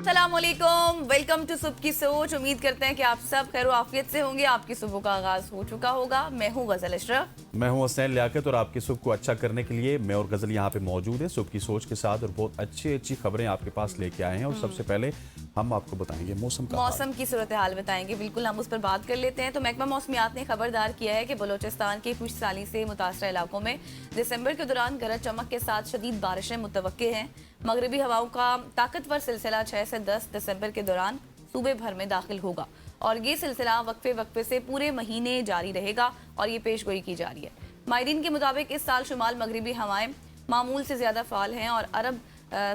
अस्सलामुअलैकुम, welcome to सुबह की सोच। उम्मीद करते हैं कि आप सब खैर आफियत से होंगे। आपकी सुबह का आगाज हो चुका होगा। मैं हूँ गजल अशरफ। मैं हूं हसनैन लियाकत और आपकी सुबह को अच्छा करने के लिए मैं और गजल यहाँ पे मौजूद है सुबह की सोच के साथ और बहुत अच्छी अच्छी खबरें आपके पास लेके आए हैं। और सबसे पहले हम आपको बताएंगे मौसम का हाल। मौसम की सूरत हाल बताएंगे, बिल्कुल हम उस पर बात कर लेते हैं। तो महकमा मौसमियात ने खबरदार किया है कि बलोचिस्तान के खुशहाली से मुतासर इलाकों में दिसंबर के दौरान गरज चमक के साथ शदीद बारिशें मुतवक्के हैं। मगरबी हवाओं का ताकतवर सिलसिला 6 से 10 दिसंबर के दौरान सूबे भर में दाखिल होगा और ये सिलसिला वक्फे वक्फे से पूरे महीने जारी रहेगा और ये पेशगोई की जा रही है। माहिरीन के मुताबिक इस साल शुमाल मगरबी हवाएं मामूल से ज्यादा फाल हैं और अरब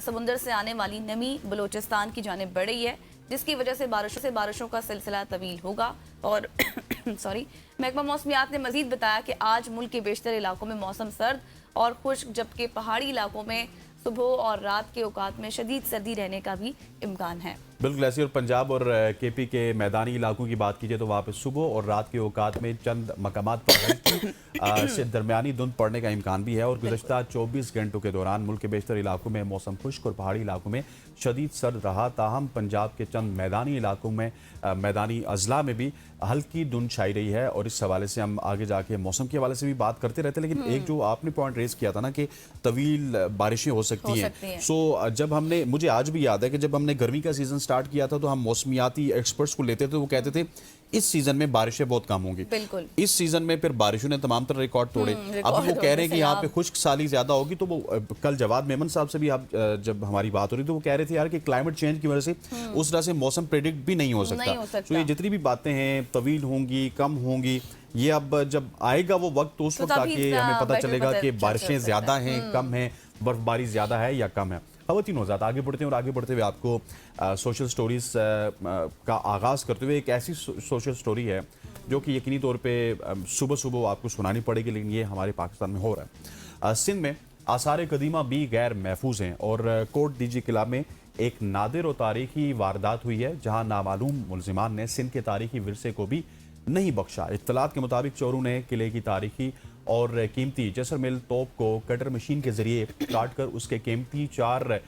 समुंदर से आने वाली नमी बलोचिस्तान की जानिब बढ़ रही है, जिसकी वजह से बारिशों का सिलसिला तवील होगा। और सॉरी, महकमा मौसमियात ने मजीद बताया कि आज मुल्क के बेशतर इलाकों में मौसम सर्द और खुश्क, जबकि पहाड़ी इलाकों में सुबह और रात के औकात में शदीद सर्दी रहने का भी इम्कान है। बिल्कुल ऐसी। और पंजाब और केपी के मैदानी इलाकों की बात कीजिए तो वहाँ पे सुबह और रात के औकात में चंद मकामात पर हल्की से दरमियानी धुंध पड़ने का इम्कान भी है। और गुज़श्ता 24 घंटों के दौरान मुल्क के बेशतर इलाकों में मौसम खुश्क और पहाड़ी इलाकों में शदीद सर्द रहा। ताहम पंजाब के चंद मैदानी इलाकों में मैदानी अजला में भी हल्की धुंध छाई रही है। और इस हवाले से हम आगे जाके मौसम के हवाले से भी बात करते रहते हैं, लेकिन एक जो आपने पॉइंट रेज किया था ना कि तवील बारिशें हो सकती हैं। सो जब हमने, मुझे आज भी याद है कि जब हमने गर्मी का सीजन स्टार्ट किया था तो हम मौसमियाती एक्सपर्ट्स को लेते थे, वो कहते थे इस सीजन में बारिशें बहुत कम होंगी। बिल्कुल इस सीजन में फिर बारिशों ने तमाम तरह रिकॉर्ड तोड़े। अब वो कह रहे हैं कि यहाँ पे खुश्क साली ज्यादा होगी। तो वो कल जवाद मेमन साहब से भी आप जब हमारी बात हो रही तो वो कह रहे थे यार कि क्लाइमेट चेंज की वजह से उस तरह से मौसम प्रेडिक्ट भी नहीं हो सकता। तो ये जितनी भी बातें हैं तवील होंगी कम होंगी, ये अब जब आएगा वो वक्त तो उस वक्त आके हमें पता चलेगा कि बारिशें ज्यादा हैं कम हैं, बर्फबारी ज्यादा है या कम है। खवातीन नौज़ात, आगे बढ़ते हैं और आगे बढ़ते हुए आपको सोशल स्टोरीज का आगाज़ करते हुए एक ऐसी सोशल स्टोरी है जो कि यकीनी तौर पे सुबह सुबह आपको सुनानी पड़ेगी, लेकिन ये हमारे पाकिस्तान में हो रहा है। सिंध में आसार कदीमा भी गैर महफूज हैं और कोट डीजी किला में एक नादिर और तारीखी वारदात हुई है जहाँ नामालूम मुलजिमान ने सिंध के तारीखी विरसे को भी नहीं बख्शा। इत्तलात के मुताबिक चोरों ने किले की तारीखी और कीमती जैसलमेर तोप को कटर मशीन के जरिए काट कर उसके कीमती 4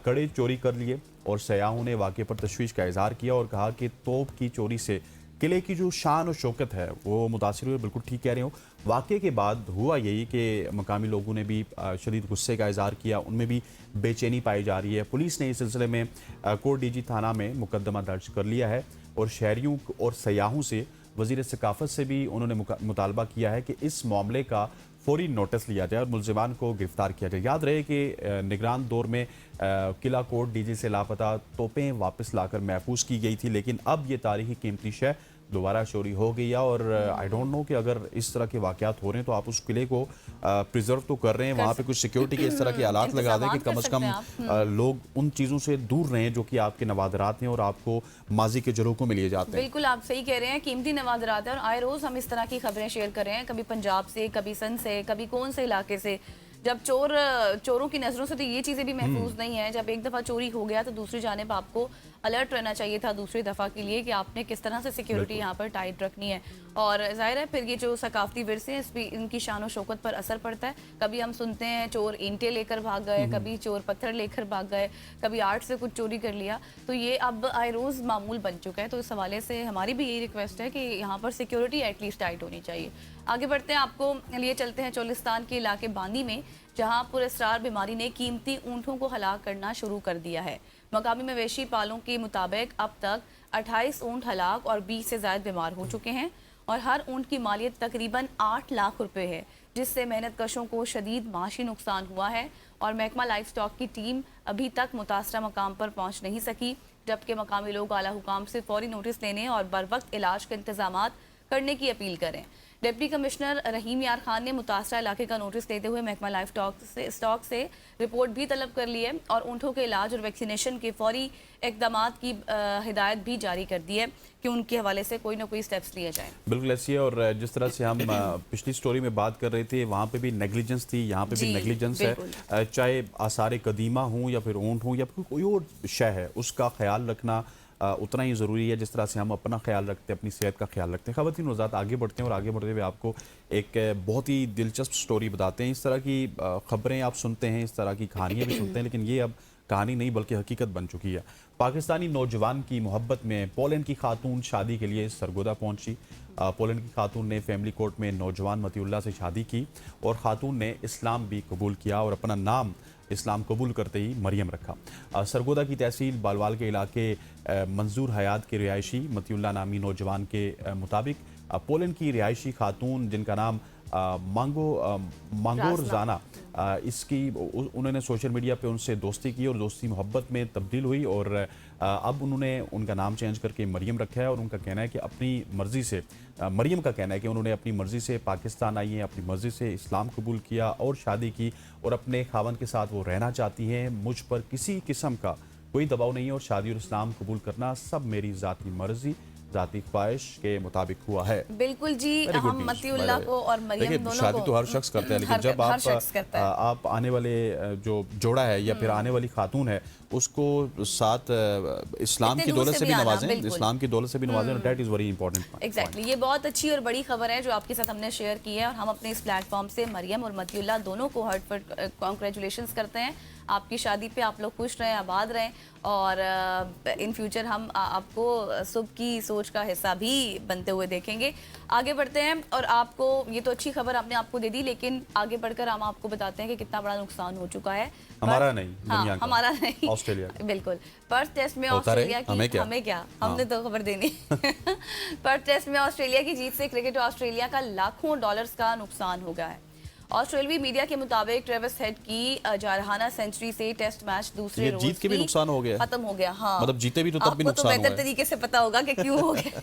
कड़े चोरी कर लिए। और सयाहों ने वाक़े पर तशवीश का इजहार किया और कहा कि तोप की चोरी से किले की जो शान और शौकत है वो मुतासिर हुए। बिल्कुल ठीक कह रहे हो। वाक़े के बाद हुआ यही कि मकामी लोगों ने भी शदीद गुस्से का इजहार किया, उनमें भी बेचैनी पाई जा रही है। पुलिस ने इस सिलसिले में कोट डीजी थाना में मुकदमा दर्ज कर लिया है और शहरियों और सयाहों से, वज़ीर सकाफत से भी उन्होंने मुतालबा किया है कि इस मामले का फौरी नोटिस लिया जाए और मुलजिमान को गिरफ्तार किया जाए। याद रहे कि निगरान दौर में किला कोट डीजी से लापता तोपें वापस लाकर महफूज की गई थी, लेकिन अब ये तारीखी कीमती शय दोबारा चोरी हो गई है। और आई डोंट नो कि अगर इस तरह के वाक़यात हो रहे हैं तो आप उस किले को प्रिजर्व तो कर रहे हैं, वहाँ पे कुछ सिक्योरिटी के इस तरह के हालात लगा दें कि कम अज़ कम लोग उन चीज़ों से दूर रहें जो कि आपके नवादरात हैं और आपको माजी के जरूकों में लिए जाते हैं। बिल्कुल आप सही कह रहे हैं, कीमती नवादरात है और आए रोज़ हम इस तरह की खबरें शेयर कर रहे हैं, कभी पंजाब से, कभी सिंध से, कभी कौन से इलाके से। जब चोरों की नज़रों से तो ये चीज़ें भी महफूज नहीं है। जब एक दफ़ा चोरी हो गया तो दूसरी जानिब आपको अलर्ट रहना चाहिए था दूसरी दफ़ा के लिए कि आपने किस तरह से सिक्योरिटी यहाँ पर टाइट रखनी है। और जाहिर है फिर ये जो सकाफती विरसे हैं इस पर इनकी शान और शौकत पर असर पड़ता है। कभी हम सुनते हैं चोर ईंटें लेकर भाग गए, कभी चोर पत्थर लेकर भाग गए, कभी आर्ट से कुछ चोरी कर लिया। तो ये अब आए रोज़ मामूल बन चुका है। तो इस हवाले से हमारी भी यही रिक्वेस्ट है कि यहाँ पर सिक्योरिटी एटलीस्ट टाइट होनी चाहिए। आगे बढ़ते हैं, आपको लिए चलते हैं चोलिस्तान के इलाके बांदी में, जहां पुरस्रार बीमारी ने कीमती ऊँटों को हलाक करना शुरू कर दिया है। मकामी मवेशी पालों के मुताबिक अब तक 28 ऊँट हलाक और 20 से ज़ायद बीमार हो चुके हैं और हर ऊँट की मालियत तकरीबन 8 लाख रुपए है, जिससे मेहनत कशों को शदीद माशी नुकसान हुआ है। और महकमा लाइफ स्टॉक की टीम अभी तक मुतासरा मकाम पर पहुँच नहीं सकी, जबकि मकामी लोग आला हुकाम से फौरी नोटिस लेने और बर वक्त इलाज के इंतजाम करने की अपील करें। डिप्टी कमिश्नर रहीम यार खान ने मुतासरा इलाके का नोटिस लेते हुए महकमा लाइफ स्टॉक से रिपोर्ट भी तलब कर ली है और ऊँटों के इलाज और वैक्सीनेशन के फौरी इकदाम की हिदायत भी जारी कर दी है कि उनके हवाले से कोई ना कोई स्टेप्स लिए जाएं। बिल्कुल ऐसी है। और जिस तरह से हम पिछली स्टोरी में बात कर रहे थे वहाँ पे भी नेग्लिजेंस थी, यहाँ पे भी नेग्लिजेंस है। चाहे आसार कदीमा हूँ या फिर ऊँट हूँ या फिर कोई और शय है, उसका ख्याल रखना उतना ही ज़रूरी है जिस तरह से हम अपना ख्याल रखते हैं, अपनी सेहत का ख्याल रखते हैं। खवातीन नौज़ात, आगे बढ़ते हैं और आगे बढ़ते हुए आपको एक बहुत ही दिलचस्प स्टोरी बताते हैं। इस तरह की खबरें आप सुनते हैं, इस तरह की कहानियाँ भी सुनते हैं, लेकिन ये अब कहानी नहीं बल्कि हकीकत बन चुकी है। पाकिस्तानी नौजवान की मोहब्बत में पोलैंड की खातून शादी के लिए सरगोदा पहुंची। पोलैंड की खातून ने फैमिली कोर्ट में नौजवान मतीउल्लाह से शादी की और खातून ने इस्लाम भी कबूल किया और अपना नाम इस्लाम कबूल करते ही मरियम रखा। सरगोदा की तहसील बालवाल के इलाके मंजूर हयात के रिहायशी मतीउल्लाह नामी नौजवान के मुताबिक पोलैंड की रिहायशी खातून जिनका नाम मांगोर जाना, इसकी उन्होंने सोशल मीडिया पे उनसे दोस्ती की और दोस्ती मोहब्बत में तब्दील हुई और अब उन्होंने उनका नाम चेंज करके मरियम रखा है और उनका कहना है कि अपनी मर्ज़ी से मरियम का कहना है कि उन्होंने अपनी मर्ज़ी से पाकिस्तान आई हैं, अपनी मर्ज़ी से इस्लाम कबूल किया और शादी की और अपने खावन के साथ वो रहना चाहती हैं। मुझ पर किसी किस्म का कोई दबाव नहीं है और शादी और इस्लाम कबूल करना सब मेरी ज़ाती मर्ज़ी ज़ाती ख्वाहिश के मुताबिक हुआ है। बिल्कुल जी, हम मतीउल्लाह को और मरियम दोनों को शादी तो हर शख्स करता है, लेकिन जब आप आने वाले जो जोड़ा है या फिर आने वाली खातून है उसको साथ इस्लाम की दौलत से भी नवाजें, इस्लाम की दौलत से भी नवाजें, that is very important. Exactly, ये बहुत अच्छी और बड़ी खबर है जो आपके साथ हमने शेयर की है और हम अपने इस प्लेटफॉर्म से मरियम और मतीउल्लाह दोनों को हार्टफुल कॉन्ग्रेचुलेशंस करते हैं। आपकी शादी पे आप लोग खुश रहें, आबाद रहें और इन फ्यूचर हम आपको सुबह की सोच का हिस्सा भी बनते हुए देखेंगे। आगे बढ़ते हैं और आपको ये तो अच्छी खबर आपने आपको दे दी, लेकिन आगे बढ़कर हम आपको बताते हैं कि कितना बड़ा नुकसान हो चुका है। हमारा नहीं, दुनिया का, हमारा नहीं, ऑस्ट्रेलिया। बिल्कुल, पर्थ टेस्ट में ऑस्ट्रेलिया की हमें क्या हमने तो खबर देनी। पर्थ टेस्ट में ऑस्ट्रेलिया की जीत से क्रिकेट ऑस्ट्रेलिया का लाखों डॉलर्स का नुकसान हो गया है। ऑस्ट्रेलवी मीडिया के मुताबिक ट्रेविस हेड की जारहाना सेंचुरी से टेस्ट मैच दूसरे रोज जीत के भी नुकसान हो गया, खत्म हो गया। हाँ, मतलब जीते भी तो तब भी नुकसान हुआ है। बेहतर तरीके से पता होगा कि क्यों हो गया।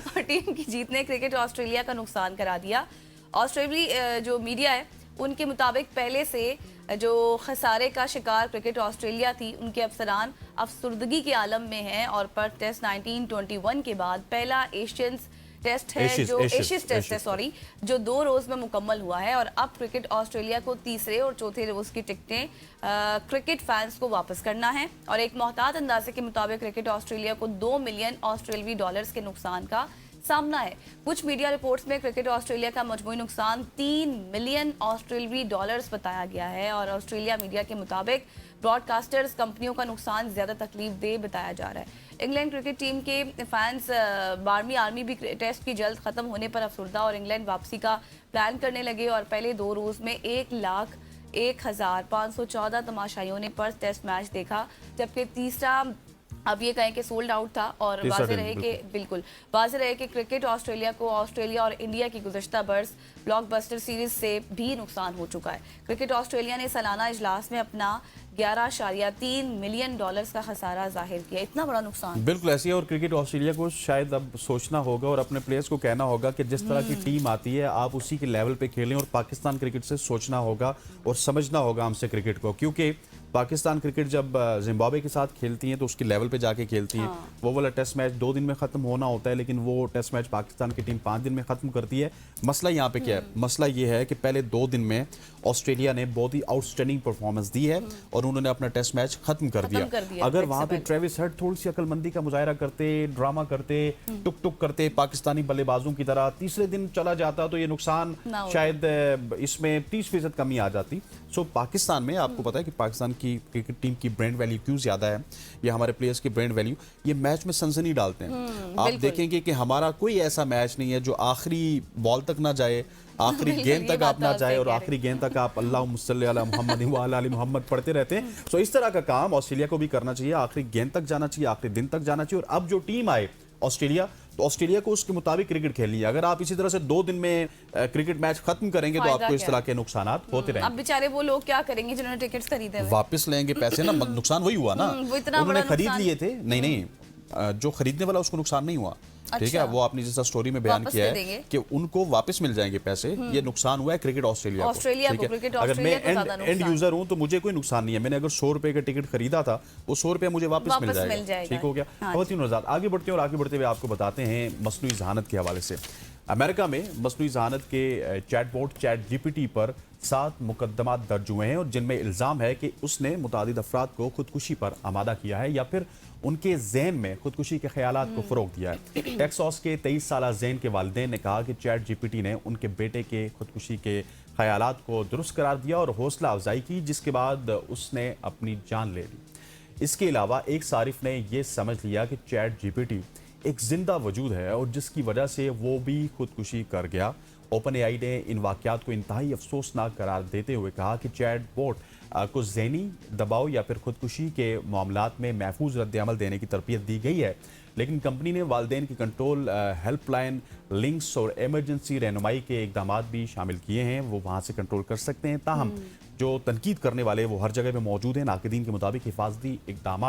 और टीम की जीत ने क्रिकेट ऑस्ट्रेलिया का नुकसान करा दिया। ऑस्ट्रेलवी जो मीडिया है उनके मुताबिक पहले से जो खसारे का शिकार क्रिकेट ऑस्ट्रेलिया थी, उनके अफसरान अफसुर्दगी के आलम में हैं और पर्थ टेस्ट 1921 के बाद पहला एशियंस टेस्ट है जो एशियस टेस्ट है सॉरी, जो 2 रोज में मुकम्मल हुआ है और अब क्रिकेट ऑस्ट्रेलिया को तीसरे और चौथे रोज की टिकटें क्रिकेट फैंस को वापस करना है। और एक मोहतात अंदाजे के मुताबिक क्रिकेट ऑस्ट्रेलिया को 2 मिलियन ऑस्ट्रेलवी डॉलर्स के नुकसान का सामना है। कुछ मीडिया रिपोर्ट्स में क्रिकेट ऑस्ट्रेलिया का मजमूई नुकसान 3 मिलियन ऑस्ट्रेलवी डॉलर्स बताया गया है और ऑस्ट्रेलिया मीडिया के मुताबिक ब्रॉडकास्टर्स कंपनियों का नुकसान ज्यादा तकलीफदेह बताया जा रहा है। इंग्लैंड क्रिकेट टीम के फैंस 12वीं आर्मी भी टेस्ट की जल्द खत्म होने पर अफसरदा और इंग्लैंड वापसी का प्लान करने लगे और पहले 2 रोज में 1,01,514 तमाशाइयों ने पर्थ टेस्ट मैच देखा, जबकि तीसरा अब ये कहें कि सोल्ड आउट था। और वाज़ेह रहे कि क्रिकेट ऑस्ट्रेलिया को ऑस्ट्रेलिया और इंडिया की गुज़श्ता बर्स ब्लॉकबस्टर सीरीज से भी नुकसान हो चुका है। क्रिकेट ऑस्ट्रेलिया ने सालाना इजलास में अपना 11.3 मिलियन डॉलर्स का खसारा जाहिर किया। इतना बड़ा नुकसान बिल्कुल ऐसी है और क्रिकेट ऑस्ट्रेलिया को शायद अब सोचना होगा और अपने प्लेयर्स को कहना होगा कि जिस तरह की टीम आती है आप उसी के लेवल पे खेलें और पाकिस्तान क्रिकेट से सोचना होगा और समझना होगा हमसे क्रिकेट को, क्योंकि पाकिस्तान क्रिकेट जब जिम्बाब्वे के साथ खेलती हैं तो उसकी लेवल पे जाके खेलती हैं। वो वाला टेस्ट मैच 2 दिन में ख़त्म होना होता है, लेकिन वो टेस्ट मैच पाकिस्तान की टीम 5 दिन में ख़त्म करती है। मसला यहाँ पे क्या है? मसला ये है कि पहले 2 दिन में ऑस्ट्रेलिया ने बहुत ही आउटस्टैंडिंग परफॉर्मेंस दी है और उन्होंने अपना टेस्ट मैच खत्म कर दिया। अगर वहाँ पे ट्रेविस हेड थोड़ी सी अक्लमंदी का मुजाहरा करते, ड्रामा करते, टुक टुक करते पाकिस्तानी बल्लेबाजों की तरह, तीसरे दिन चला जाता तो ये नुकसान शायद इसमें 30% कमी आ जाती। सो पाकिस्तान में आपको पता है कि पाकिस्तान की क्रिकेट टीम की ब्रांड वैल्यू क्यों ज्यादा है, या हमारे प्लेयर्स की ब्रांड वैल्यू, ये मैच में सनसनी डालते हैं। आप देखेंगे कि हमारा कोई ऐसा मैच नहीं है जो आखिरी बॉल तक ना जाए, आखिरी गेंद तक आप ना जाए और आखिरी गेंद तक आप अल्लाहुम्मा सल्ली अला मुहम्मद व अला आलि मुहम्मद पढ़ते रहते हैं। सो इस तरह का काम ऑस्ट्रेलिया को भी करना चाहिए, आखिरी गेंद तक जाना चाहिए, आखिरी दिन तक जाना चाहिए। और अब जो टीम आए ऑस्ट्रेलिया, तो ऑस्ट्रेलिया को उसके मुताबिक क्रिकेट खेलनी है। अगर आप इसी तरह से 2 दिन में क्रिकेट मैच खत्म करेंगे तो आपको इस तरह के नुकसान होते रहेंगे। अब बेचारे वो लोग क्या करेंगे जिन्होंने टिकट्स खरीदे हुए? वापस लेंगे पैसे ना, नुकसान वही हुआ ना, उन्होंने खरीद लिए थे। नहीं, जो खरीदने वाला उसको नुकसान नहीं हुआ। ठीक है, वो आपने जैसा स्टोरी में बयान किया है कि उनको वापस मिल जाएंगे पैसे, ये नुकसान हुआ है क्रिकेट ऑस्ट्रेलिया को। अगर मैं एंड यूजर हूं तो मुझे कोई नुकसान नहीं है। मैंने अगर 100 रुपए का टिकट खरीदा था, वो 100 रुपए मुझे वापस मिल जाएगा। ठीक हो गया। खवातीन और हज़रात, आगे बढ़ते हैं और आगे बढ़ते हुए आपको बताते हैं मसनूई ज़हानत के हवाले से। अमेरिका में मसनूई ज़हानत के चैटबॉट चैट जीपीटी पर 7 मुकदमात दर्ज हुए हैं और जिनमें इल्ज़ाम है कि उसने मुतादिद अफराद को खुदकुशी पर आमादा किया है या फिर उनके जहन में खुदकुशी के ख्यालात को फ़रोग़ दिया है। टेक्सास के 23 साला जैन के वालिदैन ने कहा कि चैट जीपीटी ने उनके बेटे के खुदकुशी के ख्यालात को दुरुस्त करार दिया और हौसला अफजाई की, जिसके बाद उसने अपनी जान ले ली। इसके अलावा एक सारिफ ने यह समझ लिया कि चैट जीपीटी एक जिंदा वजूद है और जिसकी वजह से वो भी खुदकुशी कर गया। ओपन एआई ने इन वाक़यात को इंतहाई अफसोसनाक करार देते हुए कहा कि चैट बोट को ज़हनी दबाव या फिर खुदकुशी के मामलात में महफूज रद्द-ए-अमल देने की तरबियत दी गई है, लेकिन कंपनी ने वालिदैन की कंट्रोल हेल्पलाइन लिंक्स और इमरजेंसी रहनुमाई के इकदाम भी शामिल किए हैं। वो वहाँ से कंट्रोल कर सकते हैं। ताहम जो तनकीद करने वाले वो हर जगह पे मौजूद हैं। नाक़दीन के मुताबिक हिफाजती इकदाम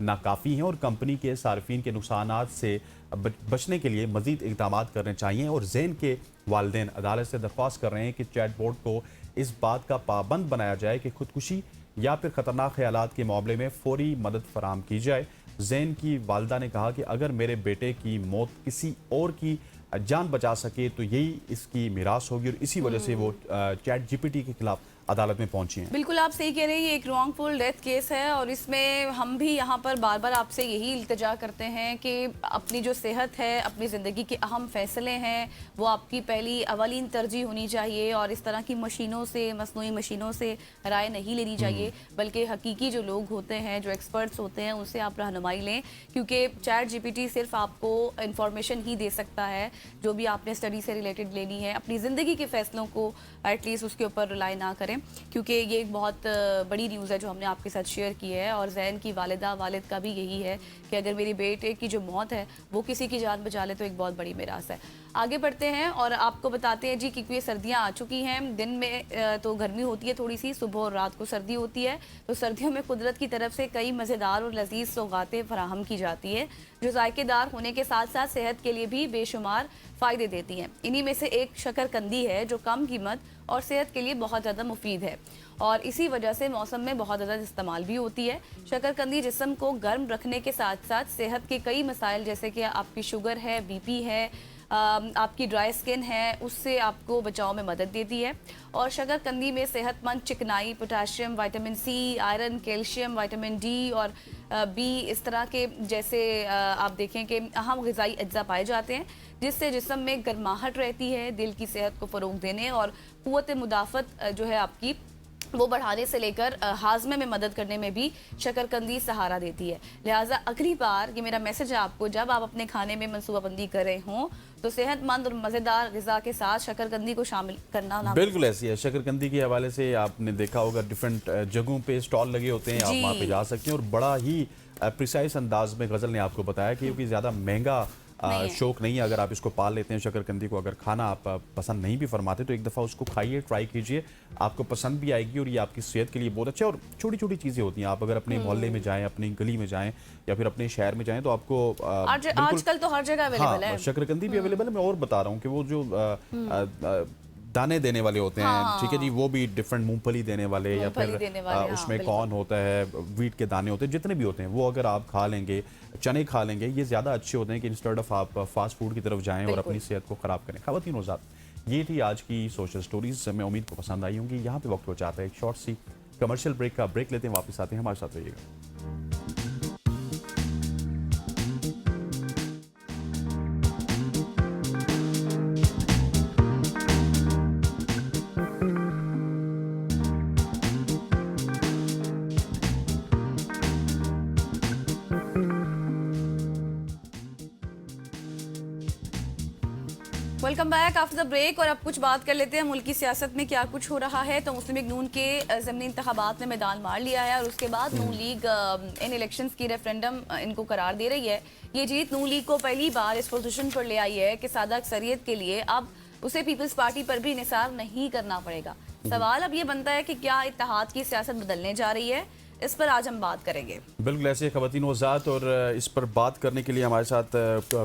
नाकाफ़ी हैं और कंपनी के सार्फिन के नुकसानात से बचने के लिए मज़ीद इकदाम करने चाहिए। और ज़ैन के वालिदैन अदालत से दरख्वास्त कर रहे हैं कि चैट बोट को इस बात का पाबंद बनाया जाए कि खुदकुशी या फिर ख़तरनाक ख्यालात के मामले में फौरी मदद फराम की जाए। ज़ैन की वालदा ने कहा कि अगर मेरे बेटे की मौत किसी और की जान बचा सके तो यही इसकी मीरास होगी और इसी वजह से वो चैट जीपीटी के खिलाफ अदालत में पहुंची हैं। बिल्कुल आप सही कह रहे हैं, ये एक रॉन्गफुल डेथ केस है और इसमें हम भी यहाँ पर बार बार आपसे यही इल्तिजा करते हैं कि अपनी जो सेहत है, अपनी ज़िंदगी के अहम फैसले हैं, वो आपकी पहली अवलीन तरजीह होनी चाहिए और इस तरह की मशीनों से, मसनूई मशीनों से राय नहीं लेनी चाहिए, बल्कि हकीकी जो लोग होते हैं, जो एक्सपर्ट्स होते हैं, उनसे आप रहनुमाई लें, क्योंकि चैट जीपीटी सिर्फ आपको इंफॉर्मेशन ही दे सकता है जो भी आपने स्टडी से रिलेटेड लेनी है। अपनी ज़िंदगी के फैसलों को एटलीस्ट उसके ऊपर रिलाई ना करें, क्योंकि ये एक बहुत बड़ी न्यूज़ है जो हमने आपके साथ शेयर की है। और ज़ैन की वालिदा वालिद का भी यही है कि अगर मेरे बेटे की जो मौत है वो किसी की जान बचा ले तो एक बहुत बड़ी मिरास है। आगे बढ़ते हैं और आपको बताते हैं जी, क्योंकि ये सर्दियाँ आ चुकी हैं, दिन में तो गर्मी होती है थोड़ी सी, सुबह और रात को सर्दी होती है, तो सर्दियों में कुदरत की तरफ से कई मज़ेदार और लजीज सौगातें फराहम की जाती है जो जायकेदार होने के साथ साथ सेहत के लिए भी बेशुमार फ़ायदे देती हैं। इन्हीं में से एक शकरकंदी है जो कम कीमत और सेहत के लिए बहुत ज़्यादा मुफीद है और इसी वजह से मौसम में बहुत ज़्यादा इस्तेमाल भी होती है। शकरकंदी जिस्म को गर्म रखने के साथ साथ सेहत के कई मसाइल जैसे कि आपकी शुगर है, बीपी है, आपकी ड्राई स्किन है, उससे आपको बचाव में मदद देती है। और शकरकंदी में सेहतमंद चिकनाई, potassium, vitamin C, iron, calcium, vitamin D और बी, इस तरह के जैसे आप देखें कि अहम ग़िज़ाई अज्जा पाए जाते हैं जिससे जिस्म में गर्माहट रहती है, दिल की सेहत को फ़रोग़ देने और क़ुव्वत मुदाफ़त जो है आपकी वो बढ़ाने से लेकर हाजमे में मदद करने में भी शकरकंदी सहारा देती है। लिहाजा अगली बार, ये मेरा मैसेज है आपको, जब आप अपने खाने में मनसूबाबंदी कर रहे हों तो सेहतमंद और मज़ेदार ग़िज़ा के साथ शकरकंदी को शामिल करना ना। बिल्कुल ऐसी है। शकरकंदी के हवाले से आपने देखा होगा डिफरेंट जगहों पे स्टॉल लगे होते हैं, आप वहाँ पे जा सकते हैं और बड़ा ही प्रिसाइज अंदाज में गज़ल ने आपको बताया कि क्योंकि ज़्यादा महंगा शौक नहीं है। अगर आप इसको पाल लेते हैं शकरकंदी को, अगर खाना आप पसंद नहीं भी फरमाते तो एक दफ़ा उसको खाइए, ट्राई कीजिए, आपको पसंद भी आएगी और ये आपकी सेहत के लिए बहुत अच्छा है। और छोटी छोटी चीज़ें होती हैं, आप अगर अपने मोहल्ले में जाएं, अपनी गली में जाएं या फिर अपने शहर में जाएं तो आपको आजकल तो हर जगह अवेलेबल है, शकरकंदी भी अवेलेबल है। मैं और बता रहा हूँ कि वो जो दाने देने वाले होते हैं, ठीक है जी, वो भी डिफरेंट मूंगफली देने वाले या फिर उसमें कॉर्न होता है, वीट के दाने होते हैं, जितने भी होते हैं वो अगर आप खा लेंगे, चने खा लेंगे, ये ज़्यादा अच्छे होते हैं कि इंस्टेड ऑफ आप फास्ट फूड की तरफ जाएं और अपनी सेहत को ख़राब करें। ख़वातीन और हज़रात, ये थी आज की सोशल स्टोरीज। मैं उम्मीद को पसंद आई होंगी। यहाँ पे वक्त हो जाता है एक शॉर्ट सी कमर्शियल ब्रेक का। ब्रेक लेते हैं, वापस आते हैं, हमारे साथ रहिएगा। Welcome back after the break. और अब कुछ बात कर लेते हैं मुल्क की सियासत में क्या कुछ हो रहा है। तो मुस्लिम लीग नून के ज़मीनी इंतखाबात में मैदान मार लिया है और उसके बाद नून लीग इन इलेक्शंस की रेफरेंडम इनको करार दे रही है। ये जीत नून लीग को पहली बार इस पोजीशन पर ले आई है कि सादा अक्सरियत के लिए अब उसे पीपल्स पार्टी पर भी निसार नहीं करना पड़ेगा। सवाल अब ये बनता है कि क्या इत्तेहाद की सियासत बदलने जा रही है, इस पर आज हम बात करेंगे। बिल्कुल ऐसे ख़वातीन व हज़रात, और इस पर बात करने के लिए हमारे साथ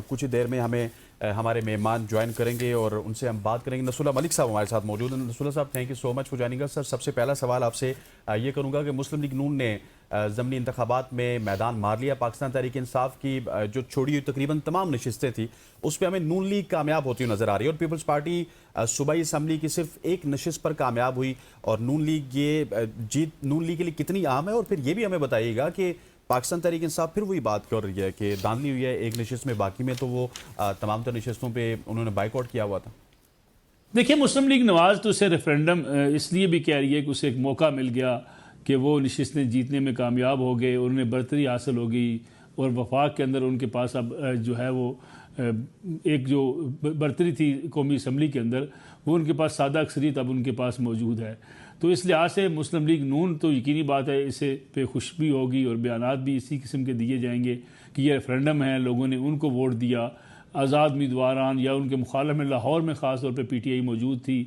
कुछ ही देर में हमें हमारे मेहमान ज्वाइन करेंगे और उनसे हम बात करेंगे। नसूला मलिक साहब हमारे साथ मौजूद हैं। नसूला साहब, thank you so much for joining us. Sir, सबसे पहला सवाल आपसे ये करूँगा कि मुस्लिम लीग नून ने ज़मीनी इंतखाबात में मैदान मार लिया। पाकिस्तान तहरीक इंसाफ की जो छोड़ी हुई तकरीबन तमाम नशिस्तें थी उसमें हमें नून लीग कामयाब होती हुई नज़र आ रही है और पीपल्स पार्टी सूबाई असम्बली की सिर्फ एक नशिस्त पर कामयाब हुई। और नून लीग ये जीत नून लीग के लिए कितनी अहम है, और फिर ये भी हमें बताइएगा कि पाकिस्तान तहरीक इंसाफ फिर वही बात कर रही है कि धांधली हुई है एक नशिस्त में, बाकी में तो वो तमाम तर नशिस्तों पे उन्होंने बाइकआउट किया हुआ था। देखिए, मुस्लिम लीग नवाज तो उसे रेफरेंडम इसलिए भी कह रही है कि उसे एक मौका मिल गया कि वो नशिस्तें जीतने में कामयाब हो गए, उन्हें बरतरी हासिल हो गई और वफाक के अंदर उनके पास अब जो है वो एक जो बरतरी थी कौमी असम्बली के अंदर, वो उनके पास सादा अक्सरियत अब उनके पास मौजूद है। तो इस लिहाज से मुस्लिम लीग नून तो यकीनी बात है इसे पे खुश भी होगी और बयानात भी इसी किस्म के दिए जाएंगे कि ये रेफरेंडम है, लोगों ने उनको वोट दिया, आज़ाद उम्मीदवारान या उनके मुखालफ में लाहौर में ख़ास तौर पर PTI मौजूद थी,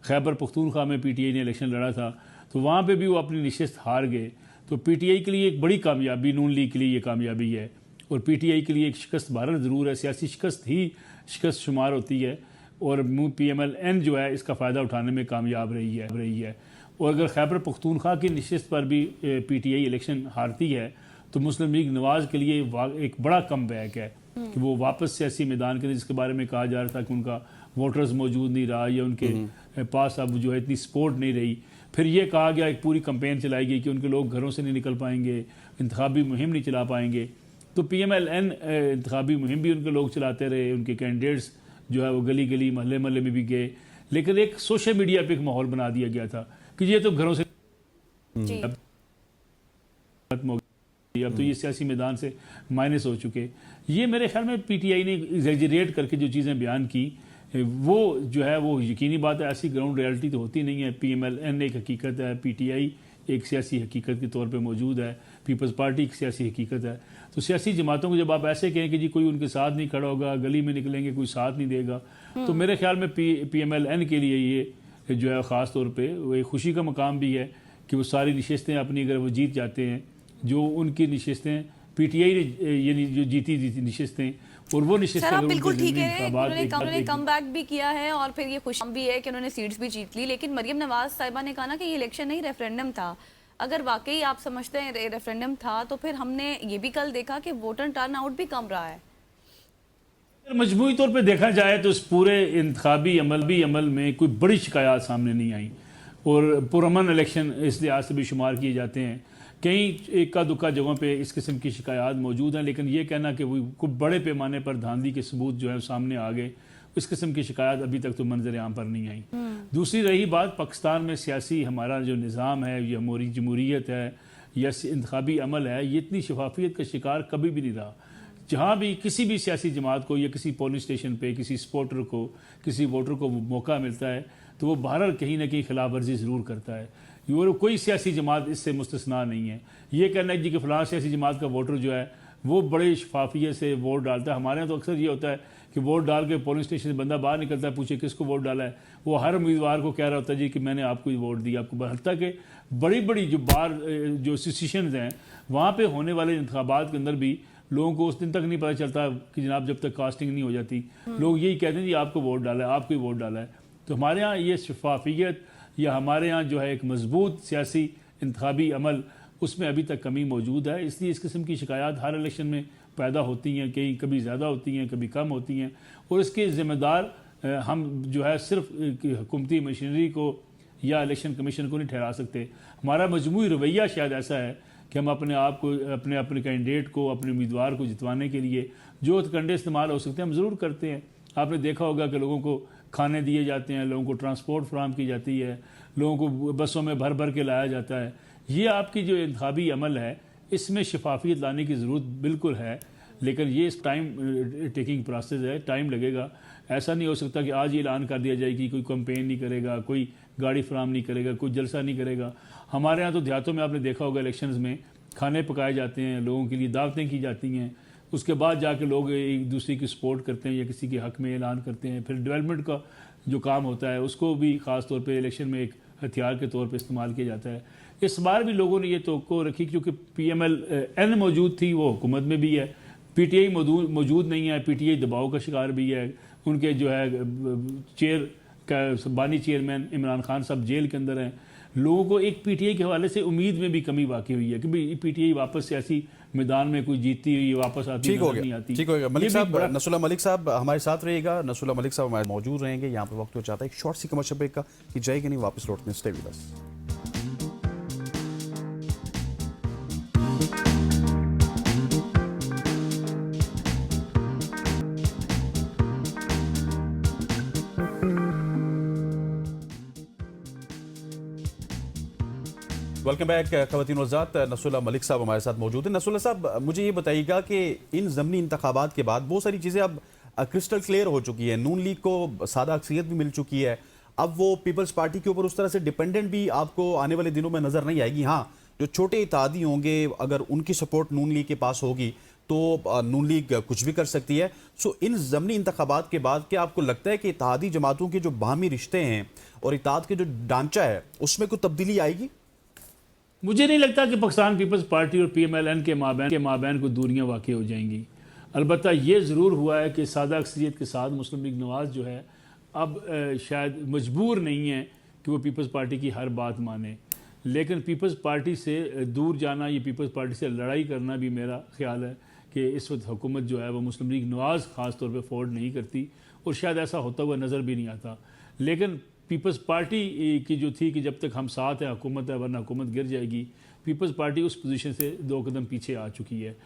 खैबर पख्तूनख्वा में PTI ने इलेक्शन लड़ा था, तो वहाँ पर भी वो अपनी नशिस्त हार गए। तो PTI के लिए एक बड़ी कामयाबी, नून लीग के लिए ये कामयाबी है और PTI के लिए एक शिकस्त भारत ज़रूर है, सियासी शिकस्त ही शिकस्त शुमार होती है और PMLN जो है इसका फ़ायदा उठाने में कामयाब रही है। और अगर खैबर पख्तूनख्वा की नशिस्त पर भी PTI इलेक्शन हारती है तो मुस्लिम लीग नवाज़ के लिए एक बड़ा कम बैक है कि वो वापस सियासी मैदान के, जिसके बारे में कहा जा रहा था कि उनका वोटर्स मौजूद नहीं रहा या उनके पास अब जो है इतनी सपोर्ट नहीं रही। फिर ये कहा गया, एक पूरी कंपेन चलाई गई कि उनके लोग घरों से नहीं निकल पाएंगे, इंतखाबी मुहिम नहीं चला पाएंगे। तो PMLN इंतखाबी मुहिम भी उनके लोग चलाते रहे, उनके कैंडिडेट्स जो है वो गली गली महल्ले महल्ले में भी गए, लेकिन एक सोशल मीडिया पे एक माहौल बना दिया गया था कि ये तो घरों से खत्म हो गया, अब तो ये सियासी मैदान से माइनस हो चुके। ये मेरे ख्याल में PTI ने एग्जैजरेट करके जो चीज़ें बयान की वो जो है वो यकीनी बात है, ऐसी ग्राउंड रियलिटी तो होती नहीं है। PMLN एक हकीकत है, PTI एक सियासी हकीकत के तौर पे मौजूद है, पीपल्स पार्टी एक सियासी हकीकत है। तो सियासी जमातों को जब आप ऐसे कहें कि जी कोई उनके साथ नहीं खड़ा होगा, गली में निकलेंगे कोई साथ नहीं देगा, तो मेरे ख्याल में PMLN के लिए ये जो है ख़ास तौर पे वो एक खुशी का मकाम भी है कि वो सारी नशिस्तें अपनी अगर वो जीत जाते हैं, जो उनकी नशिस्तें PTI ने ये जो जीती नशिस्तें और वो नशिस्तें सर आप बिल्कुल ठीक है, उन्होंने कम बैक भी किया है और फिर ये खुशी भी है कि उन्होंने सीट्स भी जीत ली। लेकिन मरियम नवाज साहिबा ने कहा ना कि ये इलेक्शन नहीं रेफरेंडम था। अगर वाकई आप समझते हैं रेफरेंडम था तो फिर हमने ये भी कल देखा कि वोटर टर्न आउट भी कम रहा है। मजमूई तौर पे देखा जाए तो इस पूरे इंतखाबी अमल में कोई बड़ी शिकायत सामने नहीं आई और पुरअमन इलेक्शन इस लिहाज से भी शुमार किए जाते हैं। कई इक्का दुक्का जगहों पे इस किस्म की शिकायत मौजूद हैं, लेकिन ये कहना कि वो कुछ बड़े पैमाने पर धांधली के सबूत जो है सामने आ गए, इस किस्म की शिकायत अभी तक तो मंजर आम पर नहीं आई। दूसरी रही बात पाकिस्तान में सियासी हमारा जो निज़ाम है, ये हमारी जमहूरियत है या इंतखाबी अमल है, ये इतनी शफाफियत का शिकार कभी भी नहीं रहा। जहाँ भी किसी भी सियासी जमात को या किसी पोलिंग स्टेशन पे किसी सपोर्टर को, किसी वोटर को मौका मिलता है तो वो बहरहाल कहीं ना कहीं खिलाफ वर्जी ज़रूर करता है। और कोई सियासी जमात इससे मुस्तस्ना नहीं है। ये कहना है जी कि फ़लाँ सियासी जमात का वोटर जो है वो बड़े शफाफियत से वोट डालता है। हमारे यहाँ तो अक्सर ये होता है कि वोट डाल के पोलिंग स्टेशन से बंदा बाहर निकलता है, पूछे किसको वोट डाला है, वो हर उम्मीदवार को कह रहा होता है जी कि मैंने आपको ही वोट दिया आपको। हत्ता कि बड़ी बड़ी जो बार जो एसोसिएशन हैं वहाँ पर होने वाले इंतखाबात के अंदर भी लोगों को उस दिन तक नहीं पता चलता कि जनाब जब तक कास्टिंग नहीं हो जाती, लोग यही कहते हैं जी आपको वोट डाला है, आपको ही वोट डाला है। तो हमारे यहाँ ये शफाफियत या हमारे यहाँ जो है एक मजबूत सियासी इंतखाबी अमल, उसमें अभी तक कमी मौजूद है। इसलिए इस किस्म की शिकायत हर इलेक्शन में पैदा होती हैं, कभी ज़्यादा होती हैं, कभी कम होती हैं, और इसके ज़िम्मेदार हम जो है सिर्फ हुकूमती मशीनरी को या इलेक्शन कमीशन को नहीं ठहरा सकते। हमारा मजमूई रवैया शायद ऐसा है कि हम अपने आप को, अपने कैंडिडेट को, अपने उम्मीदवार को जितवाने के लिए जो कंडे इस्तेमाल हो सकते हैं हम ज़रूर करते हैं। आपने देखा होगा कि लोगों को खाने दिए जाते हैं, लोगों को ट्रांसपोर्ट फराहम की जाती है, लोगों को बसों में भर भर के लाया जाता है। ये आपकी जो इंतखाबी अमल है इसमें शफाफियत लाने की ज़रूरत बिल्कुल है, लेकिन ये टाइम टेकिंग प्रोसेस है, टाइम लगेगा। ऐसा नहीं हो सकता कि आज ही ऐलान कर दिया जाए कि कोई कैंपेन नहीं करेगा, कोई गाड़ी फराहम नहीं करेगा, कोई जलसा नहीं करेगा। हमारे यहाँ तो देहातों में आपने देखा होगा इलेक्शंस में खाने पकाए जाते हैं, लोगों के लिए दावतें की जाती हैं, उसके बाद जाके लोग एक दूसरे की सपोर्ट करते हैं या किसी के हक़ में ऐलान करते हैं। फिर डेवलपमेंट का जो काम होता है उसको भी ख़ास तौर पे इलेक्शन में एक हथियार के तौर पे इस्तेमाल किया जाता है। इस बार भी लोगों ने ये तवक्को रखी क्योंकि PMLN मौजूद थी, वो हुकूमत में भी है, PTI मौजूद नहीं है, PTI दबाव का शिकार भी है। उनके जो है चेयर का बानी चेयरमैन इमरान खान साहब जेल के अंदर हैं। लोगों को एक PTI के हवाले से उम्मीद में भी कमी वाकई हुई है कि भाई PTI वापस सियासी मैदान में कोई जीतती हुई वापस आती नहीं आती। ठीक हो गया। मलिक साहब, नसरुल्लाह मलिक साहब हमारे साथ रहिएगा। नसरुल्लाह मलिक साहब हमारे मौजूद रहेंगे। यहाँ पे वक्त हो जाता है एक शॉर्ट सी कमर्शियल ब्रेक का, कि जाएगी नहीं, वापस लौटने stay with us. Welcome back ख़वातीन और हज़रात। नसरुल्लाह मलिक साहब हमारे साथ मौजूद हैं। नसरुल्लाह साहब, मुझे ये बताइएगा कि इन ज़मनी इंतखाबात के बाद बहुत सारी चीज़ें अब क्रिस्टल क्लियर हो चुकी है। नून लीग को सादा अक्सरियत भी मिल चुकी है। अब वो पीपल्स पार्टी के ऊपर उस तरह से डिपेंडेंट भी आपको आने वाले दिनों में नज़र नहीं आएगी। हाँ, जो छोटे इत्तेहादी होंगे, अगर उनकी सपोर्ट नून लीग के पास होगी तो नून लीग कुछ भी कर सकती है। सो इन ज़मनी इंतखाबात के बाद क्या आपको लगता है कि इत्तेहादी जमातों के जो बाहमी रिश्ते हैं और इत्तेहाद के जो ढांचा है उसमें कोई तब्दीली आएगी? मुझे नहीं लगता कि पाकिस्तान पीपल्स पार्टी और PMLN के माबैन को दूरियां वाक़ई हो जाएंगी। अलबत्ता ये ज़रूर हुआ है कि सादा अक्सरियत के साथ मुस्लिम लीग नवाज़ जो है अब शायद मजबूर नहीं है कि वो पीपल्स पार्टी की हर बात माने, लेकिन पीपल्स पार्टी से दूर जाना, ये पीपल्स पार्टी से लड़ाई करना भी मेरा ख्याल है कि इस वक्त हुकूमत जो है वो मुस्लिम लीग नवाज़ ख़ास तौर पे अफोर्ड नहीं करती और शायद ऐसा होता हुआ नज़र भी नहीं आता। लेकिन पीपल्स पार्टी की जो थी कि जब तक हम साथ हैं हुकूमत है, वरना हुकूमत गिर जाएगी, पीपल्स पार्टी उस पोजीशन से 2 कदम पीछे आ चुकी है।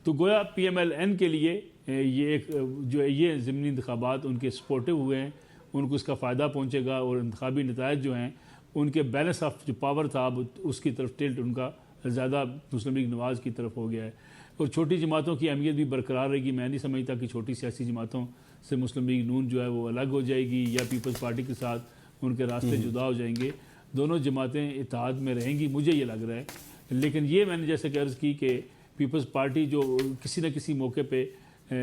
तो गोया PMLN के लिए ये एक जो है ये ज़मनी इंतखाबात उनके सपोर्टिव हुए हैं, उनको उसका फ़ायदा पहुँचेगा और इंतखाबी नतायज जो हैं उनके बैलेंस ऑफ जो पावर था अब उसकी तरफ टिल्ट उनका ज़्यादा मुस्लिम लीग नवाज़ की तरफ हो गया है और छोटी जमातों की अहमियत भी बरकरार रहेगी। मैं नहीं समझता कि छोटी सियासी जमातों से मुस्लिम लीग नून जो है वो अलग हो जाएगी या पीपल्स पार्टी के साथ उनके रास्ते जुदा हो जाएंगे। दोनों जमातें इत्तेहाद में रहेंगी, मुझे ये लग रहा है। लेकिन ये मैंने जैसे कर्ज की कि पीपल्स पार्टी जो किसी न किसी मौके पे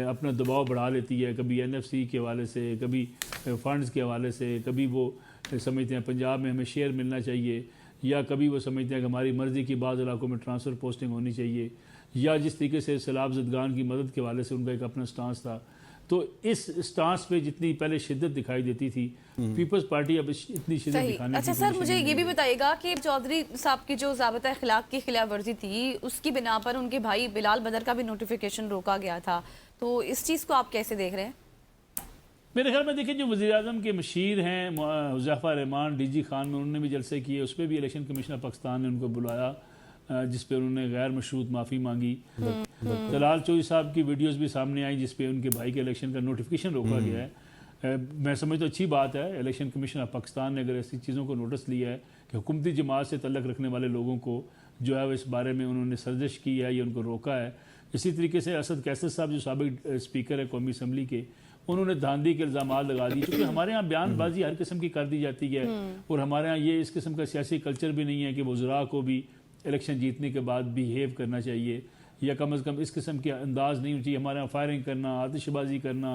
अपना दबाव बढ़ा लेती है, कभी NFC के हवाले से, कभी फंड्स के हवाले से, कभी वो समझते हैं पंजाब में हमें शेयर मिलना चाहिए, या कभी वो समझते हैं कि हमारी मर्ज़ी की बाज़ इलाकों में ट्रांसफ़र पोस्टिंग होनी चाहिए, या जिस तरीके से सैलाब ज़दगान की मदद के हवाले से उनका एक अपना स्टांस था। तो इस स्टांस पे जितनी पहले शिद्दत दिखाई देती थी, पीपल्स पार्टी अब इतनी शिद्दत दिखाने अच्छा की सर, कोशिश मुझे नहीं ये भी करेगी। बताइएगा कि चौधरी साहब की जो ज़ाबिता अखलाक की खिलाफ वर्जी थी उसकी बिना पर उनके भाई बिलाल बदर का भी नोटिफिकेशन रोका गया था, तो इस चीज़ को आप कैसे देख रहे हैं? मेरे ख्याल में देखिए, जो वज़ीर-ए-आज़म के मशीर हैं हुज़ैफ़ा रहमान DG खान में, उन्होंने भी जलसे किए, उस पर भी इलेक्शन कमिश्नर पाकिस्तान ने उनको बुलाया जिस पे उन्होंने गैर मशरूत माफ़ी मांगी। दलाल चौधरी साहब की वीडियोस भी सामने आई जिस पे उनके भाई के इलेक्शन का नोटिफिकेशन रोका गया है। मैं समझता अच्छी बात है, इलेक्शन कमिश्नर पाकिस्तान ने अगर ऐसी चीज़ों को नोटिस लिया है कि हुकूमती जमात से तल्लुक़ रखने वाले लोगों को जो है इस बारे में उन्होंने सर्जिश की है या उनको रोका है। इसी तरीके से असद कैसर साहब जो साबिक स्पीकर है कौमी असम्बली के, उन्होंने धांधली के इल्ज़ाम लगा दिए, क्योंकि हमारे यहाँ बयानबाजी हर किस्म की कर दी जाती है और हमारे यहाँ ये इस किस्म का सियासी कल्चर भी नहीं है कि वज़रा को भी इलेक्शन जीतने के बाद बिहेव करना चाहिए या कम अज़ कम इस किस्म के अंदाज नहीं होना चाहिए। हमारे यहाँ फायरिंग करना, आतिशबाजी करना,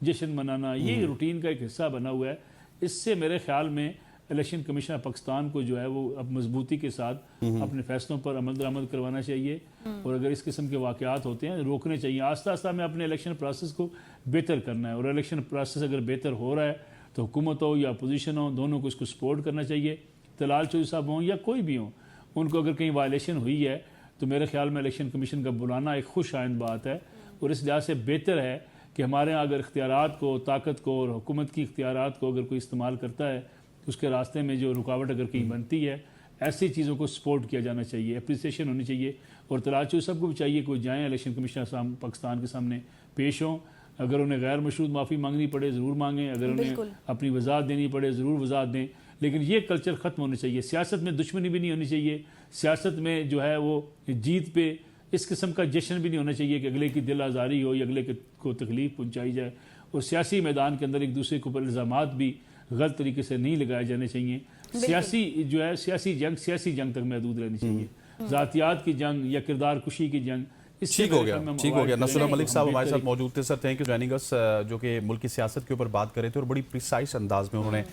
जश्न मनाना, ये रूटीन का एक हिस्सा बना हुआ है। इससे मेरे ख्याल में इलेक्शन कमीशन पाकिस्तान को जो है वो अब मजबूती के साथ अपने फैसलों पर अमल दरामद करवाना चाहिए और अगर इस किस्म के वाक़यात होते हैं रोकने चाहिए। आस्ता आस्ता में अपने इलेक्शन प्रोसेस को बेहतर करना है और इलेक्शन प्रोसेस अगर बेहतर हो रहा है तो हुकूमत हो या अपोजिशन हो, दोनों को इसको सपोर्ट करना चाहिए। दलाल चौधरी साहब हों या कोई भी हो, उनको अगर कहीं वायलेशन हुई है तो मेरे ख्याल में इलेक्शन कमीशन का बुलाना एक खुश आइंद बात है और इस लिहाज से बेहतर है कि हमारे यहाँ अगर इख्तियारात को, ताकत को और हुकूमत की इख्तियारात को अगर कोई इस्तेमाल करता है तो उसके रास्ते में जो रुकावट अगर कहीं बनती है, ऐसी चीज़ों को सपोर्ट किया जाना चाहिए, अप्रिसिएशन होनी चाहिए। और दलाल चौधरी साहब को भी चाहिए कोई जाएँ इलेक्शन कमीशन पाकिस्तान के सामने पेश हों, अगर उन्हें गैर मशरूत माफ़ी मांगनी पड़े ज़रूर मांगें, अगर उन्हें अपनी वजाहत देनी पड़े ज़रूर वजाहत दें, लेकिन ये कल्चर ख़त्म होना चाहिए। सियासत में दुश्मनी भी नहीं होनी चाहिए, सियासत में जो है वो जीत पे इस किस्म का जश्न भी नहीं होना चाहिए कि अगले की दिल आज़ारी हो या अगले को तकलीफ़ पहुँचाई जाए। और सियासी मैदान के अंदर एक दूसरे के ऊपर इल्ज़ामात भी गलत तरीके से नहीं लगाए जाने चाहिए। सियासी जो है सियासी जंग तक महदूद रहनी चाहिए। ज़ातियात की जंग या किरदार कुशी की जंग ठीक हो गया। नसरुल्लाह मलिक साहब हमारे साथ मौजूद थे। Sir thank you joining us, जो कि मुल्क की सियासत के ऊपर बात कर रहे थे और बड़ी प्रिसाइज अंदाज में उन्होंने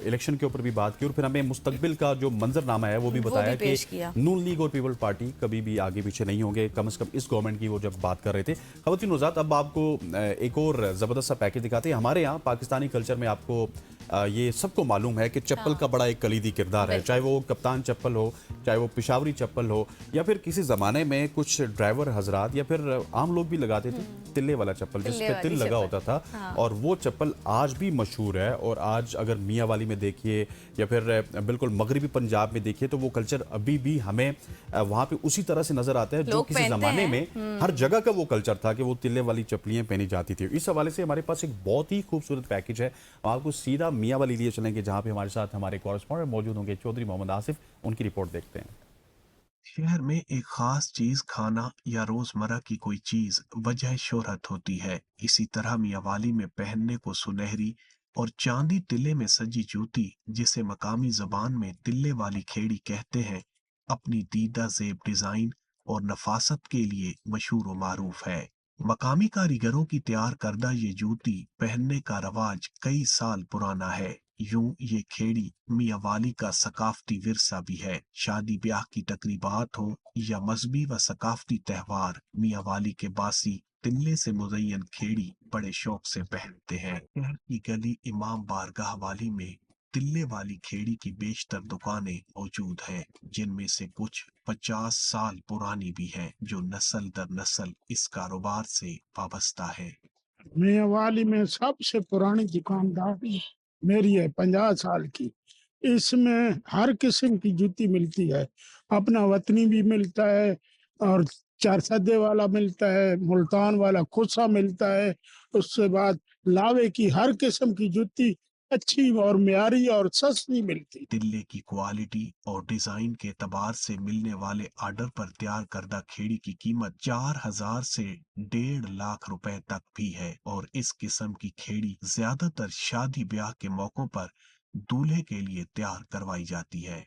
इलेक्शन के ऊपर भी बात की और फिर हमें मुस्तकबिल का जो मंजरनामा है वो भी बताया कि नून लीग और पीपल पार्टी कभी भी आगे पीछे नहीं होंगे, कम से कम इस गवर्नमेंट की वो जब बात कर रहे थे। ख़वातीन नौज़ात, अब आपको एक और ज़बरदस्त सा पैकेज दिखाते हैं। हमारे यहाँ पाकिस्तानी कल्चर में आपको ये सबको मालूम है कि चप्पल का बड़ा एक कलीदी किरदार है, चाहे वो कप्तान चप्पल हो, चाहे वो पिशावरी चप्पल हो, या फिर किसी ज़माने में कुछ ड्राइवर हजरात या फिर आम लोग भी लगाते थे तिल्ले वाला चप्पल, जिस पे तिल लगा होता था। और वो चप्पल आज भी मशहूर है और आज अगर मियाँ वाली में देखिए या फिर बिल्कुल मगरबी पंजाब में देखिए तो वो कल्चर अभी भी हमें वहाँ पे उसी तरह से नजर आता है जो किसी ज़माने में हर जगह का वो कल्चर था कि वो तिल्ले वाली चप्पलियाँ पहनी जाती थी। इस हवाले से हमारे पास एक बहुत ही खूबसूरत पैकेज है, आपको सीधा मियाँ वाली लिए चलेंगे जहाँ पे हमारे साथ हमारे कॉरेस्पॉन्डेंट मौजूद होंगे चौधरी मोहम्मद आसिफ, उनकी रिपोर्ट देखते हैं। शहर में एक खास चीज खाना या रोजमर्रा की कोई चीज वजह शोहरत होती है। इसी तरह मियावाली में पहनने को सुनहरी और चांदी तिल्ले में सजी जूती, जिसे मकामी जबान में तिल्ले वाली खेड़ी कहते हैं, अपनी दीदा जेब डिजाइन और नफासत के लिए मशहूर व मारूफ है। मकामी कारीगरों की तैयार करदा ये जूती पहनने का रवाज कई साल पुराना है। यूं ये खेड़ी मियावाली का सकाफती विरसा भी है। शादी ब्याह की तकरीबात हो या मजहबी व सकाफती त्योहार, मियावाली के बासी तिल्ले से मुज़य्यन खेड़ी बड़े शौक से पहनते हैं। शहर की गली इमाम बारगाह वाली में तिल्ले वाली खेड़ी की बेशतर दुकानें मौजूद हैं, जिनमें से कुछ 50 साल पुरानी भी हैं, जो नस्ल दर नस्ल इस कारोबार से वाबस्ता है। मेवाली में सबसे पुरानी दुकानदारी मेरी है, 50 साल की। इसमें हर किस्म की जूती मिलती है, अपना वतनी भी मिलता है और चार सदे वाला मिलता है, मुल्तान वाला खुसा मिलता है। उसके बाद लावे की हर किस्म की जूती अच्छी और म्यारी और सस्ती मिलती। तिल्ले की क्वालिटी और डिजाइन के एतबार से मिलने वाले ऑर्डर पर तैयार करदा खेड़ी की कीमत 4,000 से 1.5 लाख रुपए तक भी है, और इस किस्म की खेड़ी ज्यादातर शादी ब्याह के मौकों पर दूल्हे के लिए तैयार करवाई जाती है।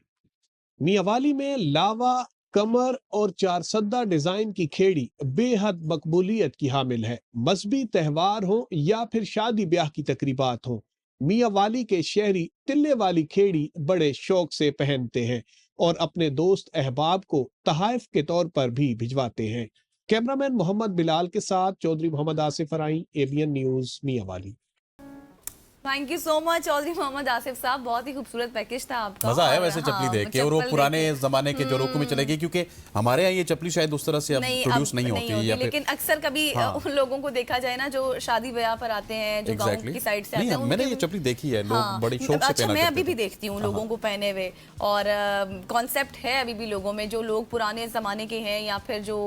मियावाली में लावा, कमर और चार सद्दा डिजाइन की खेड़ी बेहद मकबूलियत की हामिल है। मजहबी त्यौहार हो या फिर शादी ब्याह की तकरीबात हो, मियावाली के शहरी तिल्ले वाली खेड़ी बड़े शौक से पहनते हैं और अपने दोस्त अहबाब को तहाइफ के तौर पर भी भिजवाते हैं। कैमरामैन मोहम्मद बिलाल के साथ Chaudhry Mohammad Asif Farai, ABN news, Mianwali. Thank you so much Chaudhry Mohammad Asif sahab, बहुत ही खूबसूरत पैकेज था आपका। मजा आया और वैसे चपली हाँ, देख के, और वो चप्पल पुराने देख के। जमाने के जोरों में चलेगी, क्योंकि हमारे यहाँ ये चपली शायद उस तरह से अब प्रोड्यूस नहीं होती या फिर, लेकिन अक्सर कभी हाँ। उन लोगों को देखा जाए ना जो शादी ब्याह पर आते हैं, जो गांव की साइड से आते हैं, मैंने ये चपली देखी है, लोग बड़ी शौक से अच्छा, पहना मैं करते अभी भी थे। देखती हूँ लोगों को पहने हुए, और कॉन्सेप्ट है अभी भी लोगों में, जो लोग पुराने जमाने के हैं या फिर जो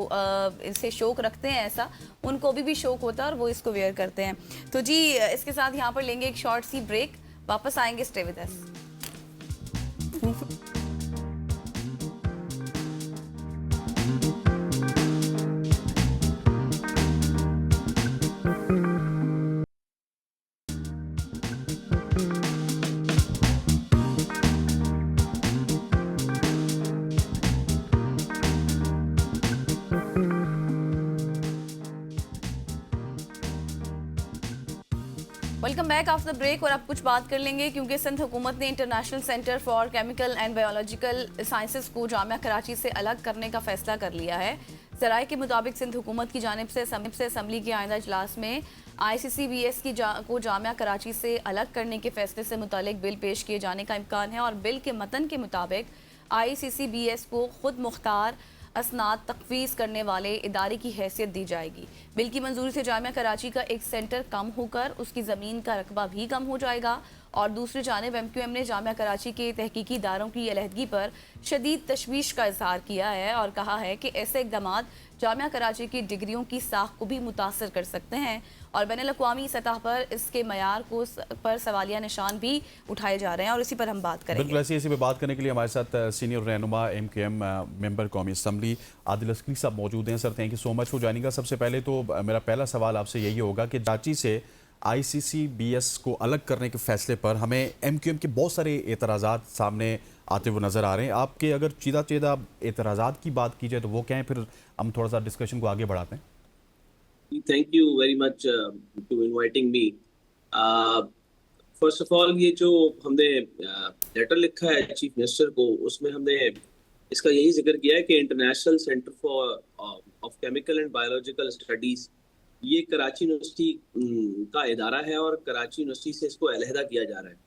इससे शौक रखते हैं, ऐसा उनको अभी भी शौक होता है और वो इसको वेयर करते हैं। तो जी इसके साथ यहाँ पर लेंगे एक शॉर्ट सी ब्रेक, वापस आएंगे, stay with us. Welcome back after break. और अब कुछ बात कर लेंगे, क्योंकि सिंध हुकूमत ने international centre for chemical and biological sciences को जामिया कराची से अलग करने का फैसला कर लिया है। ज़राए के मुताबिक सिंध हुकूमत की जानिब से असम्बली के आइंदा इजलास में ICCBS को जामिया कराची से अलग करने के फैसले से मुतालिक बिल पेश किए जाने का इम्कान है, और बिल के मतन के मुताबिक ICCBS को खुद मुख्तार असनाद तकवीज़ करने वाले इदारे की हैसियत दी जाएगी। बिल की मंजूरी से जामिया कराची का एक सेंटर कम होकर उसकी ज़मीन का रकबा भी कम हो जाएगा, और दूसरी जानिब MQM ने जामिया कराची के तहकीकी इदारों की अलहदगी पर शदीद तशवीश का इजहार किया है और कहा है कि ऐसे इक़दाम जामिया कराची की डिग्रियों की साख को भी मुतासर कर सकते हैं, और बैनुल-अक़वामी सतह पर इसके मयार को पर सवालिया निशान भी उठाए जा रहे हैं, और इसी पर हम बात करेंगे। बिल्कुल इसी पे बात करने के लिए हमारे साथ सीनियर रहनुमा MQM मेंबर कौमी असम्बली आदिल अस्करी साहब मौजूद हैं। Sir, thank you so much for joining. सबसे पहले तो मेरा पहला सवाल आपसे यही होगा कि कराची से ICCBS को अलग करने के फैसले पर हमें MQM के बहुत सारे एतराज़ात सामने आते हुए नज़र आ रहे हैं। आपके अगर चीदा एतराज़ात की बात की जाए तो वो क्या है, फिर हम थोड़ा सा डिस्कशन को आगे बढ़ाते हैं। Thank you very much to inviting me. First of all, ये जो हमने लेटर लिखा है चीफ मिनिस्टर को, उसमें हमने इसका यही जिक्र किया है कि international centre for of chemical and biological studies ये कराची यूनिवर्सिटी का इदारा है, और कराची यूनिवर्सिटी से इसको अलहदा किया जा रहा है।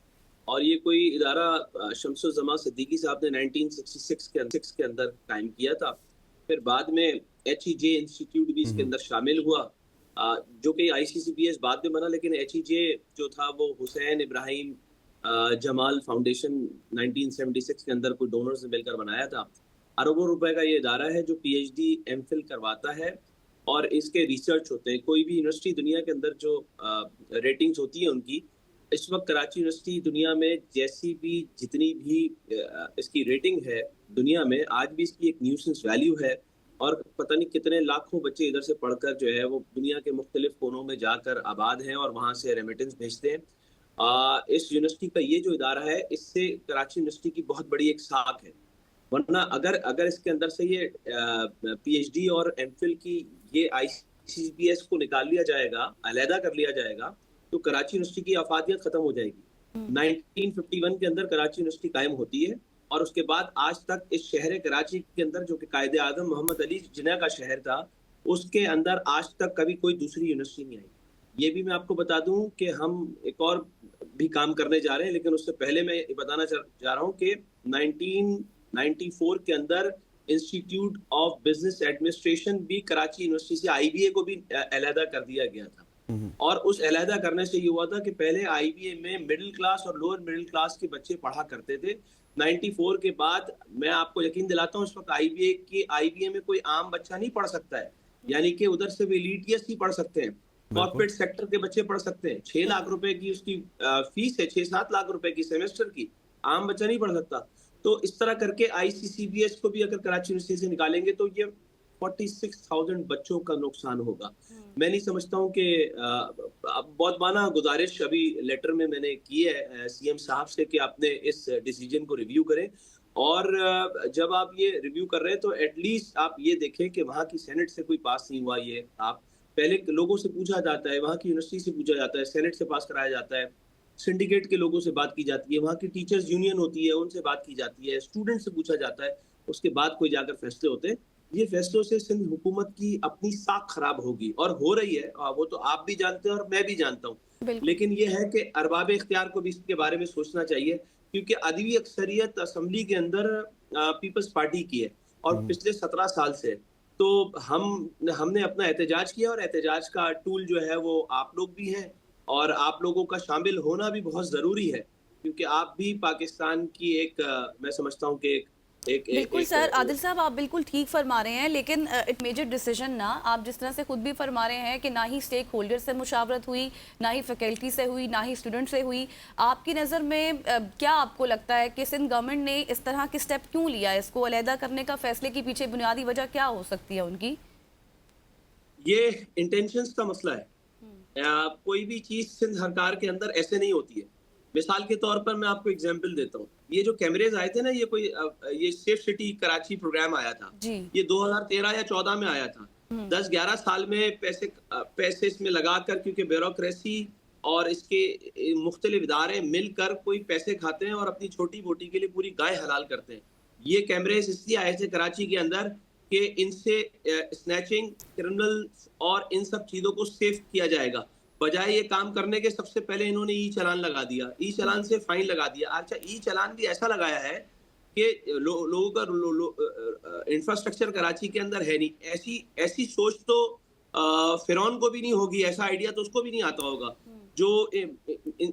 और ये कोई इदारा शम्सुज़्ज़मा सिद्दीकी साहब ने 1966 के अंदर कायम किया था। फिर बाद में HEJ इंस्टीट्यूट भी इसके अंदर शामिल हुआ, जो कि ICCBS बाद में बना, लेकिन HEJ जो था वो हुसैन इब्राहिम जमाल फाउंडेशन 1976 के अंदर कोई डोनर्स ने मिलकर बनाया था। अरबों रुपए का ये इदारा है जो PhD MPhil करवाता है, और इसके रिसर्च होते हैं। कोई भी यूनिवर्सिटी दुनिया के अंदर जो रेटिंग्स होती है उनकी, इस वक्त कराची यूनिवर्सिटी दुनिया में जैसी भी जितनी भी इसकी रेटिंग है दुनिया में, आज भी इसकी एक न्यूसेंस वैल्यू है और पता नहीं कितने लाखों बच्चे इधर से पढ़कर जो है वो दुनिया के मुख्तलिफ कोनों में जाकर आबाद हैं और वहाँ से रेमिटेंस भेजते हैं। इस यूनिवर्सिटी का ये जो इदारा है, इससे कराची यूनिवर्सिटी की बहुत बड़ी एक साख है। वरना अगर अगर इसके अंदर से ये पीएचडी और एमफिल की ये आईसीसीबीएस को निकाल लिया जाएगा, अलहदा कर लिया जाएगा, तो कराची यूनिवर्सिटी की अफादियत खत्म हो जाएगी। 1951 के अंदर कराची यूनिवर्सिटी कायम होती है और उसके बाद आज तक इस शहर कराची के अंदर, जो कि कायदे आज़म मोहम्मद अली जिन्ना का शहर था, उसके अंदर आज तक कभी कोई दूसरी यूनिवर्सिटी नहीं आई। ये भी मैं आपको बता दूं कि हम एक और भी काम करने जा रहे हैं, लेकिन उससे पहले मैं ये बताना जा रहा हूँ कि 1994 के अंदर इंस्टीट्यूट ऑफ बिजनेस एडमिनिस्ट्रेशन भी कराची यूनिवर्सिटी से आईबीए को भी अलहदा कर दिया गया था। और उस अलहदा करने से ये हुआ था कि पहले आईबीए में मिडिल क्लास और लोअर मिडिल क्लास के बच्चे पढ़ा करते थे। 94 के बाद मैं आपको यकीन दिलाता हूँ, इस वक्त आईबीए में कोई आम बच्चा नहीं पढ़ सकता है, यानी कि उधर से भी एलिटियस ही पढ़ सकते हैं, कॉर्पोरेट सेक्टर के बच्चे पढ़ सकते हैं। 6 लाख रुपए की उसकी फीस है, 6-7 लाख रुपए की सेमेस्टर की, आम बच्चा नहीं पढ़ सकता। तो इस तरह करके आईसीसीबीएस को भी अगर कराची यूनिवर्सिटी से निकालेंगे तो ये 46,000 बच्चों का नुकसान होगा। मैं नहीं समझता हूँ कि बहुत माना गुजारिश अभी लेटर में मैंने की है सीएम साहब से कि आपने इस डिसीजन को रिव्यू करें, और जब आप ये रिव्यू कर रहे हैं तो एटलीस्ट आप ये देखें कि वहाँ की सेनेट से कोई पास नहीं हुआ। ये आप पहले लोगों से पूछा जाता है, वहाँ की यूनिवर्सिटी से पूछा जाता है, सेनेट से पास कराया जाता है, सिंडिकेट के लोगों से बात की जाती है, वहाँ की टीचर्स यूनियन होती है उनसे बात की जाती है, स्टूडेंट से पूछा जाता है, उसके बाद कोई जाकर फैसले होते हैं। ये फैसलों से सिंध हुकूमत की अपनी साख खराब होगी और हो रही है, वो तो आप भी जानते हैं और मैं भी जानता हूँ। लेकिन ये है कि अरबाब इख्तियार को भी इसके बारे में सोचना चाहिए, क्योंकि अदवी अक्सरियत असम्बली के अंदर पीपल्स पार्टी की है और पिछले 17 साल से। तो हमने अपना एहतजाज किया और एहतजाज का टूल जो है वो आप लोग भी हैं, और आप लोगों का शामिल होना भी बहुत ज़रूरी है, क्योंकि आप भी पाकिस्तान की एक मैं समझता हूँ कि बिल्कुल सर, आदिल साहब आप बिल्कुल ठीक फरमा रहे हैं, लेकिन इट मेजर डिसीजन ना, आप जिस तरह से खुद भी फरमा रहे हैं कि ना ही स्टेक होल्डर से मुशावरत हुई, ना ही फैकल्टी से हुई, ना ही स्टूडेंट से हुई। आपकी नज़र में क्या आपको लगता है कि सिंध गवर्नमेंट ने इस तरह की स्टेप क्यों लिया? इसको अलहदा करने का फैसले के पीछे बुनियादी वजह क्या हो सकती है उनकी? ये इंटेंशंस का मसला है। कोई भी चीज़ सिंध सरकार के अंदर ऐसे नहीं होती है। मिसाल के तौर पर मैं आपको एग्जांपल देता हूँ, ये जो कैमरेज आए थे ना, ये सेफ सिटी कराची प्रोग्राम आया था, ये 2013 या 14 में आया था। 10-11 साल में पैसे इसमें लगाकर, क्योंकि ब्यूरोक्रेसी और इसके मुख्तलिफ इदारे मिलकर कोई पैसे खाते हैं और अपनी छोटी बोटी के लिए पूरी गाय हलाल करते हैं। ये कैमरेज इसलिए आए थे कराची के अंदर कि इनसे स्नैचिंग, क्रिमिनल और इन सब चीज़ों को सेफ किया जाएगा। बजाय ये काम करने के सबसे पहले इन्होंने ई चालान लगा दिया, ई चालान से फाइन लगा दिया। अच्छा, ई चालान भी ऐसा लगाया है कि लोगों का इंफ्रास्ट्रक्चर कराची के अंदर है नहीं। ऐसी सोच तो फिरौन को भी नहीं होगी, ऐसा आइडिया तो उसको भी नहीं आता होगा। जो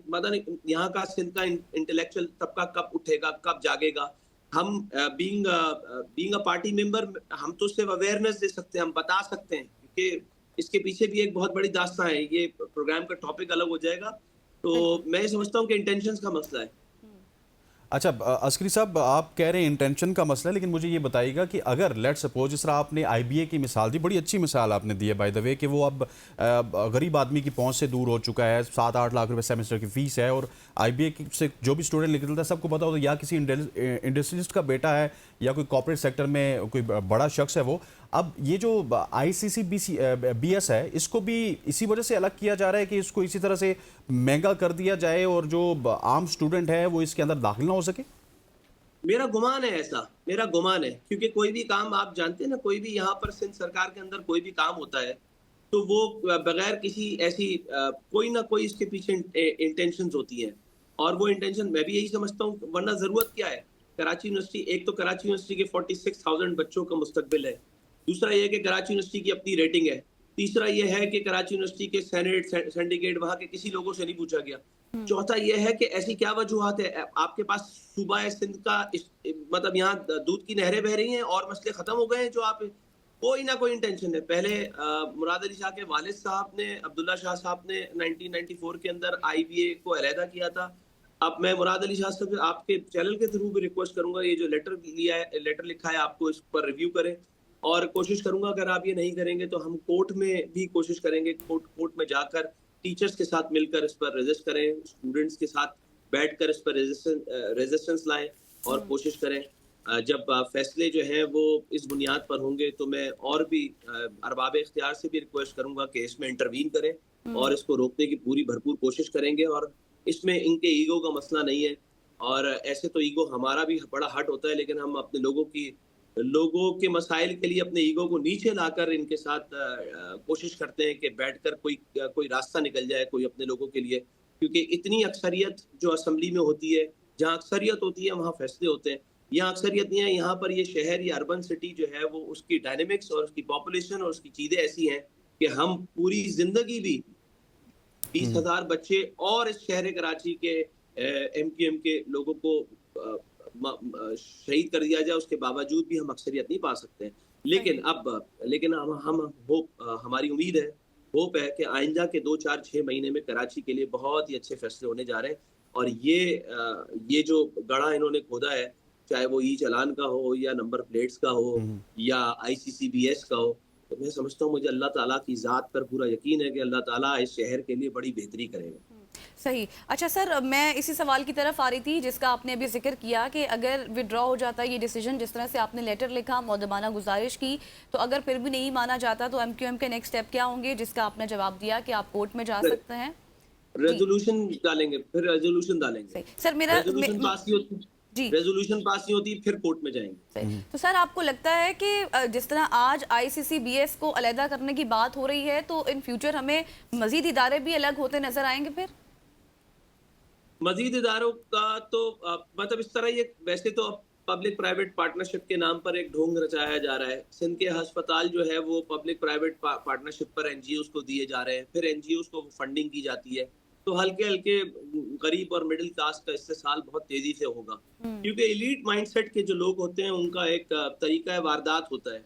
मतलब यहाँ का सिंध का इंटेलेक्चुअल तबका कब उठेगा, कब जागेगा। हम बीइंग अ पार्टी मेंबर, हम तो सिर्फ अवेयरनेस दे सकते हैं, हम बता सकते हैं कि इसके पीछे भी एक बहुत बड़ी दास्तां है। ये प्रोग्राम का टॉपिक अलग हो जाएगा। तो मैं समझता हूँ कि इंटेंशंस का मसला है। अच्छा अस्करी साहब, आप कह रहे हैं इंटेंशन का मसला है, लेकिन मुझे ये बताइएगा कि अगर लेट सपोज, जिस तरह आपने आईबीए की मिसाल दी, बड़ी अच्छी मिसाल आपने दी है बाय द वे, कि वो अब गरीब आदमी की पहुंच से दूर हो चुका है, 7-8 लाख रुपए सेमेस्टर की फीस है, और आईबीए से जो भी स्टूडेंट निकलता है सबको पता होता है या किसी इंडस्ट्रियलिस्ट का बेटा है या कोई कॉर्पोरेट सेक्टर में कोई बड़ा शख्स है वो। अब ये जो आईसीसीबीएस है, इसको भी इसी वजह से अलग किया जा रहा है कि इसको इसी तरह से महंगा कर दिया जाए और जो आम स्टूडेंट है वो इसके अंदर दाखिल ना हो सके। मेरा गुमान है ऐसा, मेरा गुमान है, क्योंकि कोई भी काम आप जानते हैं ना, कोई भी यहाँ पर सिंध सरकार के अंदर कोई भी काम होता है तो वो बगैर किसी ऐसी कोई ना कोई इसके पीछे इंटेंशंस होती हैं, और वो इंटेंशन मैं भी यही समझता हूँ। वरना जरूरत क्या है? कराची यूनिवर्सिटी, एक तो कराची यूनिवर्सिटी के 46,000 बच्चों का मुस्तकबिल है, दूसरा ये है कि कराची यूनिवर्सिटी की अपनी रेटिंग है, तीसरा ये है कि कराची यूनिवर्सिटी के सेनेट, सिंडिकेट, वहाँ के किसी लोगों से नहीं पूछा गया, चौथा ये है कि ऐसी क्या वजूहत है? आपके पास सूबा सिंध का मतलब यहाँ दूध की नहरें बह रही हैं और मसले खत्म हो गए हैं जो आप कोई ना कोई इंटेंशन है। पहले मुराद अली शाह के वालिद साहब ने, अब्दुल्ला शाह साहब ने 1994 के अंदर IBA को अलहदा किया था। अब मैं मुराद अली शाह साहब आपके चैनल के थ्रू भी रिक्वेस्ट करूंगा, ये जो लेटर लिखा है आपको इस पर रिव्यू करें, और कोशिश करूंगा अगर आप ये नहीं करेंगे तो हम कोर्ट में भी कोशिश करेंगे, कोर्ट में जाकर टीचर्स के साथ मिलकर इस पर रेजिस्ट करें, स्टूडेंट्स के साथ बैठकर इस पर रेजिस्टेंस लाएं और कोशिश करें। जब फैसले जो हैं वो इस बुनियाद पर होंगे तो मैं और भी अरबाब इख्तियार से भी रिक्वेस्ट करूंगा कि इसमें इंटरवीन करें और इसको रोकने की पूरी भरपूर कोशिश करेंगे। और इसमें इनके ईगो का मसला नहीं है, और ऐसे तो ईगो हमारा भी बड़ा हट होता है, लेकिन हम अपने लोगों के मसाइल के लिए अपने ईगो को नीचे लाकर इनके साथ कोशिश करते हैं कि बैठकर कोई रास्ता निकल जाए कोई अपने लोगों के लिए, क्योंकि इतनी अक्सरियत जो असेंबली में होती है, जहाँ अक्सरियत होती है वहाँ फैसले होते हैं। यहाँ अक्सरियत नहीं है, यहाँ पर ये शहर या अर्बन सिटी जो है वो उसकी डायनेमिक्स और उसकी पॉपुलेशन और उसकी चीज़ें ऐसी हैं कि हम पूरी जिंदगी भी 20,000 बच्चे और इस शहर कराची के MQM के लोगों को शहीद कर दिया जाए, उसके बावजूद भी हम अक्सरियत नहीं पा सकते हैं। लेकिन हम हमारी उम्मीद है, होप है कि आइंदा के 2, 4, 6 महीने में कराची के लिए बहुत ही अच्छे फैसले होने जा रहे हैं। और ये जो गड़ा इन्होंने खोदा है, चाहे वो चालान का हो या नंबर प्लेट्स का हो या ICCBS का हो, तो मैं समझता हूँ, मुझे अल्लाह ताला की ज़ात पर पूरा यकीन है कि अल्लाह ताला इस शहर के लिए बड़ी बेहतरी करेगा। सही। अच्छा सर, मैं इसी सवाल की तरफ आ रही थी जिसका आपने अभी जिक्र किया कि अगर विड्रॉ हो जाता है ये डिसीजन, जिस तरह से आपने लेटर लिखा, मौदमाना गुजारिश की, तो अगर फिर भी नहीं माना जाता तो MQM के नेक्स्ट स्टेप क्या होंगे, जिसका आपने जवाब दिया कि आप कोर्ट में जा सकते हैं, रेजोल्यूशन डालेंगे, फिर रेजोल्यूशन डालेंगे। सर मेरा रेजोल्यूशन पास नहीं होती फिर कोर्ट में जाएंगे। तो सर आपको लगता है कि जिस तरह आज ICCBS को अलहदा करने की बात हो रही है, तो इन फ्यूचर हमें मजीद इदारे भी अलग होते नजर आएंगे? फिर मजीद इदारों का तो मतलब इस तरह, ये वैसे तो पब्लिक प्राइवेट पार्टनरशिप के नाम पर एक ढोंग रचाया जा रहा है। सिंध के अस्पताल जो है वो पब्लिक प्राइवेट पार्टनरशिप पर NGOs को दिए जा रहे हैं, फिर NGOs को फंडिंग की जाती है, तो हल्के हल्के गरीब और मिडिल क्लास का इस्तेसाल बहुत तेजी से होगा, क्योंकि एलीट माइंडसेट के जो लोग होते हैं उनका एक तरीका वारदात होता है,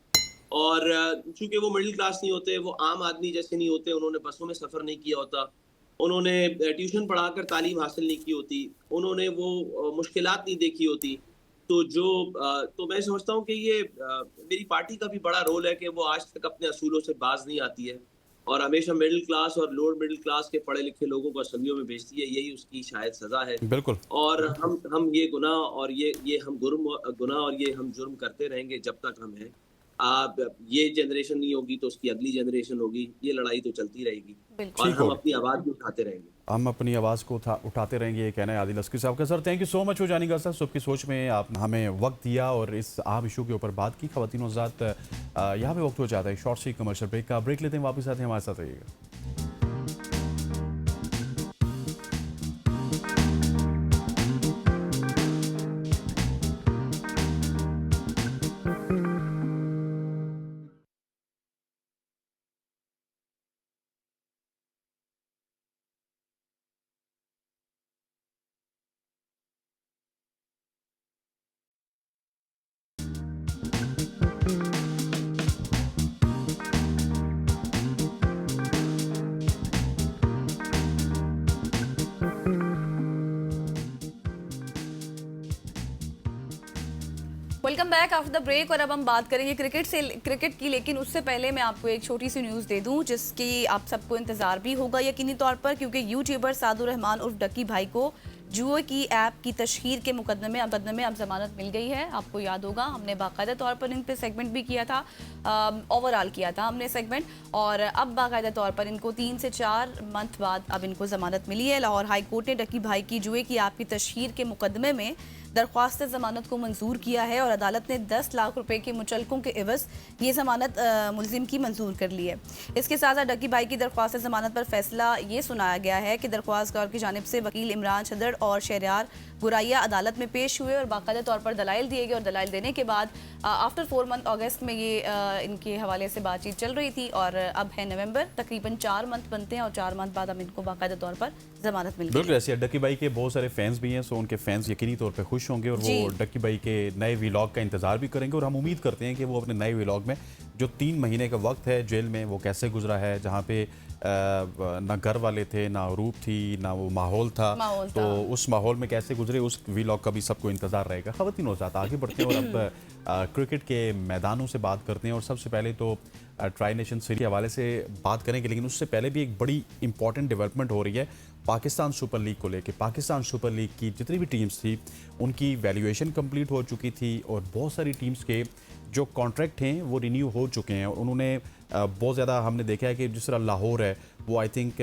और चूंकि वो मिडिल क्लास नहीं होते, वो आम आदमी जैसे नहीं होते, उन्होंने बसों में सफ़र नहीं किया होता, उन्होंने ट्यूशन पढ़ाकर तालीम हासिल नहीं की होती, उन्होंने वो मुश्किलात नहीं देखी होती, तो मैं समझता हूँ कि ये मेरी पार्टी का भी बड़ा रोल है कि वो आज तक अपने असूलों से बाज नहीं आती है और हमेशा मिडिल क्लास और लोअर मिडिल क्लास के पढ़े लिखे लोगों को असलियों में भेजती है। यही उसकी शायद सजा है। बिल्कुल। और हम ये गुनाह और ये हम गुनाह और ये हम जुर्म करते रहेंगे जब तक हम हैं। ये जनरेशन नहीं होगी तो उसकी अगली जनरेशन होगी, ये लड़ाई तो चलती रहेगी और हम अपनी आवाज़ भी उठाते रहेंगे। हम अपनी आवाज़ को उठाते रहेंगे, ये कहना है आदिल अस्करी साहब का। Sir thank you so much for joining us. सुबह की सोच में आप हमें वक्त दिया और इस अहम इशू के ऊपर बात की। ख़वातीन और ज़ात, यहाँ पे वक्त हो जाता है शॉर्ट सी कमर्शियल ब्रेक का। ब्रेक लेते हैं, वापस आते हैं, हमारे साथ रहिएगा। Welcome back after the break. और अब हम बात करेंगे क्रिकेट की, लेकिन उससे पहले मैं आपको एक छोटी सी न्यूज़ दे दूं जिसकी आप सबको इंतज़ार भी होगा यकीनी तौर पर, क्योंकि यूट्यूबर सादुर रहमान उर्फ डक्की भाई को जुए की ऐप की तशहीर के मुकदमे में अब जमानत मिल गई है। आपको याद होगा हमने बाकायदा तौर पर इन पे सेगमेंट भी किया था, ओवरऑल किया था हमने सेगमेंट, और अब बाकायदा तौर पर इनको 3 से 4 मंथ बाद अब इनको जमानत मिली है। लाहौर हाई कोर्ट ने डक्की भाई की जुए की ऐप की तशहीर के मुकदमे में दरख्वास्त जमानत को मंजूर किया है और अदालत ने 10 लाख रुपए के मुचलकों के एवज ये जमानत मुलजिम की मंजूर कर ली है। इसके साथ साथ डक्की भाई की दरख्वास्त जमानत पर फैसला ये सुनाया गया है कि दरख्वास्तकार की जानिब से वकील इमरान छदड़ और शहरयार बुराइया अदालत में पेश हुए और बाकायदा तौर पर दलाइल दिए गए, और दलाइल देने के बाद आफ्टर 4 मंथ अगस्त में ये इनके हवाले से बातचीत चल रही थी और अब है नवंबर, तकरीबन 4 मंथ बनते हैं और 4 मंथ बाद अब इनको बाकायदा तौर पर जमानत मिल गई। बिल्कुल ऐसे डक्की भाई के बहुत सारे फैंस भी हैं, सो उनके फैंस यकीनी तौर पे खुश होंगे और वो डक्की भाई के नए व्लॉग का इंतजार भी करेंगे और हम उम्मीद करते हैं कि वो अपने नए व्लॉग में जो 3 महीने का वक्त है जेल में वो कैसे गुजरा है, जहाँ पे ना घर वाले थे, ना रूप थी, ना वो माहौल था। तो उस माहौल में कैसे गुजरे उस वीलॉग का भी सबको इंतज़ार रहेगा। ख़वातीन और ज़ात आगे बढ़ते हैं और अब क्रिकेट के मैदानों से बात करते हैं। और सबसे पहले तो ट्राई नेशन सीरीज के हवाले से बात करेंगे, लेकिन उससे पहले भी एक बड़ी इंपॉर्टेंट डेवलपमेंट हो रही है पाकिस्तान सुपर लीग को लेके। पाकिस्तान सुपर लीग की जितनी भी टीम्स थी उनकी वैल्यूएशन कंप्लीट हो चुकी थी और बहुत सारी टीम्स के जो कॉन्ट्रैक्ट हैं वो रिन्यू हो चुके हैं। उन्होंने बहुत ज़्यादा हमने देखा है कि जिस तरह लाहौर है वो आई थिंक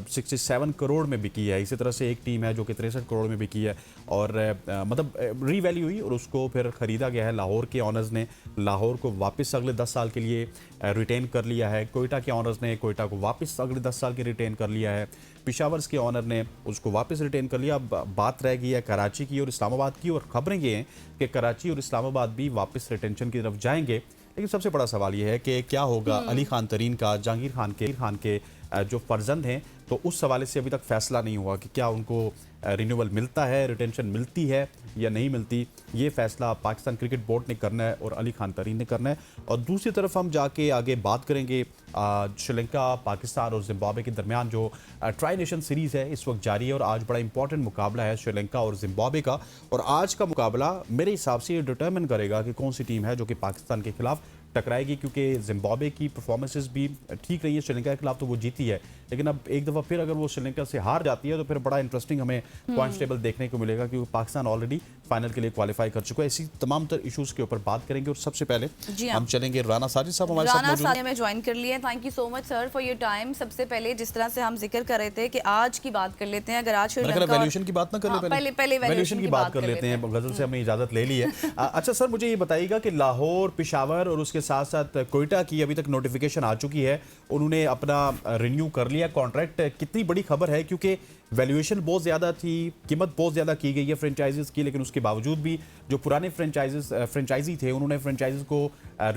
67 करोड़ में बिकी है। इसी तरह से एक टीम है जो कि 63 करोड़ में बिकी है और मतलब रीवैल्यू हुई और उसको फिर ख़रीदा गया है। लाहौर के ऑनर्स ने लाहौर को वापस अगले 10 साल के लिए रिटेन कर लिया है। कोयटा के ऑनर्स ने कोयटा को वापस अगले 10 साल के रिटेन कर लिया है। पेशावर के ऑनर ने उसको वापस रिटेन कर लिया। अब बात रह गई है कराची की और इस्लामाबाद की, और ख़बरें ये हैं कि कराची और इस्लामाबाद भी वापस रिटेंशन की तरफ जाएंगे। लेकिन सबसे बड़ा सवाल यह है कि क्या होगा अली खान तरीन का, जहांगीर खान के जो फर्जंद हैं, तो उस हवाले से अभी तक फैसला नहीं हुआ कि क्या उनको रिन्यूअल मिलता है, रिटेंशन मिलती है या नहीं मिलती। ये फैसला पाकिस्तान क्रिकेट बोर्ड ने करना है और अली खान तरीन ने करना है। और दूसरी तरफ हम जाके आगे बात करेंगे श्रीलंका, पाकिस्तान और जिम्बाब्वे के दरमियान जो ट्राई नेशन सीरीज़ है इस वक्त जारी है और आज बड़ा इंपॉर्टेंट मुकाबला है श्रीलंका और जिम्बाब्वे का। और आज का मुकाबला मेरे हिसाब से ये डिटरमिन करेगा कि कौन सी टीम है जो कि पाकिस्तान के खिलाफ टकराएगी, क्योंकि जिम्बाब्वे की परफॉर्मेंसेस भी ठीक रही है। श्रीलंका के खिलाफ तो वो जीती है, लेकिन अब एक दफ़ा फिर अगर वो श्रीलंका से हार जाती है तो फिर बड़ा इंटरेस्टिंग हमें पॉइंट्स टेबल देखने को मिलेगा, क्योंकि पाकिस्तान ऑलरेडी फाइनल के लिए क्वालिफाई कर चुका है। इसी तमाम तर इशूज़ के ऊपर बात करेंगे और सबसे पहले हम चलेंगे राना साजिद साहब हमारे साथ मौजूद हैं। में ज्वाइन कर लिए। Thank you so much sir for your time. सबसे पहले जिस तरह से हम जिक्र कर रहे थे कि आज की बात कर लेते हैं, अगर आज श्रीलंका वैल्यूएशन की बात ना कर ले, पहले वैल्यूएशन की बात कर लेते हैं। गजल से हमने इजाजत ले ली है। अच्छा सर, मुझे ये बताइएगा कि लाहौर, पेशावर और उसके साथ साथ कोयटा की अभी तक नोटिफिकेशन आ चुकी है, उन्होंने अपना रिन्यू कर लिया कॉन्ट्रैक्ट। कितनी बड़ी खबर है, क्योंकि वैल्यूएशन बहुत ज़्यादा थी, कीमत बहुत ज़्यादा की गई है फ्रेंचाइजीज़ की, लेकिन उसके बावजूद भी जो पुराने फ्रेंचाइजी थे उन्होंने फ्रेंचाइजीज़ को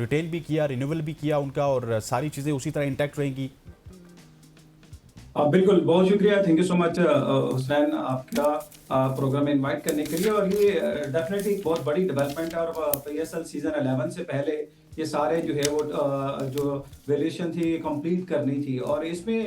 रिटेन भी किया, रिन्यूअल भी किया उनका, और सारी चीज़ें उसी तरह इंटैक्ट रहेंगी। बिल्कुल, बहुत शुक्रिया, thank you so much Hussain आपका प्रोग्राम में इनवाइट करने के लिए। और ये डेफिनेटली बहुत बड़ी डेवलपमेंट है और PSL सीजन 11 से पहले ये सारे जो है वो जो वैल्यूएशन थी कंप्लीट करनी थी। और इसमें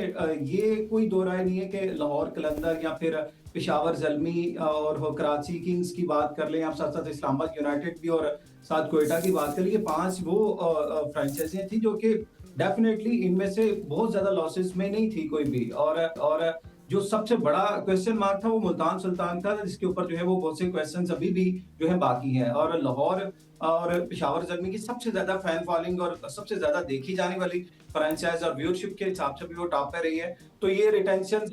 ये कोई दो राय नहीं है कि लाहौर कलंदर या फिर पेशावर ज़ल्मी और कराची किंग्स की बात कर लें, आप साथ साथ इस्लामाबाद यूनाइटेड भी और साथ कोयटा की बात कर लें, ये 5 वो फ्रेंचाइजियां थी जो कि डेफिनेटली इनमें से बहुत ज्यादा लॉसेस में नहीं थी कोई भी। और जो सबसे बड़ा क्वेश्चन मार्क था वो मुल्तान सुल्तान का, जिसके ऊपर जो है वो बहुत से क्वेश्चंस अभी भी जो है बाकी हैं। और लाहौर और पेशावर ज़ल्मी की सबसे ज्यादा फैन फॉलोइंग और सबसे ज्यादा देखी जाने वाली फ्रेंचाइज और व्यूअरशिप के हिसाब से भी वो टॉप पे रही है। तो ये रिटेंशन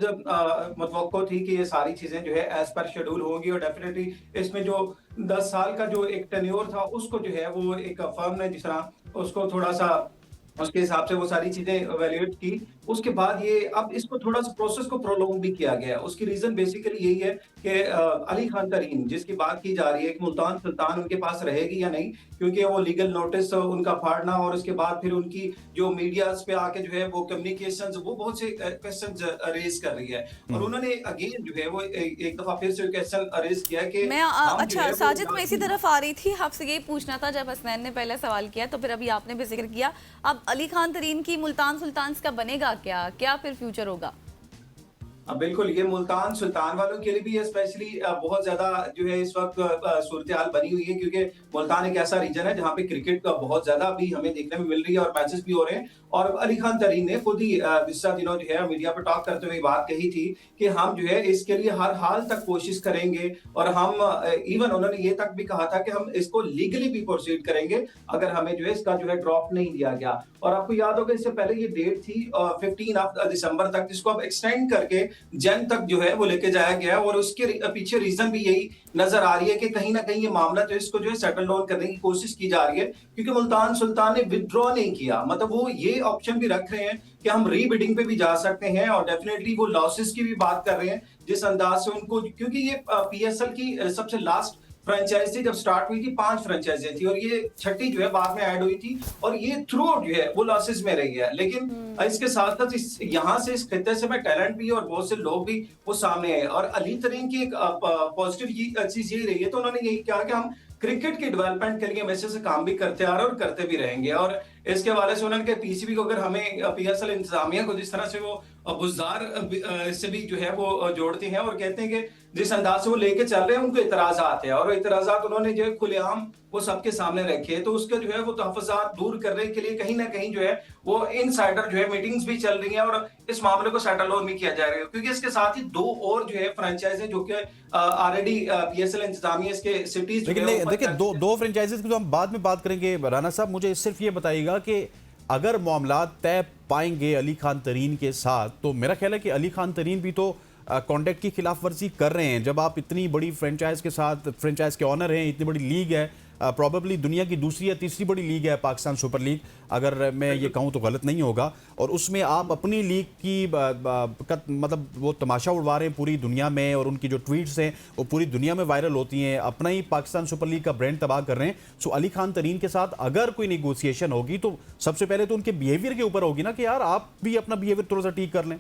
मतवक्को थी कि ये सारी चीजें जो है एज पर शेड्यूल होंगी। और डेफिनेटली इसमें जो 10 साल का जो एक टेन्योर था उसको जो है वो एक फर्म ने जिस तरह उसको थोड़ा सा उसके हिसाब से वो सारी चीजें इवैल्यूएट की, उसके बाद ये अब इसको थोड़ा सा प्रोसेस को प्रोलॉन्ग भी किया गया। उसकी रीजन बेसिकली यही है कि अली खान तरीन जिसकी बात की जा रही है कि मुल्तान सुल्तान उनके पास रहेगी या नहीं, क्योंकि वो लीगल नोटिस उनका फाड़ना और उसके बाद फिर उनकी जो मीडिया पे आके जो है वो कम्युनिकेशंस वो बहुत से क्वेश्चंस रेज कर रही है। और उन्होंने अगेन जो है वो एक दफा फिर से क्वेश्चन रेज किया कि मैं अच्छा साजिद, मैं इसी तरफ आ रही थी, आपसे यही पूछना था। जब हसनैन ने पहले सवाल किया तो फिर अभी आपने भी जिक्र किया, अब अली खान तरीन की मुल्तान सुल्तान का बनेगा क्या फिर फ्यूचर होगा? बिल्कुल, ये मुल्तान सुल्तान वालों के लिए भी स्पेशली बहुत ज्यादा जो है इस वक्त सूरत हाल बनी हुई है, क्योंकि मुल्तान एक ऐसा रीजन है जहाँ पे क्रिकेट का बहुत ज्यादा अभी हमें देखने में मिल रही है और मैचेस भी हो रहे हैं। और अली खान तरीन ने खुद ही पिछले दिनों जो है मीडिया पर टॉक करते हुए बात कही थी कि हम जो है इसके लिए हर हाल तक कोशिश करेंगे और हम इवन उन्होंने ये तक भी कहा था कि हम इसको लीगली भी प्रोसीड करेंगे अगर हमें जो है इसका जो है ड्रॉप नहीं दिया गया। और आपको याद होगा इससे पहले ये डेट थी 15 दिसंबर तक, जिसको अब एक्सटेंड करके जन तक जो है वो लेके जाया गया। और उसके पीछे रीजन भी यही नजर आ रही है कि कहीं ना कहीं ये मामला जो इसको जो है सेटल डाउन करने की कोशिश की जा रही है, क्योंकि मुल्तान सुल्तान ने विथड्रॉ नहीं किया। मतलब वो ये ऑप्शन भी रख रहे हैं कि हम रीबिडिंग पे भी जा सकते हैं और डेफिनेटली वो लॉसेस की भी बात कर रहे हैं जिस अंदाज से उनको, क्योंकि ये PSL की सबसे लास्ट फ्रेंचाइजी जब स्टार्ट हुई थी 5 फ्रेंचाइजी थी और ये छठी जो है बाद में ऐड हुई थी और ये थ्रू आउट जो है वो लॉसेस में रही है। लेकिन इसके साथ साथ यहाँ से इस खित्ते से में टैलेंट भी और बहुत से लोग भी वो सामने आए और अली तरीन की एक पॉजिटिव चीज यही रही है, तो उन्होंने यही कहा कि हम क्रिकेट के डेवलपमेंट के लिए हमेशा से काम भी करते आ रहे और करते भी रहेंगे। और इसके हवाले से उन्होंने कहा पीसीबी को अगर हमें पीएसएल इंतजामिया को जिस तरह से वो बुजदार से भी जो है वो जोड़ते हैं और कहते हैं कि जिस अंदाज से वो लेके चल रहे हैं उनको इतराजात है और इतराजात उन्होंने जो है खुलेआम वो सबके सामने रखे, तो उसका जो है वो तहफ़्फ़ुज़ात दूर करने के लिए कहीं ना कहीं जो है वो इनसाइडर जो है मीटिंग्स भी चल रही हैं और इस मामले को सेटल ऑन भी किया जा रहा है, क्योंकि इसके साथ ही 2 और जो है फ्रेंचाइज जो कि ऑलरेडी पीएसएल इंतजामिया इसके सिटीज। लेकिन देखिए दो फ्रेंचाइजीज की तो हम बाद में बात करेंगे। राना साहब मुझे सिर्फ ये बताइएगा कि अगर मामला तय पाएंगे अली खान तरीन के साथ, तो मेरा ख्याल है कि अली खान तरीन भी तो कॉन्ट्रैक्ट की खिलाफ वर्जी कर रहे हैं। जब आप इतनी बड़ी फ्रेंचाइज के साथ, फ्रेंचाइज के ऑनर हैं, इतनी बड़ी लीग है, प्रॉबेबली दुनिया की दूसरी या तीसरी बड़ी लीग है पाकिस्तान सुपर लीग, अगर मैं ये कहूँ तो गलत नहीं होगा, और उसमें आप अपनी लीग की मतलब वो तमाशा उड़वा रहे हैं पूरी दुनिया में और उनकी जो ट्वीट्स हैं वो पूरी दुनिया में वायरल होती हैं, अपना ही पाकिस्तान सुपर लीग का ब्रांड तबाह कर रहे हैं। सो अली खान तरीन के साथ अगर कोई निगोसिएशन होगी तो सबसे पहले तो उनके बिहेवियर के ऊपर होगी ना कि यार आप भी अपना बिहेवियर थोड़ा सा ठीक कर लें।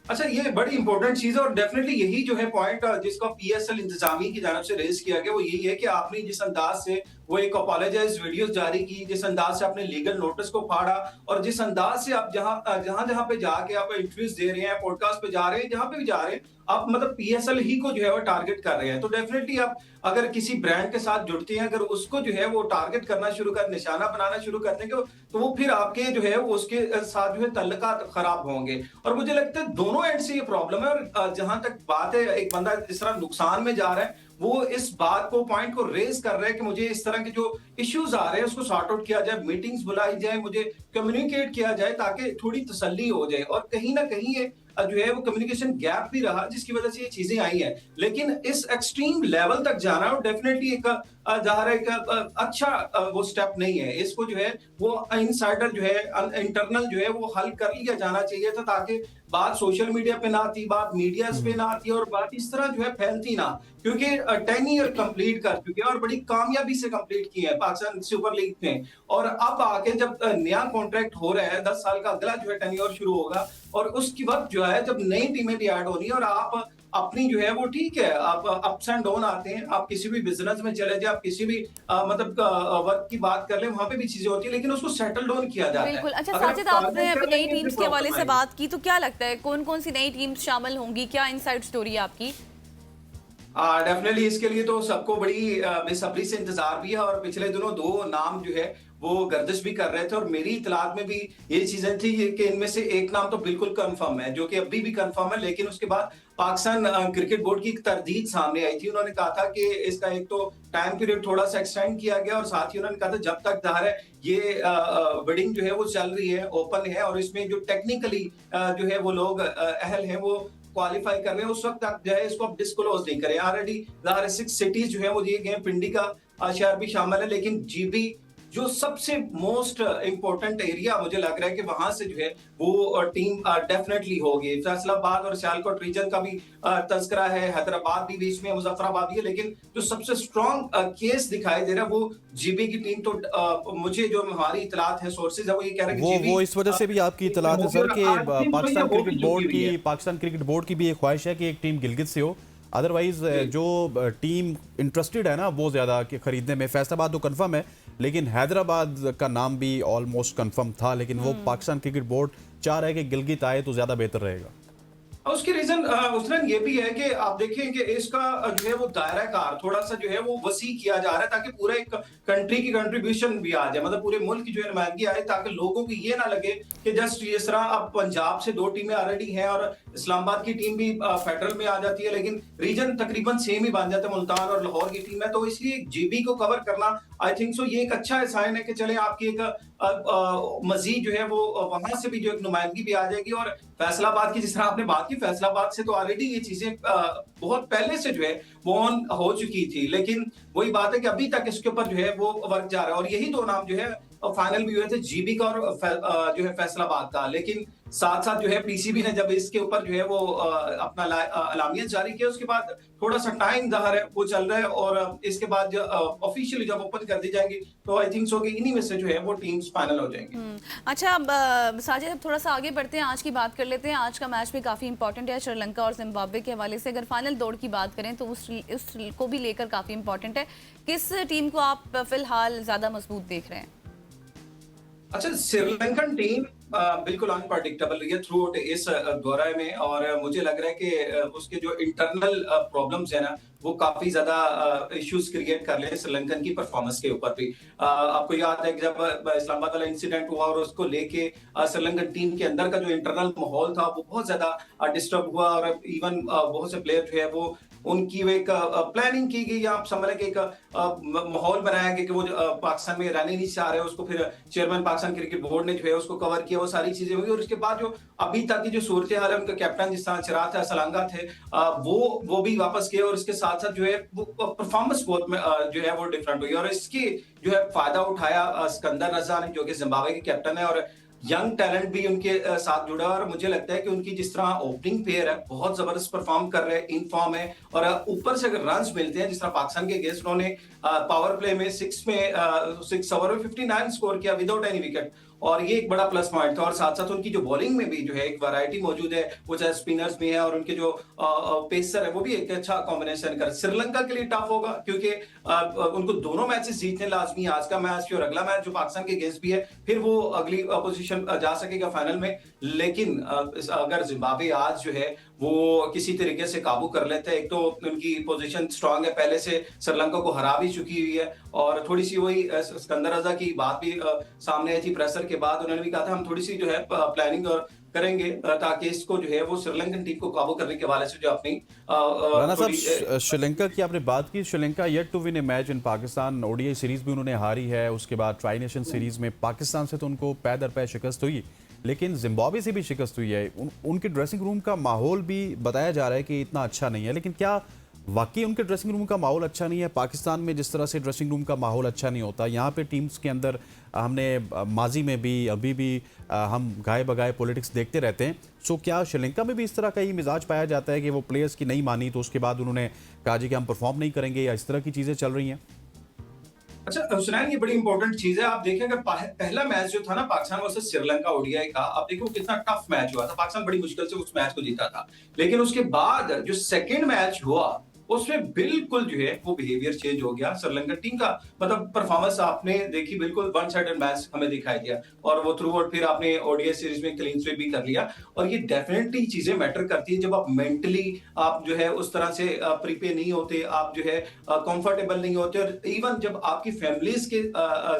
अच्छा, ये बड़ी इंपॉर्टेंट चीज है और डेफिनेटली यही जो है पॉइंट जिसको पीएसएल इंतजामी की जानब से रेज किया गया वो यही है कि आपने जिस अंदाज से वो एक अपोलोजाइज वीडियोस जारी की, जिस अंदाज से आपने लीगल नोटिस को फाड़ा और जिस अंदाज से आप जहां पे जाके आप इंटरव्यूज दे रहे हैं, पॉडकास्ट पे जा रहे हैं, जहां पे भी जा रहे हैं, आप मतलब पीएसएल ही को जो है वो टारगेट कर रहे हैं, तो डेफिनेटली आप अगर किसी ब्रांड के साथ जुड़ते हैं, अगर उसको जो है वो टारगेट करना शुरू कर, निशाना बनाना शुरू कर देंगे, तो वो फिर आपके जो है वो उसके साथ जो है तल्लुकात खराब होंगे। और मुझे लगता है दोनों एंड से ये प्रॉब्लम है और जहां तक बात है एक बंदा जिस तरह नुकसान में जा रहा है वो इस बात को पॉइंट को रेज कर रहे हैं कि मुझे इस तरह के जो इश्यूज आ रहे हैं उसको सॉर्ट आउट किया जाए, मीटिंग्स बुलाई जाए, मुझे कम्युनिकेट किया जाए ताकि थोड़ी तसल्ली हो जाए। और कहीं ना कहीं ये जो है वो कम्युनिकेशन गैप भी रहा जिसकी वजह से ये चीजें आई हैं, लेकिन इस एक्सट्रीम लेवल तक जाना और डेफिनेटली एक ज़ाहिर है एक अच्छा वो स्टेप नहीं है। इसको जो है वो इनसाइडर जो है इंटरनल जो है वो हल कर लिया जाना चाहिए था ताकि बात सोशल मीडिया पे ना आती, बात मीडिया पे ना आती और बात इस तरह जो है फैलती ना, क्योंकि 10 ईयर कंप्लीट कर चुके हैं और बड़ी कामयाबी से कंप्लीट की है पाकिस्तान सुपर लीग में। और अब आके जब नया कॉन्ट्रैक्ट हो रहा है 10 साल का अगला जो है टेन्योर शुरू होगा और उसकी वक्त जो है जब नई टीमें भी ऐड होनी है और आप अपनी जो है वो ठीक है, आप अप्स एंड डाउन आते हैं, आप किसी भी बिजनेस में चले जाए, आप किसी भी मतलब वर्क की बात कर ले, वहां पे भी चीजें होती है, लेकिन उसको सेटल डाउन किया जाता है। बिल्कुल। अच्छा साजिद, आपने अपनी नई टीम्स के हवाले से बात की, तो क्या लगता है कौन कौन सी नई टीम्स शामिल होंगी, क्या इनसाइड स्टोरी है आपकी? डेफिनेटली इसके लिए तो सबको बड़ी बेसब्री से इंतजार भी है और पिछले दिनों 2 नाम जो है वो गर्दिश भी कर रहे थे और मेरी इतलात में भी ये चीजें थी कि इनमें से एक नाम तो बिल्कुल कंफर्म है, जो कि अभी भी कंफर्म है, लेकिन उसके बाद पाकिस्तान क्रिकेट बोर्ड की एक तरदीद सामने आई थी। उन्होंने कहा था कि इसका एक तो टाइम पीरियड थोड़ा सा एक्सटेंड किया गया और साथ ही उन्होंने कहा था जब तक ज़ाहिर है ये बिडिंग जो है वो चल रही है, ओपन है और इसमें जो टेक्निकली जो है वो लोग अहल हैं वो क्वालिफाई कर रहे हैं, उस वक्त तक जो है इसको आप डिस्क्लोज नहीं करें। ऑलरेडी 6 सिटीज जो है वो दिए गए, पिंडी का शहर भी शामिल है, लेकिन जीबी जो सबसे मोस्ट इंपॉर्टेंट एरिया मुझे लग रहा है कि वहां से जो है वो टीम डेफिनेटली होगी। फैसलाबाद और सियालकोट रीजन का भी तस्करा है, हैदराबाद भी बीच में, मुजफ्फराबाद भी है, लेकिन जो सबसे स्ट्रॉन्ग केस दिखाई दे रहा है वो जीबी की टीम। तो मुझे जो हमारी इतलात है, सोर्सेज है, वो ये कह रहे हैं वो इस वजह से भी आपकी इतलात है सर कि पाकिस्तान क्रिकेट बोर्ड की भी एक ख्वाहिश है कि एक टीम गिलगित से हो, अदरवाइज जो टीम इंटरेस्टेड है ना वो ज्यादा खरीदने में, फैसलाबाद तो कंफर्म है लेकिन हैदराबाद का नाम भी ऑलमोस्ट कंफर्म था, लेकिन वो पाकिस्तान क्रिकेट बोर्ड चाह रहा है कि गिलगित आए तो ज्यादा बेहतर रहेगा। उसकी रीजन उसमें ये भी है कि आप देखें कि इसका जो है वो दायरा कार थोड़ा सा जो है वो वसी किया जा रहा है ताकि पूरे एक कंट्री की कंट्रीब्यूशन भी आ जाए, मतलब पूरे मुल्क की जो है नुमाइंदगी आए, ताकि लोगों को ये ना लगे कि जस्ट इस तरह अब पंजाब से 2 टीमें ऑलरेडी हैं और इस्लामाबाद की टीम भी फेडरल में आ जाती है, लेकिन रीजन तकरीबन सेम ही बन जाता है, मुल्तान और लाहौर की टीम है। तो इसलिए जीबी को कवर करना आई थिंक सो ये एक अच्छा साइन है कि चले आपकी एक मजीद जो है वो वहां से भी जो एक नुमाइंदगी भी आ जाएगी। और फैसलाबाद की जिस तरह आपने बात की, फैसलाबाद से तो ऑलरेडी ये चीजें बहुत पहले से जो है वो ऑन हो चुकी थी, लेकिन वही बात है कि अभी तक इसके ऊपर जो है वो वर्क जा रहा है और यही 2 नाम जो है फाइनल भी हुए थे, जीबी का और जो है फैसलाबाद का। लेकिन साथ साथ जो है पीसीबी ने जब इसके ऊपर जो है वो अपना अलामियत जारी किया, उसके बाद थोड़ा सा टाइम ज़ाहिर है वो चल रहा है, और इसके बाद ऑफिशियली जब ओपन कर दी जाएंगी तो आई थिंक सो कि इन्हीं में से जो है वो टीम्स फाइनल हो जाएंगी। अच्छा, अब साजिद अब थोड़ा सा आगे बढ़ते हैं, आज की बात कर लेते हैं। आज का मैच भी काफ़ी इंपॉर्टेंट है श्रीलंका और जिम्बाब्वे के हवाले से। अगर फाइनल दौड़ की बात करें तो उस को भी लेकर काफ़ी इंपॉर्टेंट है। किस टीम को आप फिलहाल ज़्यादा मजबूत देख रहे हैं? अच्छा, श्रीलंकन टीम बिल्कुल अनप्रडिक्टेबल रही है थ्रू आउट इस दौरे में, और मुझे लग रहा है कि उसके जो इंटरनल प्रॉब्लम्स है ना वो काफी ज्यादा इश्यूज क्रिएट कर रहे हैं श्रीलंकन की परफॉर्मेंस के ऊपर भी। आपको याद है कि जब इस्लामाबाद वाला इंसिडेंट हुआ और उसको लेके श्रीलंकन टीम के अंदर का जो इंटरनल माहौल था वो बहुत ज्यादा डिस्टर्ब हुआ, और इवन बहुत से प्लेयर जो है वो उनकी वो एक प्लानिंग की गई, आप समझ रहे कि एक माहौल बनाया गया कि वो पाकिस्तान में रहने नहीं चाह रहे, उसको फिर चेयरमैन पाकिस्तान क्रिकेट बोर्ड ने जो है उसको कवर किया, वो सारी चीजें हुई। और उसके बाद जो अभी तक की जो सूरत हाल है, उनका कैप्टन जिस तरह चिराग सलांगा थे वो भी वापस गए, और इसके साथ साथ जो है वो परफॉर्मेंस बहुत में जो है वो डिफरेंट हुई, और इसकी जो है फायदा उठाया सिकंदर रजा ने, जो कि जिम्बाब्वे के कैप्टन है, और यंग टैलेंट भी उनके साथ जुड़ा, और मुझे लगता है कि उनकी जिस तरह ओपनिंग पेयर है बहुत जबरदस्त परफॉर्म कर रहे हैं, इन फॉर्म है, और ऊपर से अगर रन्स मिलते हैं जिस तरह पाकिस्तान के अगेंस्ट उन्होंने पावर प्ले में 6 ओवर में 59 स्कोर किया विदाउट एनी विकेट, और ये एक बड़ा प्लस पॉइंट था। और साथ साथ उनकी जो बॉलिंग में भी जो है एक वैरायटी मौजूद है, वो चाहे स्पिनर्स में है और उनके जो पेसर है वो भी एक अच्छा कॉम्बिनेशन कर। श्रीलंका के लिए टफ होगा क्योंकि उनको दोनों मैचेस जीतने लाजमी है, आज का मैच और अगला मैच जो पाकिस्तान के अगेंस्ट भी है, फिर वो अगली पोजीशन जा सकेगा फाइनल में। लेकिन अगर जिम्बाब्वे आज जो है वो किसी तरीके से काबू कर लेते हैं, एक तो उनकी पोजीशन स्ट्रांग है, पहले से श्रीलंका को हरा भी चुकी हुई है, और थोड़ी सी वही सिकंदर रजा की बात भी सामने आई थी प्रेशर के बाद, उन्होंने भी कहा था हम थोड़ी सी जो है प्लानिंग और करेंगे ताकि इसको जो है वो श्रीलंकन टीम को काबू करने के हवाले से जो अपनी राना साहब, श्रीलंका की आपने बात की, Sri Lanka yet to win a match in Pakistan. ODI series भी उन्होंने हारी है, उसके बाद ट्राई नेशन सीरीज में पाकिस्तान से तो उनको पैर दर पैर शिकस्त हुई, लेकिन जिम्बाब्वे से भी शिकस्त हुई है। उनके ड्रेसिंग रूम का माहौल भी बताया जा रहा है कि इतना अच्छा नहीं है, लेकिन क्या वाकई उनके ड्रेसिंग रूम का माहौल अच्छा नहीं है? पाकिस्तान में जिस तरह से ड्रेसिंग रूम का माहौल अच्छा नहीं होता, यहाँ पे टीम्स के अंदर हमने माजी में भी अभी भी हम गाए बगाए पॉलिटिक्स देखते रहते हैं। सो क्या श्रीलंका में भी इस तरह का ही मिजाज पाया जाता है कि वो प्लेयर्स की नहीं मानी तो उसके बाद उन्होंने कहा जी कि हम परफॉर्म नहीं करेंगे, या इस तरह की चीज़ें चल रही हैं? अच्छा हुसनैन, ये बड़ी इंपॉर्टेंट चीज है। आप देखें अगर पहला मैच जो था ना पाकिस्तान वर्सेस श्रीलंका ओडीआई का, आप देखो कितना टफ मैच हुआ था, पाकिस्तान बड़ी मुश्किल से उस मैच को जीता था। लेकिन उसके बाद जो सेकंड मैच हुआ उसमें बिल्कुल जो है वो बिहेवियर चेंज हो गया श्रीलंका टीम का। मतलब परफॉर्मेंस आपने देखी, बिल्कुल वन साइडेड मैच हमें दिखाई दिया, और वो थ्रू आउट फिर आपने ओडीआई सीरीज में क्लीन स्वीप भी कर लिया। और ये डेफिनेटली चीजें मैटर करती है जब आप मेंटली आप जो है उस तरह से प्रिपेयर नहीं होते, आप जो है कंफर्टेबल नहीं होते, और इवन जब आपकी फैमिलीज के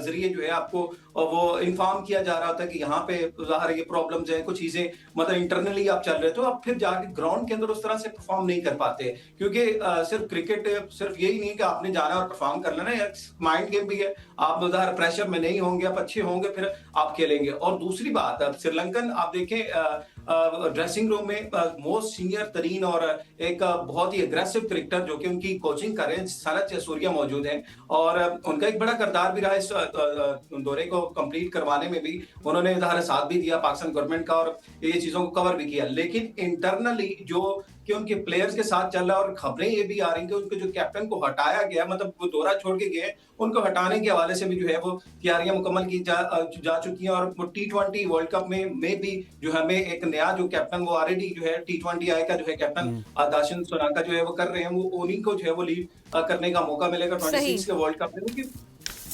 जरिए जो है आपको वो इन्फॉर्म किया जा रहा था कि यहाँ पे ज़ाहिर ये प्रॉब्लम्स है, कुछ चीजें मतलब इंटरनली आप चल रहे, तो आप फिर जाके ग्राउंड के अंदर उस तरह से परफॉर्म नहीं कर पाते, क्योंकि सिर्फ क्रिकेट सिर्फ यही नहीं कि आपने जाना और परफॉर्म कर लेना, एक माइंड गेम भी है। आप ज़ाहिर प्रेशर में नहीं होंगे, आप अच्छे होंगे, फिर आप खेलेंगे। और दूसरी बात, श्रीलंकन आप देखें ड्रेसिंग रूम में मोस्ट सीनियर तरीन और एक बहुत ही अग्रेसिव क्रिकेटर जो कि उनकी कोचिंग कर रहे हैं, सनत जयसूर्या मौजूद हैं, और उनका एक बड़ा किरदार भी रहा इस दौरे को कंप्लीट करवाने में भी। उन्होंने ज़ाहिर साथ भी दिया पाकिस्तान गवर्नमेंट का और ये चीज़ों को कवर भी किया। लेकिन इंटरनली जो कि उनके प्लेयर्स के साथ चल रहा है, और खबरें ये भी आ रही हैं कि उनके जो कैप्टन को हटाया गया, मतलब वो दौरा छोड़ के गए, उनको हटाने के हवाले से भी जो है वो तैयारियां मुकम्मल की जा चुकी हैं। और वो T20 वर्ल्ड कप में भी जो हमें एक नया जो कैप्टन वो ऑलरेडी जो है T20 आई का जो है कैप्टन दाशन सोनाका जो है वो कर रहे हैं, वो उन्हीं को जो है वो लीड करने का मौका मिलेगा 26 के वर्ल्ड कप में,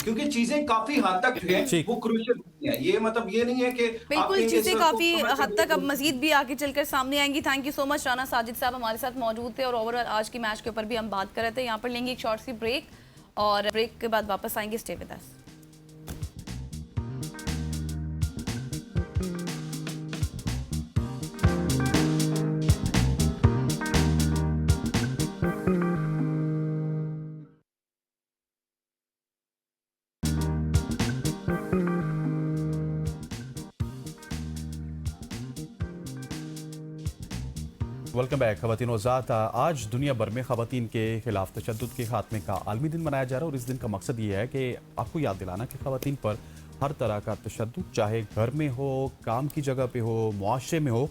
क्योंकि चीजें काफी हद तक जो है वो क्रूशियल होती हैं। ये मतलब ये नहीं है कि बिल्कुल चीजें काफी हद तक अब मजीद भी आगे चलकर सामने आएंगी। Thank you so much Rana Sajid साहब हमारे साथ मौजूद थे, और ओवरऑल आज की मैच के ऊपर भी हम बात कर रहे थे। यहाँ पर लेंगे एक शॉर्ट सी ब्रेक, और ब्रेक के बाद वापस आएंगे। Stay with us. Welcome back. ख़वातीन वज़ात, आज दुनिया भर में ख़वातीन के खिलाफ तशद्दुद के खात्मे का आलमी दिन मनाया जा रहा है, और इस दिन का मकसद ये है कि आपको याद दिलाना कि ख़वातीन पर हर तरह का तशद्दुद, चाहे घर में हो, काम की जगह पे हो, मुआशरे में हो,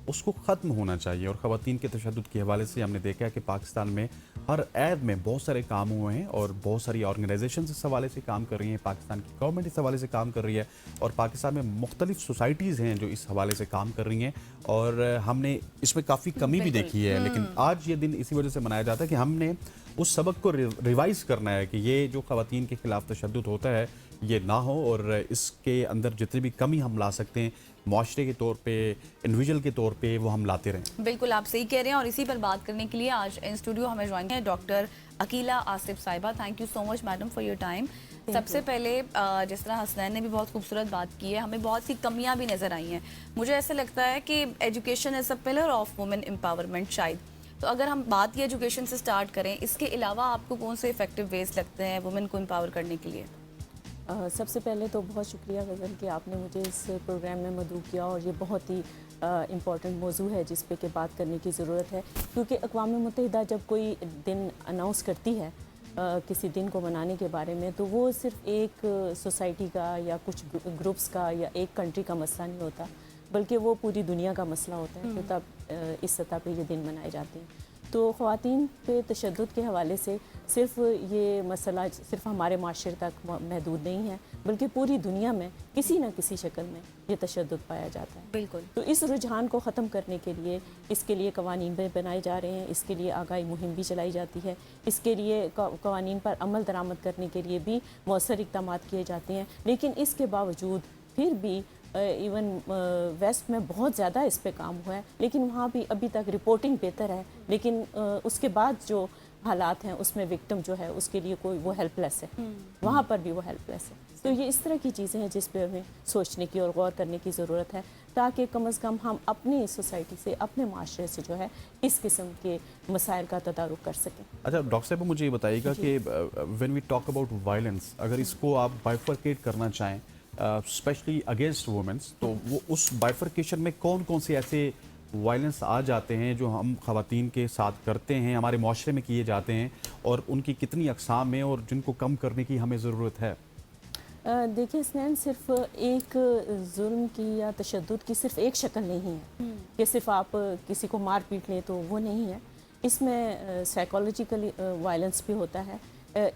उसको ख़त्म होना चाहिए। और ख़वातीन के तशद्दुद के हवाले से हमने देखा है कि पाकिस्तान में हर ऐब में बहुत सारे काम हुए हैं और बहुत सारी ऑर्गेनाइजेशन इस हवाले से काम कर रही हैं, पाकिस्तान की गवर्नमेंट इस हवाले से काम कर रही है और पाकिस्तान में मुख्तलिफ सोसाइटीज़ हैं जो इस हवाले से काम कर रही हैं और हमने इसमें काफ़ी कमी भी देखी है। लेकिन आज ये दिन इसी वजह से मनाया जाता है कि हमने उस सबक को रिवाइज़ करना है कि ये जो ख़वातीन के ख़िलाफ़ तशद्दुद होता है ये ना हो और इसके अंदर जितनी भी कमी हम ला सकते हैं माशरे के तौर पे, इंडिविजुअल के तौर पे, वो हम लाते रहें। बिल्कुल आप सही कह रहे हैं और इसी पर बात करने के लिए आज इन स्टूडियो हमें ज्वाइन है डॉक्टर अकीला आसिफ साहिबा। Thank you so much madam for your time. सबसे पहले जिस तरह हसनैन ने भी बहुत खूबसूरत बात की है, हमें बहुत सी कमियां भी नज़र आई हैं। मुझे ऐसा लगता है कि education is a pillar of women empowerment शायद। तो अगर हम बात ही एजुकेशन से स्टार्ट करें, इसके अलावा आपको कौन से इफेक्टिव वेज लगते हैं वुमेन को एम्पावर करने के लिए? सबसे पहले तो बहुत शुक्रिया गज़ल कि आपने मुझे इस प्रोग्राम में मदऊ किया और ये बहुत ही इम्पॉर्टेंट मौजू है जिस पे कि बात करने की ज़रूरत है, क्योंकि अक़वाम मुत्तहिदा जब कोई दिन अनाउंस करती है किसी दिन को मनाने के बारे में, तो वो सिर्फ एक सोसाइटी का या कुछ ग्रुप्स का या एक कंट्री का मसला नहीं होता, बल्कि वो पूरी दुनिया का मसला होता है। तो तब इस सतह पे ये दिन मनाए जाते हैं। तो ख़वातीन पे तशद्दुद के हवाले से सिर्फ ये मसला सिर्फ हमारे माशरे तक महदूद नहीं है, बल्कि पूरी दुनिया में किसी न किसी शक्ल में ये तशद्दुद पाया जाता है। बिल्कुल। तो इस रुझान को ख़त्म करने के लिए इसके लिए कवानीन भी बनाए जा रहे हैं, इसके लिए आगाही मुहिम भी चलाई जाती है, इसके लिए कवानीन पर अमल दरामद करने के लिए भी मौसर इक़दाम किए जाते हैं। लेकिन इसके बावजूद फिर भी इवन वेस्ट में बहुत ज़्यादा इस पे काम हुआ है, लेकिन वहाँ भी अभी तक रिपोर्टिंग बेहतर है, लेकिन उसके बाद जो हालात हैं उसमें विक्टिम जो है उसके लिए कोई वो हेल्पलेस है, वहाँ पर भी वो हेल्पलेस है। तो ये इस तरह की चीज़ें हैं जिस पे हमें सोचने की और गौर करने की ज़रूरत है, ताकि कम अज़ कम हम अपनी सोसाइटी से, अपने माशरे से जो है इस किस्म के मसाइल का तदारुक कर सकें। अच्छा डॉक्टर साहब, मुझे ये बताइएगा कि when we talk about violence, अगर इसको आप बाइफरकेट करना चाहें स्पेशली अगेंस्ट वुमेन्स, तो वो उस बाइफरकेशन में कौन कौन से ऐसे वायलेंस आ जाते हैं जो हम ख़वातीन के साथ करते हैं, हमारे माशरे में किए जाते हैं, और उनकी कितनी अक़साम हैं और जिनको कम करने की हमें ज़रूरत है? देखिए स्नैन, सिर्फ एक जुल्म की या तशद्दुद की सिर्फ एक शक्ल नहीं है कि सिर्फ आप किसी को मार पीट लें, तो वो नहीं है। इसमें साइकोलॉजिकल वायलेंस भी होता है।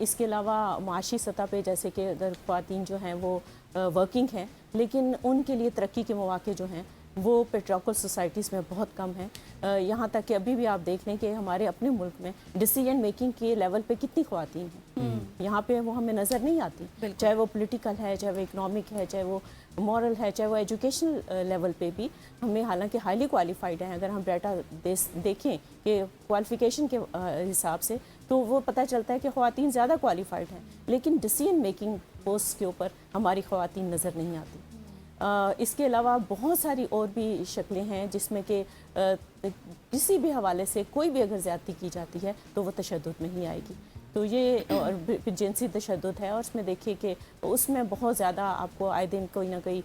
इसके अलावा माशी सतह पे, जैसे कि अगर ख़वातीन जो हैं वो वर्किंग हैं, लेकिन उनके लिए तरक्की के मौके जो हैं वो पेट्रियार्कल सोसाइटीज़ में बहुत कम है। यहाँ तक कि अभी भी आप देख लें कि हमारे अपने मुल्क में डिसीजन मेकिंग के लेवल पे कितनी ख़वातीन हैं, यहाँ पे वो हमें नज़र नहीं आती, चाहे वो पॉलिटिकल है, चाहे वो इकनॉमिक है, चाहे वो मॉरल है, चाहे वो एजुकेशनल लेवल पे भी हमें, हालांकि हाईली क्वालिफाइड हैं, अगर हम डाटा देखें कि क्वालिफ़िकेशन के हिसाब से, तो वो पता चलता है कि ख़वातीन ज़्यादा क्वालिफाइड हैं, लेकिन डिसीजन मेकिंग पोस्ट के ऊपर हमारी ख़वातीन नज़र नहीं आती। इसके अलावा बहुत सारी और भी शक्लें हैं जिसमें कि किसी भी हवाले से कोई भी अगर ज़्यादती की जाती है तो वो तशद्दुद में ही आएगी। तो ये जिनसी तशद्दुद है, और उसमें देखिए कि उसमें बहुत ज़्यादा आपको आए दिन कोई ना कोई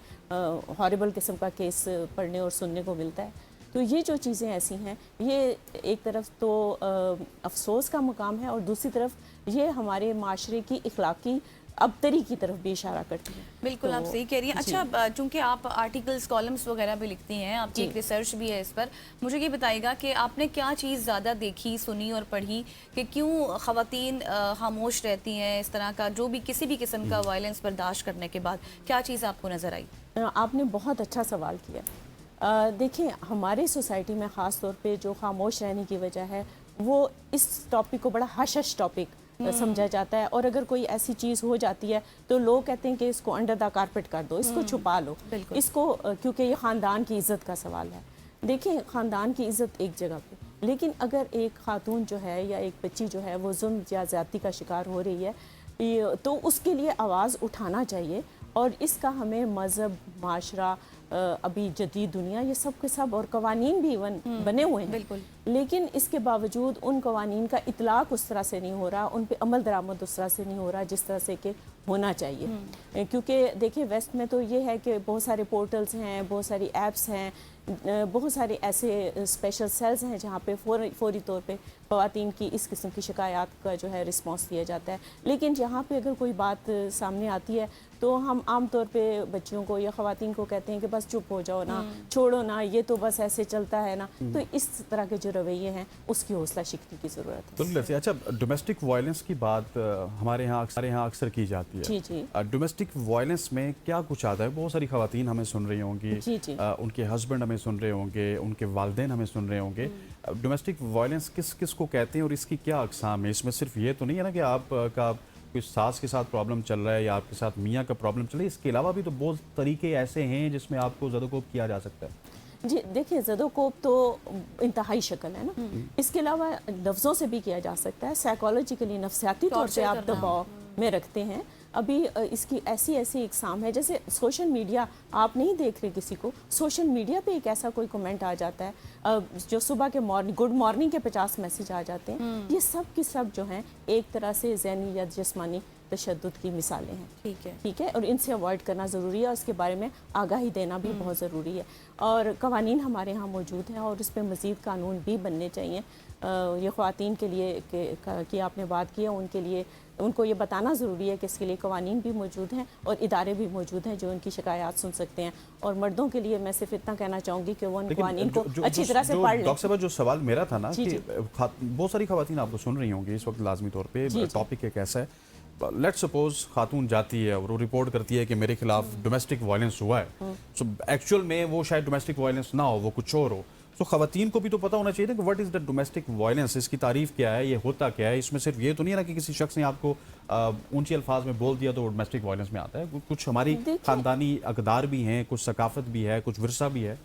हॉरिबल किस्म का केस पढ़ने और सुनने को मिलता है। तो ये जो चीज़ें ऐसी हैं, ये एक तरफ तो अफसोस का मुकाम है और दूसरी तरफ ये हमारे माशरे की इखलाकी अबतरी की तरफ भी इशारा करती है। बिल्कुल तो, आप सही कह रही हैं। अच्छा, चूंकि आप आर्टिकल्स, कॉलम्स वगैरह भी लिखती हैं, आपकी एक रिसर्च भी है इस पर, मुझे ये बताइएगा कि आपने क्या चीज़ ज़्यादा देखी, सुनी और पढ़ी कि क्यों ख़वातीन खामोश रहती हैं इस तरह का, जो भी किसी भी किस्म का वायलेंस बर्दाश्त करने के बाद, क्या चीज़ आपको नज़र आई? आपने बहुत अच्छा सवाल किया। देखिए, हमारे सोसाइटी में ख़ास तौर पे जो खामोश रहने की वजह है वो इस टॉपिक को बड़ा हश टॉपिक समझा जाता है, और अगर कोई ऐसी चीज़ हो जाती है तो लोग कहते हैं कि इसको अंडर द कारपेट कर दो, इसको छुपा लो, इसको, क्योंकि ये ख़ानदान की इज़्ज़त का सवाल है। देखिए, ख़ानदान की इज़्ज़त एक जगह पे, लेकिन अगर एक खातून जो है या एक बच्ची जो है वो जुल्म या ज़्यादती का शिकार हो रही है, तो उसके लिए आवाज़ उठाना चाहिए, और इसका हमें मज़हब, माशरा, अभी जदीद दुनिया, ये सब के सब, और कवानीन भी इवन बने हुए हैं, बिल्कुल, लेकिन इसके बावजूद उन कवानीन का इतलाक़ उस तरह से नहीं हो रहा, उन पे अमल दरामद उस तरह से नहीं हो रहा जिस तरह से कि होना चाहिए। क्योंकि देखिए, वेस्ट में तो ये है कि बहुत सारे पोर्टल्स हैं, बहुत सारी ऐप्स हैं, बहुत सारे ऐसे स्पेशल सेल्स हैं जहाँ पे फौरी तौर पे ख़वातीन की इस किस्म की शिकायत का जो है रिस्पांस दिया जाता है। लेकिन जहाँ पे अगर कोई बात सामने आती है तो हम आम तौर पे बच्चियों को या ख़वातीन को कहते हैं कि बस चुप हो जाओ ना, छोड़ो ना, ये तो बस ऐसे चलता है ना। तो इस तरह के जो रवैये हैं उसकी हौसला शिकनी की ज़रूरत है। बिल्कुल ऐसे। अच्छा, डोमेस्टिक वायलेंस की बात हमारे यहाँ अक्सर की जाती है। जी जी। डोमेस्टिक वायलेंस में क्या कुछ आता है? बहुत सारी ख़वातीन हमें सुन रही होंगी, जी जी। उनके हस्बैंड हमें सुन रहे होंगे, उनके वालिदैन हमें सुन रहे होंगे। डोमेस्टिक वायलेंस किस किस को कहते हैं और इसकी क्या अक़साम है? इसमें सिर्फ ये तो नहीं है ना कि आपका कोई सास के साथ प्रॉब्लम चल रहा है या आपके साथ मियाँ का प्रॉब्लम चल रहा है, इसके अलावा भी तो बहुत तरीके ऐसे हैं जिसमें आपको ज़दोकोप किया जा सकता है। जी देखिए, ज़दोकोप तो इंतहाई शक्ल है ना, इसके अलावा लफ्ज़ों से भी किया जा सकता है, साइकोलॉजिकली नफ्सियाती तौर पे आप दबाव में रखते हैं। अभी इसकी ऐसी इकसाम है, जैसे सोशल मीडिया, आप नहीं देख रहे किसी को, सोशल मीडिया पे एक ऐसा कोई कमेंट आ जाता है जो सुबह के गुड मॉर्निंग के 50 मैसेज आ जाते हैं। ये सब की सब जो हैं एक तरह से ज़हनी या जिस्मानी तशद्दुद की मिसालें हैं। ठीक है, और इनसे अवॉइड करना ज़रूरी है और इसके बारे में आगाही देना भी बहुत ज़रूरी है। और कवानीन हमारे यहाँ मौजूद हैं और इस पर मज़ीद कानून भी बनने चाहिए। ये ख़वातीन के लिए कि आपने बात की है, उनके लिए उनको ये बताना ज़रूरी है कि इसके लिए कवानीन भी मौजूद हैं और इदारे भी मौजूद हैं जो उनकी शिकायत सुन सकते हैं। और मर्दों के लिए मैं सिर्फ इतना कहना चाहूँगी कि वो उन कवानीन को अच्छी तरह से पढ़ लें। डॉक्टर साहब, जो सवाल मेरा था ना कि बहुत सारी ख़वातीन आपको सुन रही होंगी इस वक्त लाजमी तौर पे, टॉपिक एक ऐसा है, लेट्स सपोज खातून जाती है और वो रिपोर्ट करती है कि मेरे खिलाफ डोमेस्टिक वायलेंस हुआ है। सो एक्चुअल में वो शायद डोमेस्टिक वायलेंस ना हो, वो कुछ और हो। तो ख़वातीन को भी तो पता होना चाहिए कि what is the domestic violence, इसकी तारीफ क्या है, ये होता क्या है। इसमें सिर्फ ये तो नहीं है ना कि किसी शख्स ने आपको ऊंची अल्फाज में बोल दिया तो वो डोमेस्टिक वायलेंस में आता है। कुछ हमारी ख़ानदानी अक़दार भी हैं, कुछ सकाफ़त भी है, कुछ विरसा भी है।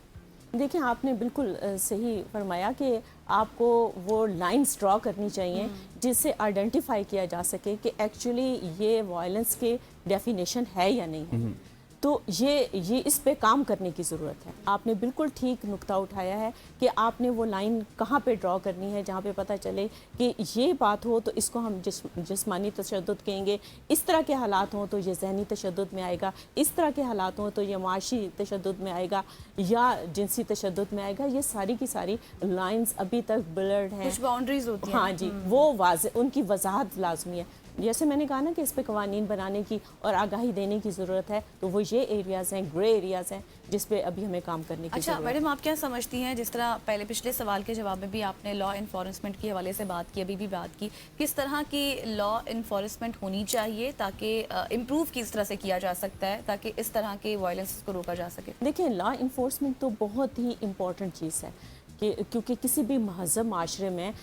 देखिए, आपने बिल्कुल सही फरमाया कि आपको वो लाइंस ड्रॉ करनी चाहिए जिससे आइडेंटिफाई किया जा सके कि एक्चुअली ये वायलेंस के डेफिनेशन है या नहीं है। तो ये इस पे काम करने की ज़रूरत है। आपने बिल्कुल ठीक नुक्ता उठाया है कि आपने वो लाइन कहाँ पे ड्रॉ करनी है जहाँ पे पता चले कि ये बात हो तो इसको हम जिस्मानी तशद्दुद कहेंगे, इस तरह के हालात हों तो ये ज़हनी तशद्दुद में आएगा, इस तरह के हालात हों तो ये माशी तशद्दुद में आएगा या जिनसी तशद्दुद में आएगा। ये सारी की सारी लाइन्स अभी तक ब्लर्ड हैं, कुछ बाउंड्रीज होती हैं। हाँ जी, वो उनकी वजाहत लाजमी है। जैसे मैंने कहा ना कि इस पे कवानीन बनाने की और आगाही देने की ज़रूरत है, तो वो ये एरियाज़ हैं, ग्रे एरियाज़ हैं जिस पे अभी हमें काम करने की अच्छा मैडम, आप क्या समझती हैं, जिस तरह पहले पिछले सवाल के जवाब में भी आपने लॉ इन्फोर्समेंट के हवाले से बात की, अभी भी बात की, किस तरह की लॉ इन्फोर्समेंट होनी चाहिए ताकि इम्प्रूव किस तरह से किया जा सकता है ताकि इस तरह के वायलेंस को रोका जा सके? देखिए, लॉ इन्फोर्समेंट तो बहुत ही इम्पोर्टेंट चीज़ है क्योंकि किसी भी महज़ब माशरे में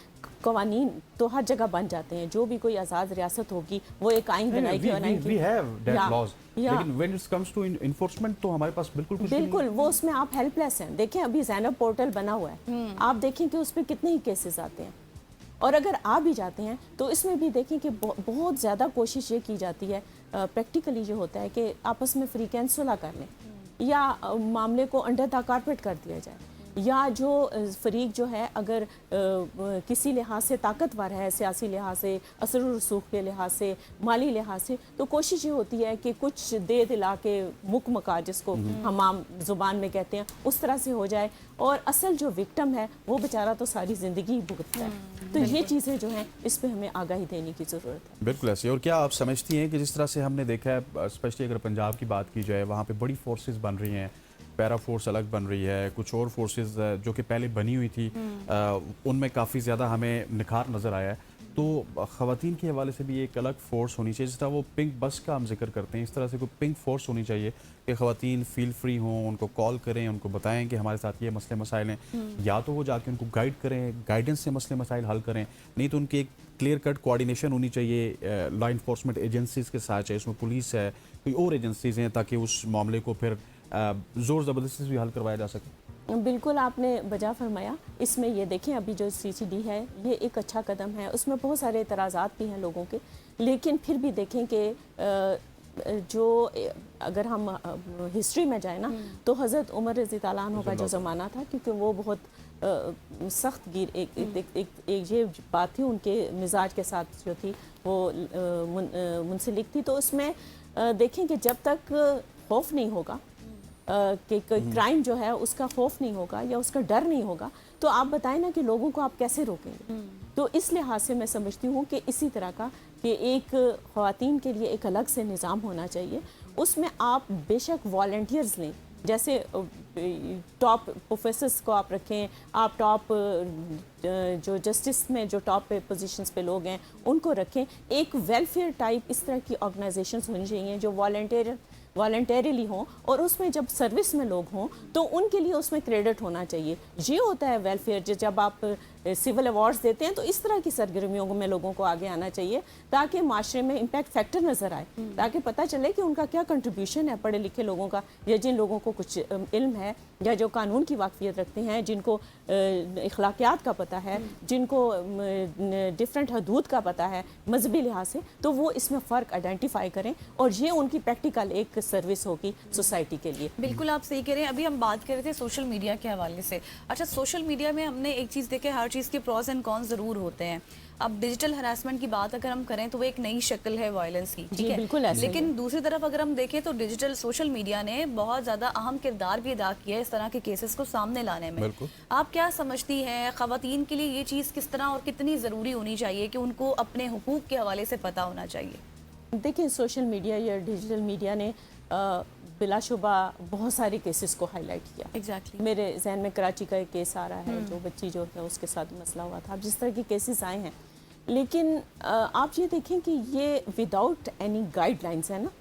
कवानीन तो हर जगह बन जाते हैं। जो भी कोई आज़ाद रियासत होगी वो एक आइन बनाएगी। लेकिन when it comes to enforcement तो हमारे पास बिल्कुल वो उसमें आप हेल्पलेस हैं। देखें, अभी ज़ैनब पोर्टल बना हुआ है, आप देखें कि उस पर कितने ही केसेस आते हैं और अगर आ भी जाते हैं तो इसमें भी देखें कि बहुत ज़्यादा कोशिश ये की जाती है, प्रैक्टिकली ये होता है कि आपस में फ्री कैन सुलह कर लें या मामले को अंडर द कारपेट कर दिया जाए, या जो फरीक जो है अगर किसी लिहाज से ताकतवर है, सियासी लिहाज से, असर रसूख के लिहाज से, माली लिहाज से, तो कोशिश ये होती है कि कुछ दे दिला के मुकमका, जिसको हम आम ज़ुबान में कहते हैं, उस तरह से हो जाए और असल जो विक्टिम है वो बेचारा तो सारी ज़िंदगी भुगतता है। तो ये चीज़ें जो हैं इस पर हमें आगाही देने की ज़रूरत है। बिल्कुल ऐसे। और क्या आप समझती हैं कि जिस तरह से हमने देखा है, स्पेशली अगर पंजाब की बात की जाए, वहाँ पर बड़ी फोर्सेस बन रही हैं, पैरा फोर्स अलग बन रही है, कुछ और फोर्सेस जो कि पहले बनी हुई थी उनमें काफ़ी ज़्यादा हमें निखार नज़र आया है। तो ख़वातीन के हवाले से भी एक अलग फोर्स होनी चाहिए, जिस तरह वो पिंक बस का हम जिक्र करते हैं, इस तरह से कोई पिंक फोर्स होनी चाहिए कि ख़वातीन फील फ्री हों, उनको कॉल करें, उनको बताएं कि हमारे साथ ये मसले मसाइल हैं, या तो वो जाके उनको गाइड करें, गाइडेंस से मसले मसाइल हल करें, नहीं तो उनकी एक क्लियर कट कोऑर्डिनेशन होनी चाहिए लॉ इन्फोर्समेंट एजेंसीज़ के साथ, चाहे उसमें पुलिस है, कोई और एजेंसीज़ हैं, ताकि उस मामले को फिर ज़ोर ज़बरदस्ती से भी हल करवाया जा सके। बिल्कुल आपने बजा फरमाया। इसमें ये देखें, अभी जो CCD है ये एक अच्छा कदम है, उसमें बहुत सारे एतराज़ात भी हैं लोगों के, लेकिन फिर भी देखें कि जो अगर हम हिस्ट्री में जाए ना तो हज़रत उमर रज़ी अल्लाह अन्हु का जो ज़माना था, क्योंकि वो बहुत सख्त गिर एक ये बात थी उनके मिजाज के साथ जो थी वो मुंसलिक थी। तो उसमें देखें कि जब तक खौफ नहीं होगा कि कोई क्राइम जो है उसका खौफ नहीं होगा या उसका डर नहीं होगा, तो आप बताएं ना कि लोगों को आप कैसे रोकेंगे। तो इस लिहाज से मैं समझती हूँ कि इसी तरह का कि एक ख़वातीन के लिए एक अलग से निज़ाम होना चाहिए। उसमें आप बेशक वॉलंटियर्स लें, जैसे टॉप प्रोफेसर्स को आप रखें, आप टॉप जो जस्टिस में जो टॉप पे पोजीशंस पे लोग हैं उनको रखें। एक वेलफेयर टाइप इस तरह की ऑर्गेनाइजेशंस होनी चाहिए जो वॉलंटरीली हों, और उसमें जब सर्विस में लोग हों तो उनके लिए उसमें क्रेडिट होना चाहिए। ये होता है वेलफेयर। जब आप सिविल अवार्ड्स देते हैं तो इस तरह की सरगर्मियों में लोगों को आगे आना चाहिए ताकि माशरे में इम्पैक्ट फैक्टर नज़र आए, ताकि पता चले कि उनका क्या कंट्रीब्यूशन है पढ़े लिखे लोगों का, या जिन लोगों को कुछ इल्म है या जो कानून की वाकफियत रखते हैं, जिनको इखलाकियात का पता है, जिनको डिफरेंट हदूद का पता है मजहबी लिहाज से, तो वो इसमें फ़र्क आइडेंटिफाई करें और ये उनकी प्रैक्टिकल एक सर्विस होगी सोसाइटी के लिए। बिल्कुल आप सही कह रहे हैं। अभी हम बात कर रहे थे सोशल मीडिया के हवाले से। अच्छा, सोशल मीडिया में हमने एक चीज़ देखी, हर चीज़ के प्रॉस एंड कॉन्स ज़रूर होते हैं। अब डिजिटल हरासमेंट की बात अगर हम करें तो वो एक नई शक्ल है वायलेंस की, ठीक है, बिल्कुल ऐसा लेकिन दूसरी तरफ अगर हम देखें तो डिजिटल सोशल मीडिया ने बहुत ज़्यादा अहम किरदार भी अदा किया है इस तरह के केसेस को सामने लाने में। आप क्या समझती हैं, ख़वातीन के लिए ये चीज़ किस तरह और कितनी ज़रूरी होनी चाहिए कि उनको अपने हुकूक के हवाले से पता होना चाहिए? देखिए, सोशल मीडिया या डिजिटल मीडिया ने बिलाशुबा बहुत सारे केसेस को हाईलाइट किया। एग्जैक्टली मेरे जहन में कराची का एक केस आ रहा है, जो बच्ची जो है उसके साथ मसला हुआ था। अब जिस तरह के केसेस आए हैं, लेकिन आप ये देखें कि ये विदाउट एनी गाइडलाइंस है ना,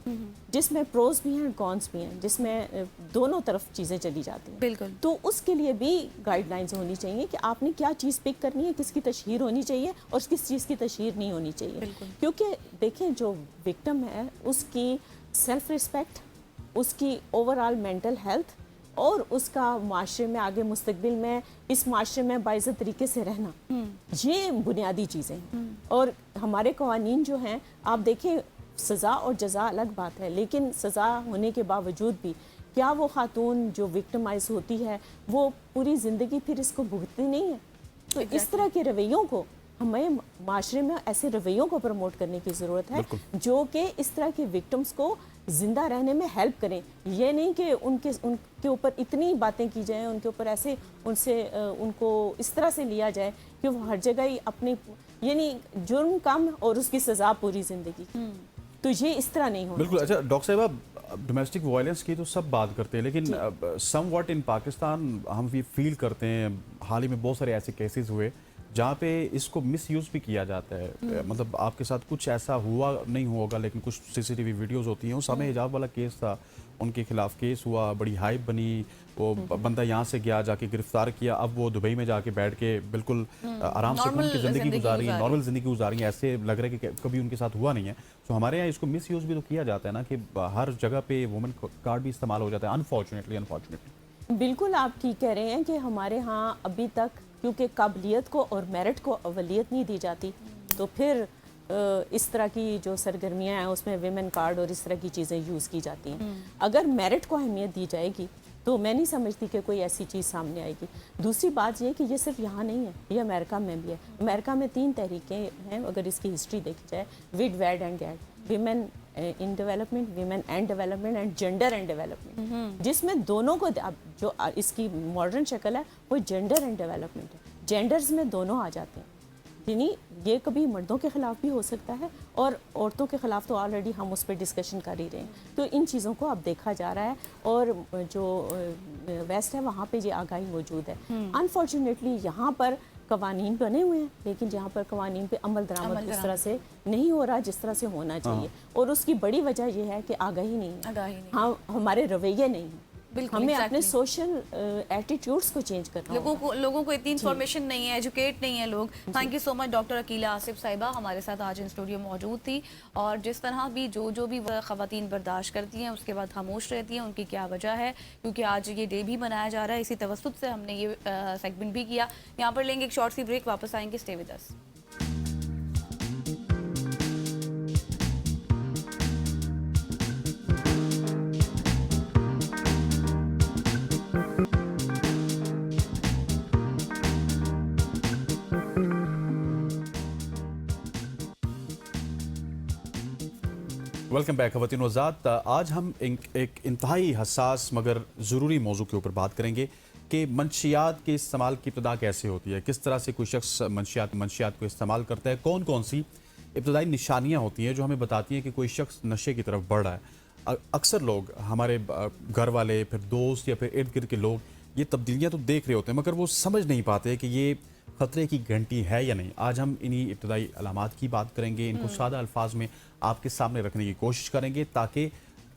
जिसमें प्रोज भी हैं कॉन्स भी हैं, जिसमें दोनों तरफ चीज़ें चली जाती हैं। बिल्कुल। तो उसके लिए भी गाइडलाइंस होनी चाहिए कि आपने क्या चीज़ पिक करनी है, किसकी तशहीर होनी चाहिए और किस चीज़ की तशहीर नहीं होनी चाहिए। क्योंकि देखें, जो विक्टिम है उसकी सेल्फ रिस्पेक्ट, उसकी ओवरऑल मेंटल हेल्थ और उसका माशरे में आगे मुस्तकबिल में इस माशरे में बाइज़्ज़त तरीके से रहना, ये बुनियादी चीज़ें हैं। और हमारे कवानीन जो हैं, आप देखें, सज़ा और जज़ा अलग बात है, लेकिन सज़ा होने के बावजूद भी क्या वो खातून जो विक्टिमाइज होती है वो पूरी ज़िंदगी फिर इसको भुगतती नहीं है? तो इस तरह के रवैयों को हमें माशरे में ऐसे रवैयों को प्रमोट करने की ज़रूरत है जो कि इस तरह के विक्टिम्स को ज़िंदा रहने में हेल्प करें। ये नहीं कि उनके ऊपर इतनी बातें की जाएं, उनके ऊपर ऐसे उनको इस तरह से लिया जाए कि वो हर जगह ही अपनी, यानी जुर्म कम और उसकी सज़ा पूरी ज़िंदगी। तो ये इस तरह नहीं होना। बिल्कुल। अच्छा डॉक्टर साहब, डोमेस्टिक वायलेंस की तो सब बात करते हैं, लेकिन समवॉट इन पाकिस्तान हम भी फील करते हैं, हाल ही में बहुत सारे ऐसे केसेस हुए जहाँ पे इसको मिसयूज़ भी किया जाता है। मतलब आपके साथ कुछ ऐसा हुआ नहीं होगा, लेकिन कुछ सीसीटीवी वीडियोस होती हैं। उस समय हिजाब वाला केस था, उनके खिलाफ केस हुआ, बड़ी हाइप बनी, वो बंदा यहाँ से गया, जाके गिरफ्तार किया, अब वो दुबई में जाके बैठ के बिल्कुल आराम से उनकी ज़िंदगी गुजारी है, नॉर्मल ज़िंदगी गुजारी है, ऐसे लग रहा है कि कभी उनके साथ हुआ नहीं है। तो हमारे यहाँ इसको मिसयूज़ भी तो किया जाता है ना, कि हर जगह पे वुमेन कार्ड भी इस्तेमाल हो जाता है, अनफॉर्चुनेटली। बिल्कुल आप ठीक कह रहे हैं कि हमारे यहाँ अभी तक क्योंकि काबिलियत को और मेरिट को अवलियत नहीं दी जाती, तो फिर इस तरह की जो सरगर्मियाँ हैं उसमें विमेन कार्ड और इस तरह की चीज़ें यूज़ की जाती हैं। अगर मेरिट को अहमियत दी जाएगी तो मैं नहीं समझती कि कोई ऐसी चीज़ सामने आएगी। दूसरी बात ये कि ये सिर्फ यहाँ नहीं है, ये अमेरिका में भी है। अमेरिका में 3 तहरीकें हैं अगर इसकी हिस्ट्री देखी जाए, विड, वैड and guide, women in development, women and development and gender and development, जिसमें दोनों को जो इसकी मॉडर्न शक्ल है वो जेंडर एंड डेवलपमेंट है। जेंडर्स में दोनों आ जाते हैं, यानी ये कभी मर्दों के ख़िलाफ़ भी हो सकता है और औरतों के ख़िलाफ़ तो ऑलरेडी हम उस पर डिस्कशन कर ही रहे हैं। तो इन चीज़ों को अब देखा जा रहा है और जो वेस्ट है वहाँ पे ये आगाही मौजूद है। अनफॉर्चुनेटली यहाँ पर कवानीन बने हुए हैं, लेकिन यहाँ पर कवानीन पे अमल दरामद उस तरह से नहीं हो रहा जिस तरह से होना चाहिए। और उसकी बड़ी वजह यह है कि आगाही नहीं है, हाँ, हमारे रवैये नहीं हैं। हमें अपने सोशल एटीट्यूड्स को चेंज करना होगा। लोगों को इतनी इन्फॉर्मेशन नहीं है, एजुकेट नहीं है लोग। Thank you so much doctor Akila Asif साहिबा हमारे साथ आज इन स्टूडियो मौजूद थी, और जिस तरह भी जो भी ख़वातीन बर्दाश्त करती हैं उसके बाद खामोश रहती हैं, उनकी क्या वजह है, क्योंकि आज ये डे भी मनाया जा रहा है, इसी तवस्सुत से हमने ये सेगमेंट भी किया। यहाँ पर लेंगे एक शॉर्ट सी ब्रेक, वापस आएंगे, stay with us. Welcome back खवातीन व हज़रात। आज हम एक इंतहाई हसास मगर ज़रूरी मौजू के ऊपर बात करेंगे कि मंशियात के इस्तेमाल की इब्तदा कैसे होती है, किस तरह से कोई शख्स मंशियात को इस्तेमाल करता है, कौन कौन सी इब्तदाई निशानियाँ होती हैं जो हमें बताती हैं कि कोई शख्स नशे की तरफ बढ़ रहा है। अक्सर लोग, हमारे घर वाले, फिर दोस्त या फिर इर्द गिर्द के लोग ये तब्दीलियाँ तो देख रहे होते हैं मगर वो समझ नहीं पाते कि ये ख़तरे की घंटी है या नहीं। आज हम इन्हीं इब्तदाई अलामात की बात करेंगे, इनको सादा अल्फाज में आपके सामने रखने की कोशिश करेंगे ताकि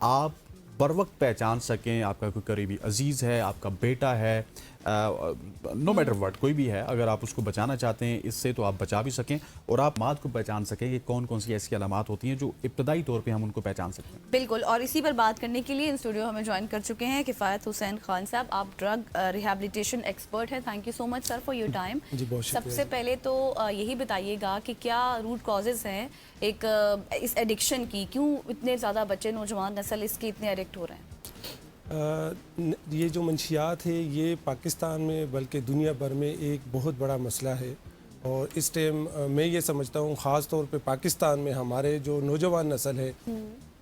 आप बर वक्त पहचान सकें। आपका कोई करीबी अजीज़ है, आपका बेटा है, नो मैटर व्हाट, कोई भी है, अगर आप उसको बचाना चाहते हैं इससे तो आप बचा भी सकें और आप मात को पहचान सकें कि कौन कौन सी ऐसी अलामात होती हैं जो इब्तदाई तौर पे हम उनको पहचान सकते हैं। बिल्कुल, और इसी पर बात करने के लिए इन स्टूडियो हमें ज्वाइन कर चुके हैं किफ़ायत हुसैन खान साहब। आप ड्रग रिहैबिलिटेशन एक्सपर्ट हैं। Thank you so much sir for your time. सबसे पहले तो यही बताइएगा कि क्या रूट कॉजेज हैं इस एडिक्शन की, क्यों इतने ज़्यादा बच्चे, नौजवान नस्ल इसके इतने एडिक्ट हो रहे हैं? ये जो मंशियात है ये पाकिस्तान में बल्कि दुनिया भर में एक बहुत बड़ा मसला है और इस टाइम मैं ये समझता हूँ ख़ास तौर पे पाकिस्तान में हमारे जो नौजवान नस्ल है,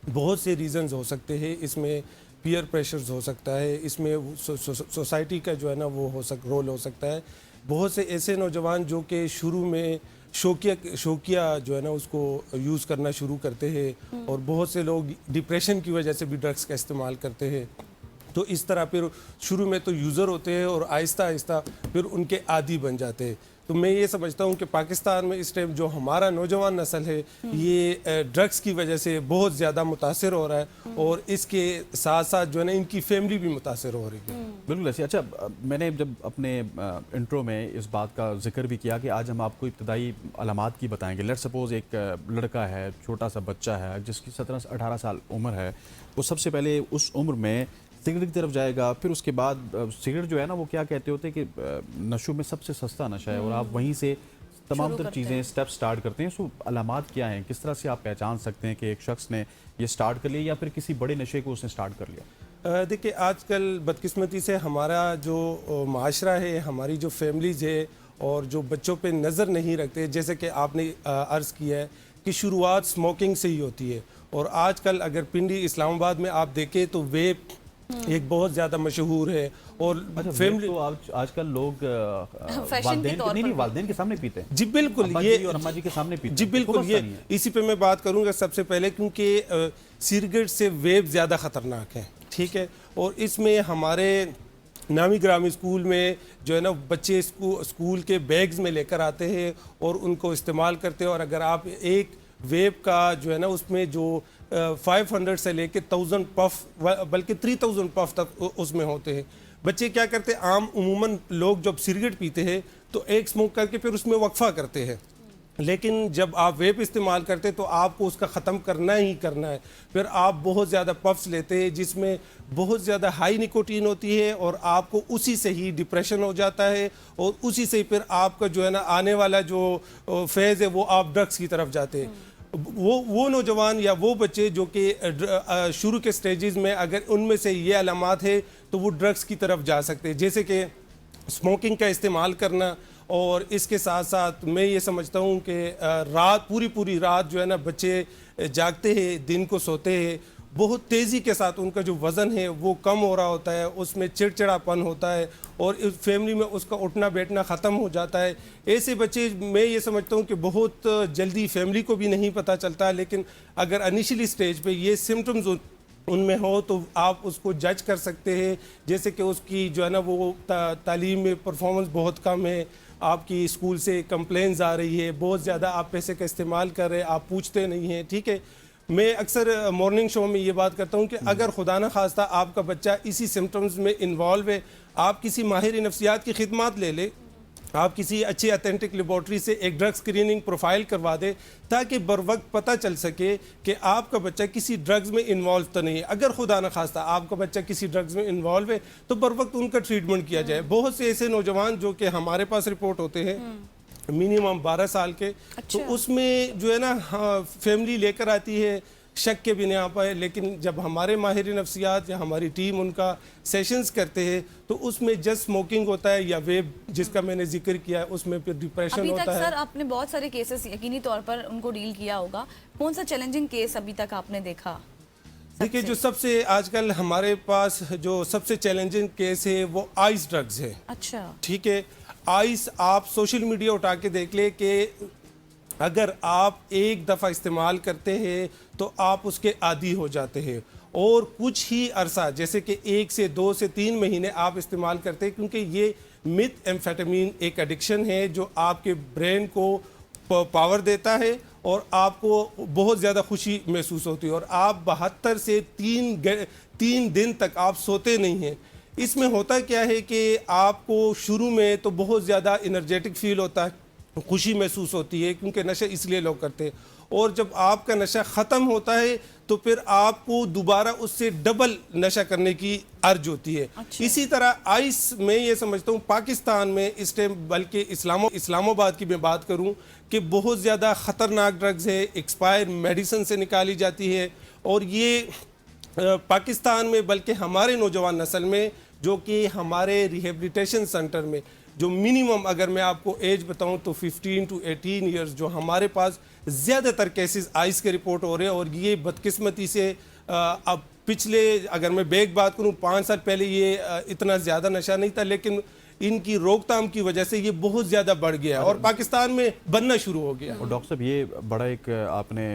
बहुत से रीज़न्स हो सकते हैं। इसमें पीयर प्रेशर्स हो सकता है, इसमें सोसाइटी का जो है ना वो रोल हो सकता है। बहुत से ऐसे नौजवान जो कि शुरू में शौकिया जो है ना उसको यूज़ करना शुरू करते हैं और बहुत से लोग डिप्रेशन की वजह से भी ड्रग्स का इस्तेमाल करते हैं। तो इस तरह फिर शुरू में तो यूज़र होते हैं और आहिस्ता आहिस्ता फिर उनके आदी बन जाते हैं। तो मैं ये समझता हूँ कि पाकिस्तान में इस टाइम जो हमारा नौजवान नस्ल है ये ड्रग्स की वजह से बहुत ज़्यादा मुतासर हो रहा है और इसके साथ साथ जो है ना इनकी फैमिली भी मुतासर हो रही है। बिल्कुल ऐसे। अच्छा, मैंने जब अपने इंट्रो में इस बात का जिक्र भी किया कि आज हम आपको इब्तदाई अलामात की बताएंगे। लेट्स सपोज एक लड़का है, छोटा सा बच्चा है जिसकी 17-18 साल उम्र है, वो सबसे पहले उस उम्र में सिगरेट की तरफ जाएगा, फिर उसके बाद सिगरेट जो है ना वो क्या कहते होते हैं कि नशों में सबसे सस्ता नशा है और आप वहीं से तमाम तर चीज़ें स्टेप स्टार्ट करते हैं। सो अलामात क्या हैं, किस तरह से आप पहचान सकते हैं कि एक शख्स ने ये स्टार्ट कर लिया या फिर किसी बड़े नशे को उसने स्टार्ट कर लिया? देखिए आजकल बदकिस्मती से हमारा जो माशरा है, हमारी जो फैमिलीज़ है और जो बच्चों पे नज़र नहीं रखते, जैसे कि आपने अर्ज़ किया है कि शुरुआत स्मोकिंग से ही होती है और आजकल अगर पिंडी इस्लामाबाद में आप देखें तो वेप एक बहुत ज़्यादा मशहूर है और फैमिली तो आजकल लोग वालिदैन के सामने पीते हैं। जी बिल्कुल, ये और अम्मा जी के सामने पीते हैं। जी बिल्कुल, ये इसी पे मैं बात करूंगा सबसे पहले, क्योंकि सिगरेट से वेप ज़्यादा ख़तरनाक है, ठीक है। और इसमें हमारे नामी ग्रामी स्कूल में जो है ना बच्चे स्कूल के बैग्स में लेकर आते हैं और उनको इस्तेमाल करते हैं और अगर आप एक वेब का जो है ना उसमें जो 500 से लेके 1000 पफ बल्कि 3000 पफ तक उसमें होते हैं। बच्चे क्या करते हैं, उमूमन लोग जब सिगरेट पीते हैं तो एक स्मोक करके फिर उसमें वक्फा करते हैं, लेकिन जब आप वेप इस्तेमाल करते तो आपको उसका ख़त्म करना ही करना है। फिर आप बहुत ज़्यादा पफ्स लेते हैं जिसमें बहुत ज़्यादा हाई निकोटीन होती है और आपको उसी से ही डिप्रेशन हो जाता है और उसी से फिर आपका जो है ना आने वाला जो फेज़ है वो आप ड्रग्स की तरफ जाते हैं। वो नौजवान या वो बच्चे जो कि शुरू के स्टेजेस में अगर उनमें से ये अलामात है तो वो ड्रग्स की तरफ जा सकते हैं, जैसे कि स्मोकिंग का इस्तेमाल करना। और इसके साथ साथ मैं ये समझता हूँ कि रात पूरी रात जो है ना बच्चे जागते हैं, दिन को सोते हैं, बहुत तेज़ी के साथ उनका जो वज़न है वो कम हो रहा होता है, उसमें चिड़चिड़ापन होता है और इस फैमिली में उसका उठना बैठना ख़त्म हो जाता है। ऐसे बच्चे मैं ये समझता हूँ कि बहुत जल्दी फैमिली को भी नहीं पता चलता, लेकिन अगर इनिशियली स्टेज पे ये सिम्टम्स उनमें हो तो आप उसको जज कर सकते हैं, जैसे कि उसकी जो है ना वो तालीम में परफॉर्मेंस बहुत कम है, आपकी स्कूल से कंप्लेंट्स आ रही है, बहुत ज़्यादा आप पैसे का इस्तेमाल कर रहे हैं, आप पूछते नहीं हैं, ठीक है। मैं अक्सर मॉर्निंग शो में ये बात करता हूँ कि अगर खुदा न खास्ता आपका बच्चा इसी सिम्टम्स में इन्वॉल्व है, आप किसी माहिर नफ्सियात की खिदमत ले ले, आप किसी अच्छी अथेंटिक लेबॉर्ट्री से एक ड्रग स्क्रीनिंग प्रोफाइल करवा दे ताकि बर वक्त पता चल सके कि आपका बच्चा किसी ड्रग्स में इन्वॉल्व तो नहीं है। अगर खुदा न खास्ता आपका बच्चा किसी ड्रग्स में इन्वॉल्व है तो बर वक्त उनका ट्रीटमेंट किया जाए। बहुत से ऐसे नौजवान जो कि हमारे पास रिपोर्ट होते हैं मिनिमम 12 साल के, तो उसमें जो है ना फैमिली लेकर आती है, शक के भी नहीं आ पाए। लेकिन जब हमारे माहिर नफ्सियात या हमारी टीम उनका सेशंस करते हैं तो उसमें जस्ट स्मोकिंग होता है या वेब जिसका मैंने जिक्र किया है, उसमें फिर डिप्रेशन अभी तक होता है। सर आपने बहुत सारे केसेस यकीनी तौर पर उनको डील किया होगा, कौन सा चैलेंजिंग केस अभी तक आपने देखा? देखिए, जो सबसे आजकल हमारे पास जो सबसे चैलेंजिंग केस है वो आइस ड्रग्स है। अच्छा, ठीक है, आइस आप सोशल मीडिया उठा के देख ले कि अगर आप एक दफ़ा इस्तेमाल करते हैं तो आप उसके आदी हो जाते हैं, और कुछ ही अरसा जैसे कि 1 से 2 से 3 महीने आप इस्तेमाल करते हैं, क्योंकि ये मिथ एम्फेटामिन एक एडिक्शन है जो आपके ब्रेन को पावर देता है और आपको बहुत ज़्यादा खुशी महसूस होती है, और आप 72 से 3 दिन तक आप सोते नहीं हैं। इसमें होता क्या है कि आपको शुरू में तो बहुत ज़्यादा एनर्जेटिक फील होता है, खुशी महसूस होती है, क्योंकि नशा इसलिए लोग करते हैं, और जब आपका नशा ख़त्म होता है तो फिर आपको दोबारा उससे डबल नशा करने की अर्ज होती है। अच्छा। इसी तरह आइस में ये समझता हूँ पाकिस्तान में इस टाइम, बल्कि इस्लामाबाद की मैं बात करूँ कि बहुत ज़्यादा ख़तरनाक ड्रग्स है, एक्सपायर मेडिसिन से निकाली जाती है, और ये पाकिस्तान में बल्कि हमारे नौजवान नस्ल में जो कि हमारे रिहेबिलिटेशन सेंटर में जो मिनिमम अगर मैं आपको एज बताऊं तो 15 to 18 इयर्स जो हमारे पास ज़्यादातर केसेस आइस के रिपोर्ट हो रहे हैं, और ये बदकिस्मती से अब पिछले अगर मैं बैक बात करूं 5 साल पहले ये इतना ज़्यादा नशा नहीं था, लेकिन इनकी रोकथाम की वजह से ये बहुत ज़्यादा बढ़ गया है और पाकिस्तान में बनना शुरू हो गया। और डॉक्टर साहब, ये बड़ा एक आपने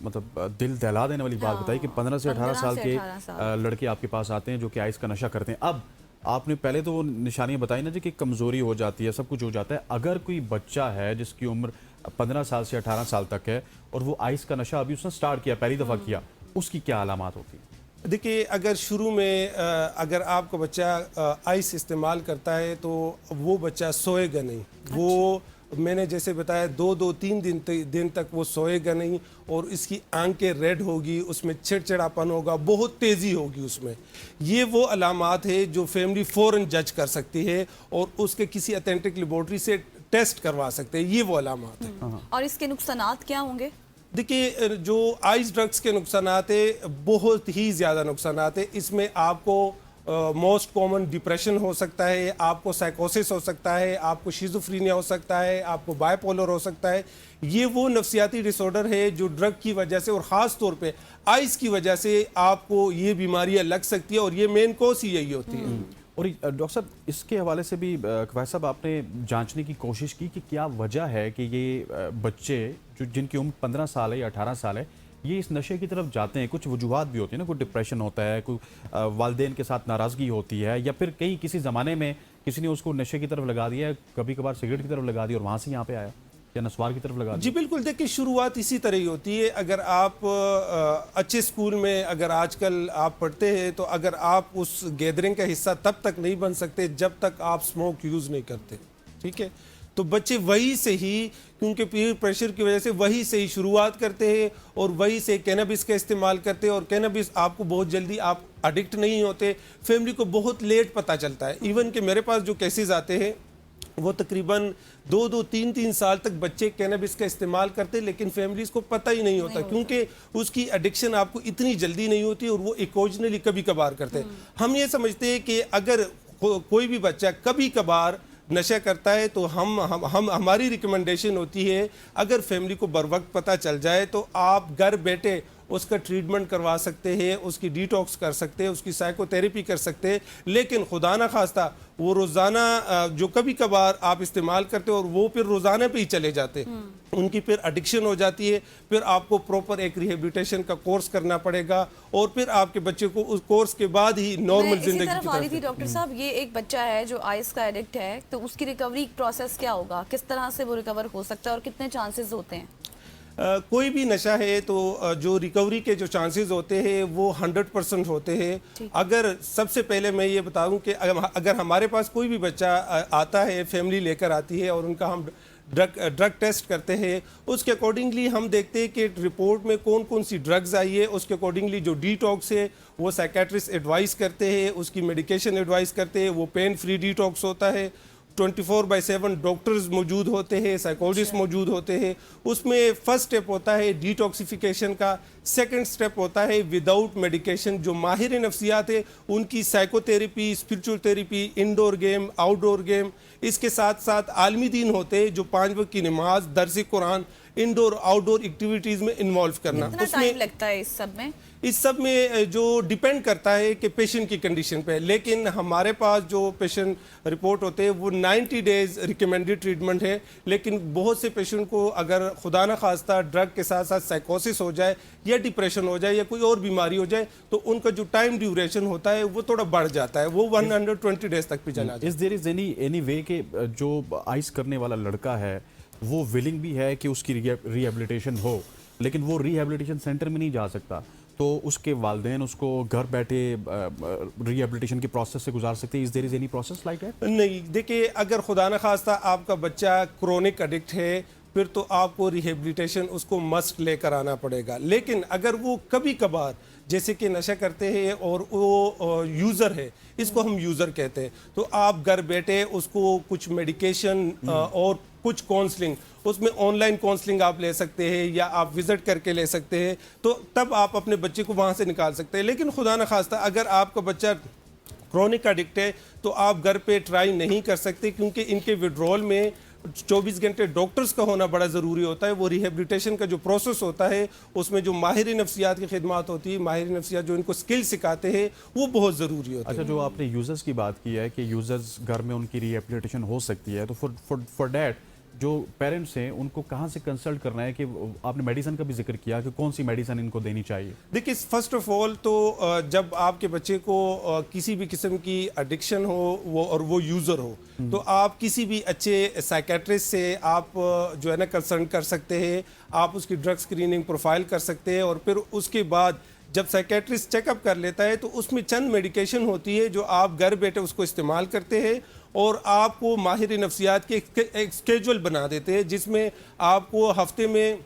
मतलब दिल दहला देने वाली बात बताई कि 15 से 18 साल के लड़के आपके पास आते हैं जो कि आइस का नशा करते हैं। अब आपने पहले तो वो निशानियां बताई ना जी कि कमज़ोरी हो जाती है, सब कुछ हो जाता है। अगर कोई बच्चा है जिसकी उम्र 15 साल से 18 साल तक है और वो आइस का नशा अभी उसने स्टार्ट किया, पहली दफ़ा किया, उसकी क्या अलामात होती है? देखिए, अगर शुरू में अगर आपका बच्चा आइस इस्तेमाल करता है तो वो बच्चा सोएगा नहीं। वो मैंने जैसे बताया 2-3 दिन तक वो सोएगा नहीं, और इसकी आंखें रेड होगी, उसमें चिड़चिड़ापन होगा, बहुत तेज़ी होगी उसमें। ये वो अलामात है जो फैमिली फ़ौरन जज कर सकती है और उसके किसी अथेंटिक लेबॉर्ट्री से टेस्ट करवा सकते हैं। ये वो अलामात है। और इसके नुकसानात क्या होंगे? देखिए, जो आइस ड्रग्स के नुकसानात है बहुत ही ज़्यादा नुकसानात है। इसमें आपको मोस्ट कॉमन डिप्रेशन हो सकता है, आपको साइकोसिस हो सकता है, आपको शिज़ोफ्रीनिया हो सकता है, आपको बाइपोलर हो सकता है। ये वो नफ्सियाती डिसऑर्डर है जो ड्रग की वजह से और ख़ास तौर पे आइस की वजह से आपको ये बीमारियां लग सकती है, और ये मेन कॉज ही यही होती है। और डॉक्टर साहब, इसके हवाले से भी कवायद साहब आपने जांचने की कोशिश की कि क्या वजह है कि ये बच्चे जो जिनकी उम्र 15 साल है या 18 साल है ये इस नशे की तरफ जाते हैं? कुछ वजूहात भी होती है ना, कोई डिप्रेशन होता है, कोई वालिदैन के साथ नाराज़गी होती है, या फिर कहीं किसी ज़माने में किसी ने उसको नशे की तरफ लगा दिया है, कभी कभार सिगरेट की तरफ लगा दिया और वहाँ से यहाँ पे आया, या नस्वार की तरफ लगा दिया? जी बिल्कुल, देखिए शुरुआत इसी तरह ही होती है। अगर आप अच्छे स्कूल में अगर आजकल आप पढ़ते हैं तो अगर आप उस गैदरिंग का हिस्सा तब तक नहीं बन सकते जब तक आप स्मोक यूज़ नहीं करते, ठीक है? तो बच्चे वही से ही, क्योंकि पीयर प्रेशर की वजह से वही से ही शुरुआत करते हैं और वही से कैनबिस का इस्तेमाल करते हैं, और कैनबिस आपको बहुत जल्दी आप एडिक्ट नहीं होते। फैमिली को बहुत लेट पता चलता है। इवन कि मेरे पास जो केसेस आते हैं वो तकरीबन 2-3 साल तक बच्चे कैनबिस का इस्तेमाल करते, लेकिन फैमिलीज को पता ही नहीं होता, क्योंकि उसकी एडिक्शन आपको इतनी जल्दी नहीं होती और वो ओकेजनली कभी कभार करते हैं। हम ये समझते हैं कि अगर कोई भी बच्चा कभी कभार नशा करता है तो हमारी रिकमेंडेशन होती है, अगर फैमिली को बर वक्त पता चल जाए तो आप घर बैठे उसका ट्रीटमेंट करवा सकते हैं, उसकी डिटॉक्स कर सकते हैं, उसकी साइकोथेरेपी कर सकते हैं। लेकिन खुदा ना खास्ता वो रोज़ाना जो कभी कभार आप इस्तेमाल करते हो और वो फिर रोज़ाना पे ही चले जाते हैं, उनकी फिर एडिक्शन हो जाती है। फिर आपको प्रॉपर एक रिहेबिलिटेशन का कोर्स करना पड़ेगा और फिर आपके बच्चे को उस कोर्स के बाद ही नॉर्मल जिंदगी की तरफ। थी डॉक्टर साहब, ये एक बच्चा है जो आइस का एडिक्ट है, तो उसकी रिकवरी प्रोसेस क्या होगा? किस तरह से वो रिकवर हो सकता है और कितने चांसेस होते हैं? कोई भी नशा है तो जो रिकवरी के जो चांसेस होते हैं वो 100% होते हैं। अगर सबसे पहले मैं ये बताऊं कि अगर हमारे पास कोई भी बच्चा आता है, फैमिली लेकर आती है और उनका हम ड्रग टेस्ट करते हैं, उसके अकॉर्डिंगली हम देखते हैं कि रिपोर्ट में कौन कौन सी ड्रग्स आई है, उसके अकॉर्डिंगली जो डिटॉक्स है वो साइकेट्रिस्ट एडवाइस करते हैं, उसकी मेडिकेशन एडवाइस करते हैं, वो पेन फ्री डिटॉक्स होता है। 24/7 डॉक्टर्स मौजूद होते हैं, साइकोलॉजिस्ट मौजूद होते हैं। उसमें फर्स्ट स्टेप होता है डिटॉक्सिफिकेशन का, सेकंड स्टेप होता है विदाउट मेडिकेशन। जो माहिर नफ्सियात है उनकी psychotherapy, spiritual therapy, indoor game, outdoor game, इसके साथ साथ आलमी दीन होते हैं जो 5 वक्त की नमाज, दर्स कुरान, इंडोर आउटडोर एक्टिविटीज़ में इन्वॉल्व करना। कितना टाइम लगता है इस सब में? इस सब में जो डिपेंड करता है कि पेशेंट की कंडीशन पे, लेकिन हमारे पास जो पेशेंट रिपोर्ट होते हैं वो 90 डेज रिकमेंडेड ट्रीटमेंट है। लेकिन बहुत से पेशेंट को अगर खुदा न खास्ता ड्रग के साथ साथ साइकोसिस हो जाए या डिप्रेशन हो जाए या कोई और बीमारी हो जाए तो उनका जो टाइम ड्यूरेशन होता है वो थोड़ा बढ़ जाता है, वो 120 डेज तक भी चला जाता है। इस देयर इज एनी वे कि जो आइस करने वाला लड़का है वो विलिंग भी है कि उसकी रिहेबिलिटेशन हो, लेकिन वो रिहेबिलिटेशन सेंटर में नहीं जा सकता, तो उसके वालिदैन उसको घर बैठे रिहेबिलिटेशन की प्रोसेस से गुजार सकते हैं? Is there is any process like that? नहीं, देखिए अगर खुदा न खास्ता आपका बच्चा क्रोनिक एडिक्ट है फिर तो आपको रिहेबिलिटेशन उसको मस्ट लेकर आना पड़ेगा। लेकिन अगर वो कभी कभार जैसे कि नशा करते हैं और वो यूज़र है, इसको हम यूज़र कहते हैं, तो आप घर बैठे उसको कुछ मेडिकेशन और कुछ काउंसलिंग, उसमें ऑनलाइन काउंसलिंग आप ले सकते हैं या आप विजिट करके ले सकते हैं, तो तब आप अपने बच्चे को वहाँ से निकाल सकते हैं। लेकिन खुदा न खास्ता अगर आपका बच्चा क्रोनिक एडिक्ट है तो आप घर पे ट्राई नहीं कर सकते, क्योंकि इनके विड्रॉल में 24 घंटे डॉक्टर्स का होना बड़ा ज़रूरी होता है। वो रिहेबिलिटेशन का जो प्रोसेस होता है उसमें जो माहिर नफ्सियात की खिदमत होती है, माहिर नफ्सियात जो इनको स्किल सिखाते हैं, वो बहुत ज़रूरी होता है। अच्छा, जो आपने यूज़र्स की बात की है कि यूज़र्स घर में उनकी रिहेबिलिटेशन हो सकती है, तो फॉर डैट जो पेरेंट्स हैं उनको कहाँ से कंसल्ट करना है? कि आपने मेडिसिन का भी जिक्र किया कि कौन सी मेडिसिन इनको देनी चाहिए? देखिए, फर्स्ट ऑफ ऑल तो जब आपके बच्चे को किसी भी किस्म की एडिक्शन हो वो यूज़र हो, तो आप किसी भी अच्छे साइकेट्रिस्ट से आप जो है ना कंसल्ट कर सकते हैं। आप उसकी ड्रग स्क्रीनिंग प्रोफाइल कर सकते हैं और फिर उसके बाद जब साइकेट्रिस्ट चेकअप कर लेता है तो उसमें चंद मेडिकेशन होती है जो आप घर बैठे उसको इस्तेमाल करते हैं और आपको माहिर नफ्सियात के एक स्केड्यूल बना देते हैं, जिसमें आपको हफ्ते में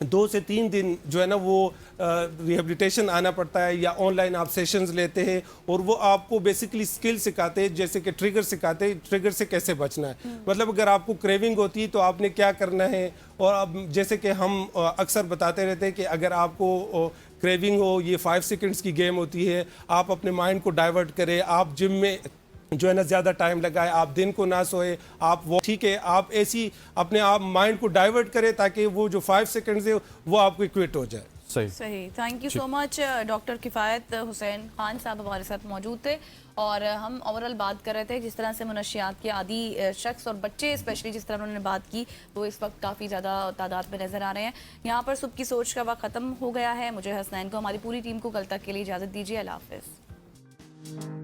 2 से 3 दिन जो है ना वो रिहेबिलिटेशन आना पड़ता है या ऑनलाइन आप सेशंस लेते हैं और वो आपको बेसिकली स्किल सिखाते हैं, जैसे कि ट्रिगर सिखाते हैं, ट्रिगर से कैसे बचना है। मतलब अगर आपको क्रेविंग होती है तो आपने क्या करना है, और अब जैसे कि हम अक्सर बताते रहते हैं कि अगर आपको क्रेविंग हो, ये 5 सेकंड्स की गेम होती है, आप अपने माइंड को डाइवर्ट करें, आप जिम में जो है ना ज़्यादा टाइम लगाए, आप दिन को ना सोए, आप वो ठीक है, आप ऐसी अपने आप माइंड को डाइवर्ट करें ताकि वो जो 5 सेकंड्स है वो आपको क्विट हो जाए। सही। Thank you so much. Doctor Kifayat Hussain Khan Sahab हमारे साथ मौजूद थे और हम ओवरऑल बात कर रहे थे जिस तरह से मुनशियात के आदी शख्स और बच्चे स्पेशली जिस तरह उन्होंने बात की वो इस वक्त काफ़ी ज़्यादा तादाद में नज़र आ रहे हैं। यहाँ पर सुबह की सोच का वक्त ख़त्म हो गया है। मुझे हसनैन को, हमारी पूरी टीम को कल तक के लिए इजाज़त दीजिए। अल्लाह हाफ़िज़।